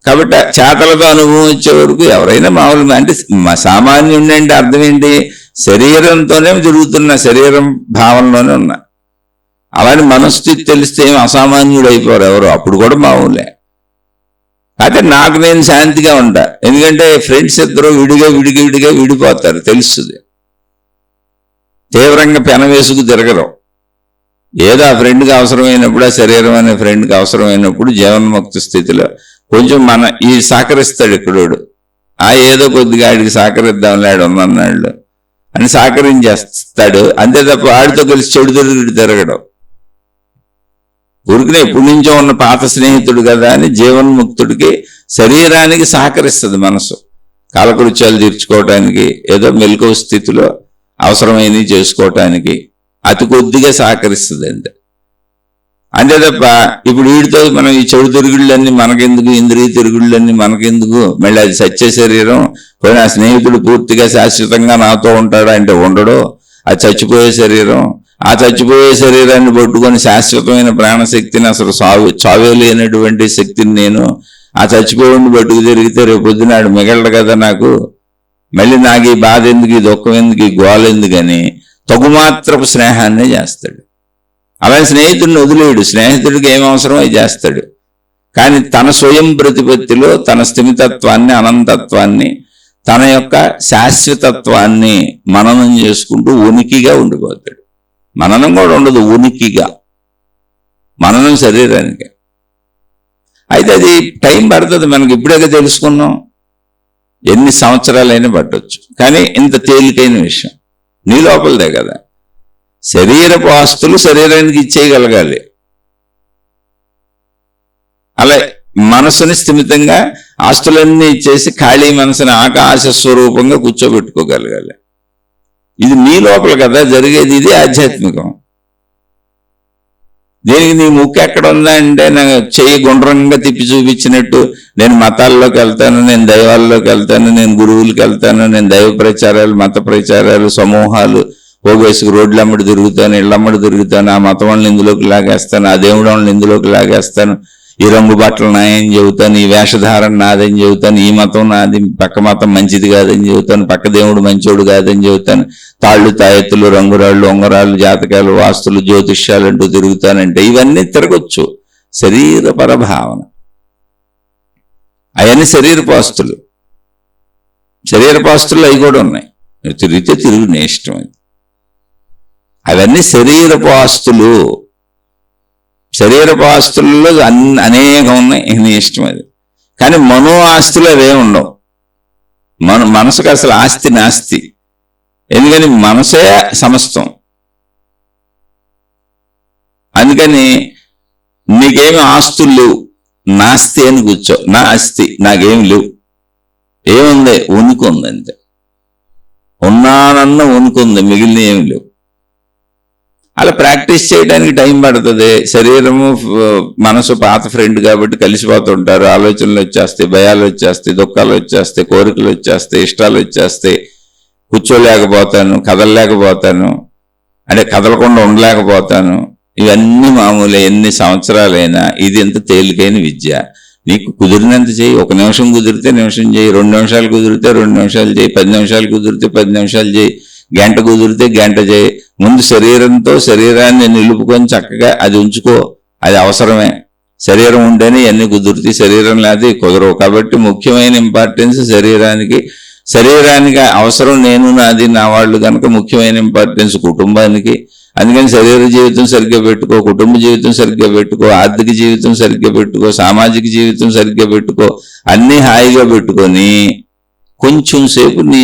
S1: కాబట్టి చేతలతో అనుభవం వచ్చే వరకు ఎవరైనా మామూలుగా అంటే సామాన్యుడి అంటే అర్థం ఏంటి? శరీరంతోనే తిరుగుతున్న, శరీరం భావనలోనే ఉన్నా. అలానే మనస్థితి తెలిస్తే ఏం అసామాన్యుడు అయిపోరు ఎవరు, అప్పుడు కూడా మామూలే. అయితే నాకు నేను శాంతిగా ఉంటా. ఎందుకంటే ఫ్రెండ్స్ ఇద్దరు విడిగా విడిపోతారు, తెలుస్తుంది. తీవ్రంగా పెనవేసుకు తిరగరు. ఏదో ఆ ఫ్రెండ్కి అవసరమైనప్పుడు, ఆ శరీరం అనే ఫ్రెండ్కి అవసరమైనప్పుడు జీవన్ముక్త స్థితిలో కొంచెం ఈ సహకరిస్తాడు ఇక్కడోడు. ఏదో కొద్దిగా ఆడికి సహకరిద్దాంలాడు ఉన్నన్నాళ్ళు అని సహకరించేస్తాడు. అంతే తప్ప ఆడితో కలిసి చెడు తిరగడం. ఊరికినే ఎప్పటి నుంచో ఉన్న పాత స్నేహితుడు కదా అని జీవన్ముక్తుడికి శరీరానికి సహకరిస్తుంది మనసు. కాలకృత్యాలు తీర్చుకోవటానికి, ఏదో మెలకువ స్థితిలో అవసరమైనవి చేసుకోవటానికి అతి కొద్దిగా సహకరిస్తుంది అంతే తప్ప ఇప్పుడు వీడితో మనం ఈ చెడు తిరుగుళ్ళన్నీ మనకెందుకు, ఇంద్రియ తిరుగుళ్ళన్నీ మనకెందుకు, మళ్ళీ అది సత్య శరీరం. పోయిన స్నేహితుడు పూర్తిగా శాశ్వతంగా నాతో ఉంటాడా అంటే ఉండడు. అది చచ్చిపోయే శరీరం. ఆ చచ్చిపోయే శరీరాన్ని పట్టుకొని శాశ్వతమైన ప్రాణశక్తిని, అసలు చావే లేనటువంటి శక్తిని నేను ఆ చచ్చిపోయిని పట్టుకు తిరిగితే రేపు పొద్దునాడు మిగలడు కదా నాకు. మళ్ళీ నాకు ఈ బాధ ఎందుకు, ఈ దుఃఖం ఎందుకు, ఈ గోల ఎందుకని తగుమాత్రపు స్నేహాన్నే చేస్తాడు. అలాగే స్నేహితుడిని వదిలేడు. స్నేహితుడికి ఏం అవసరం అది చేస్తాడు. కానీ తన స్వయం ప్రతిపత్తిలో తన స్థిమితత్వాన్ని, అనంతత్వాన్ని, తన యొక్క శాశ్వతత్వాన్ని మననం చేసుకుంటూ ఉనికిగా ఉండిపోతాడు. మననం కూడా ఉండదు, ఉనికిగా. మననం శరీరానికి. అయితే అది టైం పడుతుంది. మనకి ఇప్పుడే తెలుసుకున్నాం. ఎన్ని సంవత్సరాలైనా పట్టవచ్చు. కానీ ఇంత తేలికైన విషయం నీ లోపలదే కదా. శరీరపు ఆస్తులు శరీరానికి ఇచ్చేయగలగాలి. అలా మనసుని స్థిమితంగా ఆస్తులన్నీ ఇచ్చేసి ఖాళీ మనసుని ఆకాశ స్వరూపంగా కూర్చోబెట్టుకోగలగాలి. ఇది మీ లోపల కదా జరిగేది. ఇది ఆధ్యాత్మికం. దీనికి నీ ముక్కు ఎక్కడ ఉందా అంటే నాకు చెయ్యి గుండ్రంగా తిప్పి చూపించినట్టు నేను మతాల్లోకి వెళ్తాను, నేను దైవాల్లోకి వెళ్తాను, నేను గురువులకి వెళ్తాను, నేను దైవ ప్రచారాలు, మత ప్రచారాలు, సమూహాలు పోగేసుకు రోడ్లమ్మడి తిరుగుతాను, ఇళ్ళమ్మడి తిరుగుతాను, ఆ మతం వాళ్ళని ఇందులోకి లాగేస్తాను, ఆ దేవుడు వాళ్ళని ఇందులోకి లాగేస్తాను, ఈ రంగు బట్టలు నాయని చెబుతాను, ఈ వేషధారణ నాదని చెబుతాను, ఈ మతం నాది, పక్క మతం మంచిది కాదని చెబుతాను, పక్క దేవుడు మంచోడు కాదని చెబుతాను, తాళ్ళు తాయెత్తులు, రంగురాళ్ళు, ఉంగరాలు, జాతకాలు, వాస్తులు, జ్యోతిష్యాలు అంటూ తిరుగుతానంటే ఇవన్నీ తిరగొచ్చు. శరీర పరభావన. అవన్నీ శరీరపాస్తులు. శరీరపాస్తులు అవి కూడా ఉన్నాయి. తిరిగితే తిరుగు నీ ఇష్టం. అవన్నీ శరీరపాస్తులు. శరీరపాస్తుల్లో అనేకం ఉన్నాయి, నీ ఇష్టం అది. కానీ మనో ఆస్తులు అవే ఉండవు. మనసుకు అసలు ఆస్తి నాస్తి. ఎందుకని మనసే సమస్తం. అందుకని నీకేమి ఆస్తులు లేవు, నాస్తి అని కూర్చో. నా ఆస్తి నాకేమి లేవు. ఏముంది? ఉనికి అంతే. ఉన్నానన్న ఉనికి, మిగిలిన ఏమి లేవు. అలా ప్రాక్టీస్ చేయడానికి టైం పడుతుంది. శరీరము మనసు పాత ఫ్రెండ్ కాబట్టి కలిసిపోతుంటారు. ఆలోచనలు వచ్చేస్తాయి, భయాలు వచ్చేస్తాయి, దుఃఖాలు వచ్చేస్తాయి, కోరికలు వచ్చేస్తాయి, ఇష్టాలు వచ్చేస్తాయి. కూర్చోలేకపోతాను, కదలలేకపోతాను, అంటే కదలకుండా ఉండలేకపోతాను. ఇవన్నీ మామూలే. ఎన్ని సంవత్సరాలైనా ఇది ఎంత తేలికైన విద్య. నీకు కుదిరినంత చేయి. 1 నిమిషం కుదిరితే నిమిషం చేయి, 2 నిమిషాలు కుదిరితే 2 నిమిషాలు చేయి, 10 నిమిషాలు కుదిరితే 10 నిమిషాలు చేయి, గంట కుదిరితే గంట చేయి. ముందు శరీరంతో శరీరాన్ని నిలుపుకొని చక్కగా అది ఉంచుకో. అది అవసరమే. శరీరం ఉంటేనే ఇవన్నీ కుదురుతాయి, శరీరం లేకపోతే కుదరవు. కాబట్టి ముఖ్యమైన ఇంపార్టెన్స్ శరీరానికి. శరీరానికి అవసరం నేను, నాది, నా వాళ్ళు కనుక ముఖ్యమైన ఇంపార్టెన్స్ కుటుంబానికి. అందుకని శరీర జీవితం సరిగ్గా పెట్టుకో, కుటుంబ జీవితం సరిగ్గా పెట్టుకో, ఆర్థిక జీవితం సరిగ్గా పెట్టుకో, సామాజిక జీవితం సరిగ్గా పెట్టుకో. అన్నీ హాయిగా పెట్టుకొని కొంచెం సేపు నీ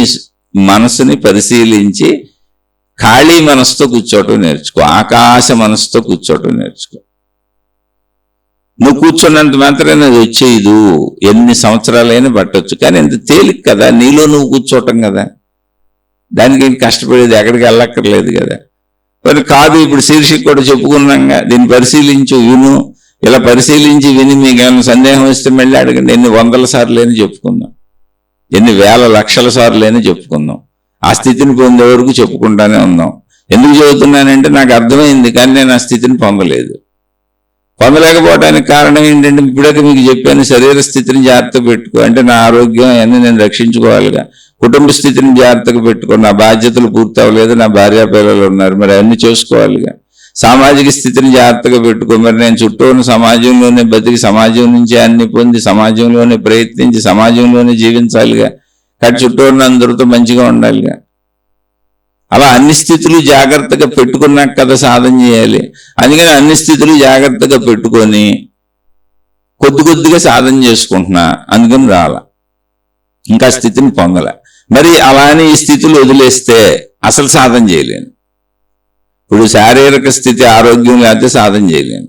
S1: మనసుని పరిశీలించి ఖాళీ మనసుతో కూర్చోవటం నేర్చుకో. ఆకాశ మనసుతో కూర్చోవటం నేర్చుకో. నువ్వు కూర్చున్నంత మాత్రమే అది వచ్చేయదు. ఎన్ని సంవత్సరాలైనా పట్టొచ్చు. కానీ ఎంత తేలిక కదా, నీలో నువ్వు కూర్చోవటం కదా. దానికి కష్టపడేది ఎక్కడికి వెళ్ళక్కర్లేదు కదా. మరి కాదు, ఇప్పుడు శీర్షిక కూడా చెప్పుకున్నాగా, దీన్ని పరిశీలించు, విను. ఇలా పరిశీలించి విని మీకు ఏమైనా సందేహం వస్తే మళ్ళీ అడగండి. ఎన్ని 100 సార్లు చెప్పుకుందాం, ఎన్ని వేల లక్షల సార్లు చెప్పుకుందాం. ఆ స్థితిని పొందే వరకు చెప్పుకుంటానే ఉందాం. ఎందుకు చెబుతున్నానంటే నాకు అర్థమైంది, కానీ నేను ఆ స్థితిని పొందలేదు. పొందలేకపోవడానికి కారణం ఏంటంటే ఇప్పుడే మీకు చెప్పాను, శరీర స్థితిని జాగ్రత్తగా పెట్టుకో. అంటే నా ఆరోగ్యం అన్నీ నేను రక్షించుకోవాలిగా. కుటుంబ స్థితిని జాగ్రత్తగా పెట్టుకో. నా బాధ్యతలు పూర్తి అవ్వలేదు, నా భార్య పిల్లలు ఉన్నారు, మరి అన్ని చూసుకోవాలిగా. సామాజిక స్థితిని జాగ్రత్తగా పెట్టుకో. మరి నేను చుట్టూ ఉన్న సమాజంలోనే బతికి, సమాజం నుంచి అన్ని పొంది, సమాజంలోనే ప్రయత్నించి, సమాజంలోనే జీవించాలిగా. కాబట్టి చుట్టూ ఉన్న అందరితో మంచిగా ఉండాలిగా. అలా అన్ని స్థితులు జాగ్రత్తగా పెట్టుకున్నాక కదా సాధన చేయాలి. అందుకని అన్ని స్థితులు జాగ్రత్తగా పెట్టుకొని కొద్దిగా సాధన చేసుకుంటున్నా. అందుకని రాల, ఇంకా స్థితిని పొందల. మరి అలానే ఈ స్థితులు వదిలేస్తే అసలు సాధన చేయలేను. ఇప్పుడు శారీరక స్థితి ఆరోగ్యం లేకపోతే సాధన చేయలేను.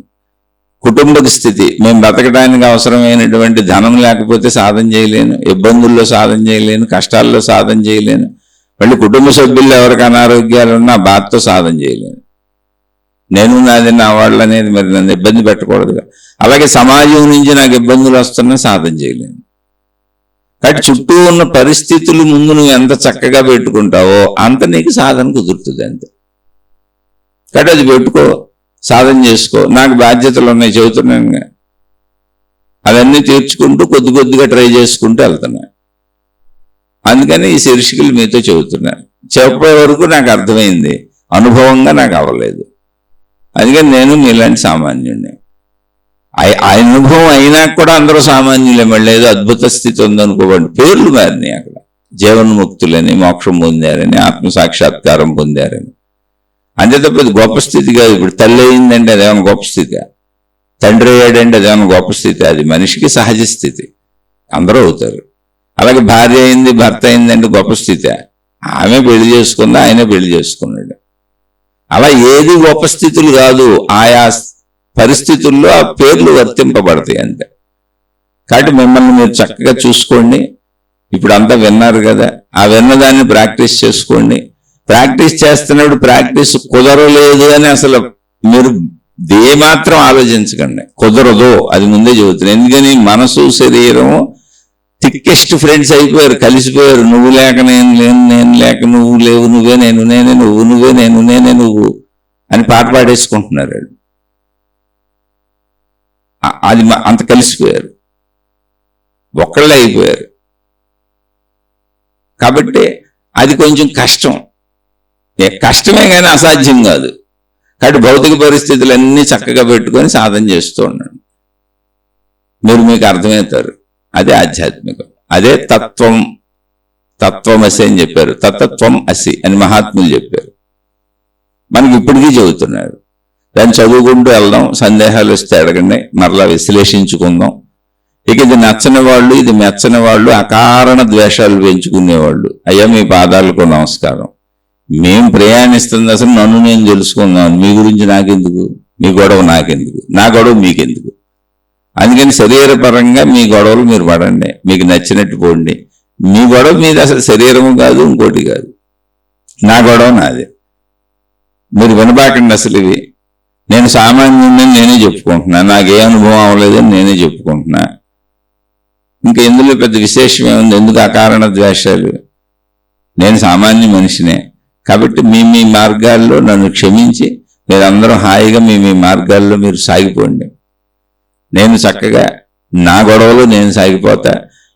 S1: కుటుంబక స్థితి, మేము బతకడానికి అవసరమైనటువంటి ధనం లేకపోతే సాధన చేయలేను. ఇబ్బందుల్లో సాధన చేయలేను, కష్టాల్లో సాధన చేయలేను. మళ్ళీ కుటుంబ సభ్యుల్లో ఎవరికి అనారోగ్యాలు ఉన్నా బాధతో సాధన చేయలేను. నేను, నాది, నా వాళ్ళు అనేది మరి నన్ను ఇబ్బంది పెట్టకూడదుగా. అలాగే సమాజం నుంచి నాకు ఇబ్బందులు వస్తున్నా సాధన చేయలేను. కాబట్టి చుట్టూ ఉన్న పరిస్థితులు ముందు నువ్వు ఎంత చక్కగా పెట్టుకుంటావో అంత నీకు సాధన కుదురుతుంది అంతే. కాబట్టి అది పెట్టుకో, సాధన చేసుకో. నాకు బాధ్యతలు ఉన్నాయి చెబుతున్నాను, అవన్నీ తీర్చుకుంటూ కొద్దిగా ట్రై చేసుకుంటూ వెళ్తున్నా. అందుకని ఈ శీర్షికలు మీతో చెబుతున్నాను. చెప్పే వరకు నాకు అర్థమైంది, అనుభవంగా నాకు అవ్వలేదు. అందుకని నేను మీలాంటి సామాన్యుడిని. ఆ అనుభవం అయినా కూడా అందరూ సామాన్యులే. మళ్ళీ ఏదో అద్భుత స్థితి ఉందనుకోండి, పేర్లు మారినాయి అక్కడ. జీవన్ముక్తులని, మోక్షం పొందారని, ఆత్మసాక్షాత్కారం పొందారని. అంతే తప్ప ఇది గొప్ప స్థితి కాదు. ఇప్పుడు తల్లి అయిందంటే అదేమన్నా గొప్ప స్థితి, తండ్రి అయ్యాడంటే అదేమన్నా గొప్ప స్థితి. అది మనిషికి సహజ స్థితి, అందరూ అవుతారు. అలాగే భార్య అయింది, భర్త అయిందంటే గొప్ప స్థితి. ఆమె పెళ్లి చేసుకుందా, ఆయనే పెళ్లి చేసుకున్నాడు. అలా ఏది గొప్ప స్థితులు కాదు. ఆయా పరిస్థితుల్లో ఆ పేర్లు వర్తింపబడతాయి అంతే. కాబట్టి మిమ్మల్ని మీరు చక్కగా చూసుకోండి. ఇప్పుడు అంతా విన్నారు కదా, ఆ విన్నదాన్ని ప్రాక్టీస్ చేసుకోండి. ప్రాక్టీస్ చేస్తున్నప్పుడు ప్రాక్టీస్ కుదరలేదు అని అసలు మీరు మాత్రం ఆలోచించకండి. కుదరదు అది ముందే చెబుతున్నాను. ఎందుకని మనసు శరీరం థిక్కెస్ట్ ఫ్రెండ్స్ అయిపోయారు, కలిసిపోయారు. నువ్వు లేక నేను లేను, నేను లేక నువ్వు లేవు, నువ్వే నేను, నేనే నువ్వు, నువ్వే నేను, నేనే నువ్వు అని పాట పాడేసుకుంటున్నారు. అది అంత కలిసిపోయారు, ఒక్కళ్ళే అయిపోయారు. కాబట్టి అది కొంచెం కష్టం, కష్టమే కానీ అసాధ్యం కాదు. కాబట్టి భౌతిక పరిస్థితులన్నీ చక్కగా పెట్టుకొని సాధన చేస్తూ ఉండండి, మీకు అర్థమవుతారు. అదే ఆధ్యాత్మికం, అదే తత్వం. తత్వమసి అని చెప్పారు, తత్వం అసి అని మహాత్ములు చెప్పారు. మనకి ఇప్పటికీ చెబుతున్నారు. దాన్ని చదువుకుంటూ వెళ్దాం, సందేహాలు వస్తే అడగండి, మరలా విశ్లేషించుకుందాం. ఇక ఇది నచ్చని వాళ్ళు, ఇది మెచ్చని వాళ్ళు, అకారణ ద్వేషాలు పెంచుకునేవాళ్ళు, అయ్యా మీ పాదాలకు నమస్కారం. మేం ప్రయాణిస్తుంది అసలు నన్ను నేను తెలుసుకుందాం, మీ గురించి నాకెందుకు, మీ గొడవ నాకెందుకు, నా గొడవ మీకెందుకు. అందుకని శరీరపరంగా మీ గొడవలు మీరు పడండి, మీకు నచ్చినట్టు పోండి. మీ గొడవ మీద అసలు శరీరము కాదు, ఇంకోటి కాదు, నా గొడవ నాది. మీరు వినబాకండి అసలు ఇవి. నేను సామాన్యుడిని నేనే చెప్పుకుంటున్నా, నాకే అనుభవం అవ్వలేదని నేనే చెప్పుకుంటున్నా. ఇంకా ఇందులో పెద్ద విశేషం ఏముంది, ఎందుకు అకారణ ద్వేషాలు? నేను సామాన్య మనిషినే. కాబట్టి మీ మార్గాల్లో నన్ను క్షమించి మీరందరూ హాయిగా మీ మార్గాల్లో మీరు సాగిపోండి. నేను చక్కగా నా గొడవలు నేను సాగిపోతా.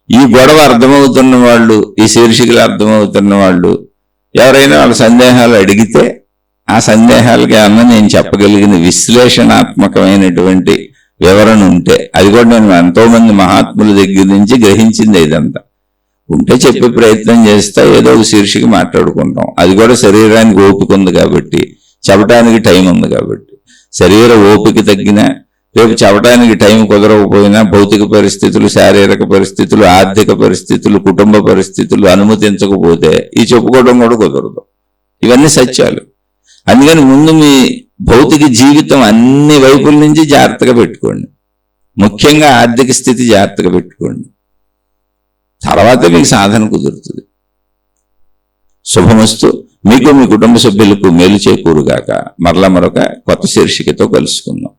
S1: ఈ గొడవ అర్థమవుతున్న వాళ్ళు, ఈ శీర్షికలు అర్థమవుతున్న వాళ్ళు ఎవరైనా వాళ్ళ సందేహాలు అడిగితే ఆ సందేహాలకి ఏమన్నా నేను చెప్పగలిగిన విశ్లేషణాత్మకమైనటువంటి వివరణ ఉంటే, అది కూడా నేను ఎంతోమంది మహాత్ముల దగ్గర నుంచి గ్రహించింది ఇదంతా ఉంటే చెప్పే ప్రయత్నం చేస్తా. ఏదో ఒక శీర్షిక మాట్లాడుకుంటాం, అది కూడా శరీరానికి ఓపిక ఉంది కాబట్టి, చెప్పడానికి టైం ఉంది కాబట్టి. శరీర ఓపిక తగ్గినా, రేపు చెప్పడానికి టైం కుదరకపోయినా, భౌతిక పరిస్థితులు, శారీరక పరిస్థితులు, ఆర్థిక పరిస్థితులు, కుటుంబ పరిస్థితులు అనుమతించకపోతే ఈ చెప్పుకోవడం కూడా కుదరదు. ఇవన్నీ సత్యాలు. అందుకని ముందు మీ భౌతిక జీవితం అన్ని వైపుల నుంచి జాగ్రత్తగా పెట్టుకోండి, ముఖ్యంగా ఆర్థిక స్థితి జాగ్రత్తగా పెట్టుకోండి. తర్వాత మీకు సాధన కుదురుతుంది. శుభమస్తు. మీకు మీ కుటుంబ సభ్యులకు మేలు చేకూరుగాక. మరలా మరొక కొత్త శీర్షికతో కలుసుకుందాం.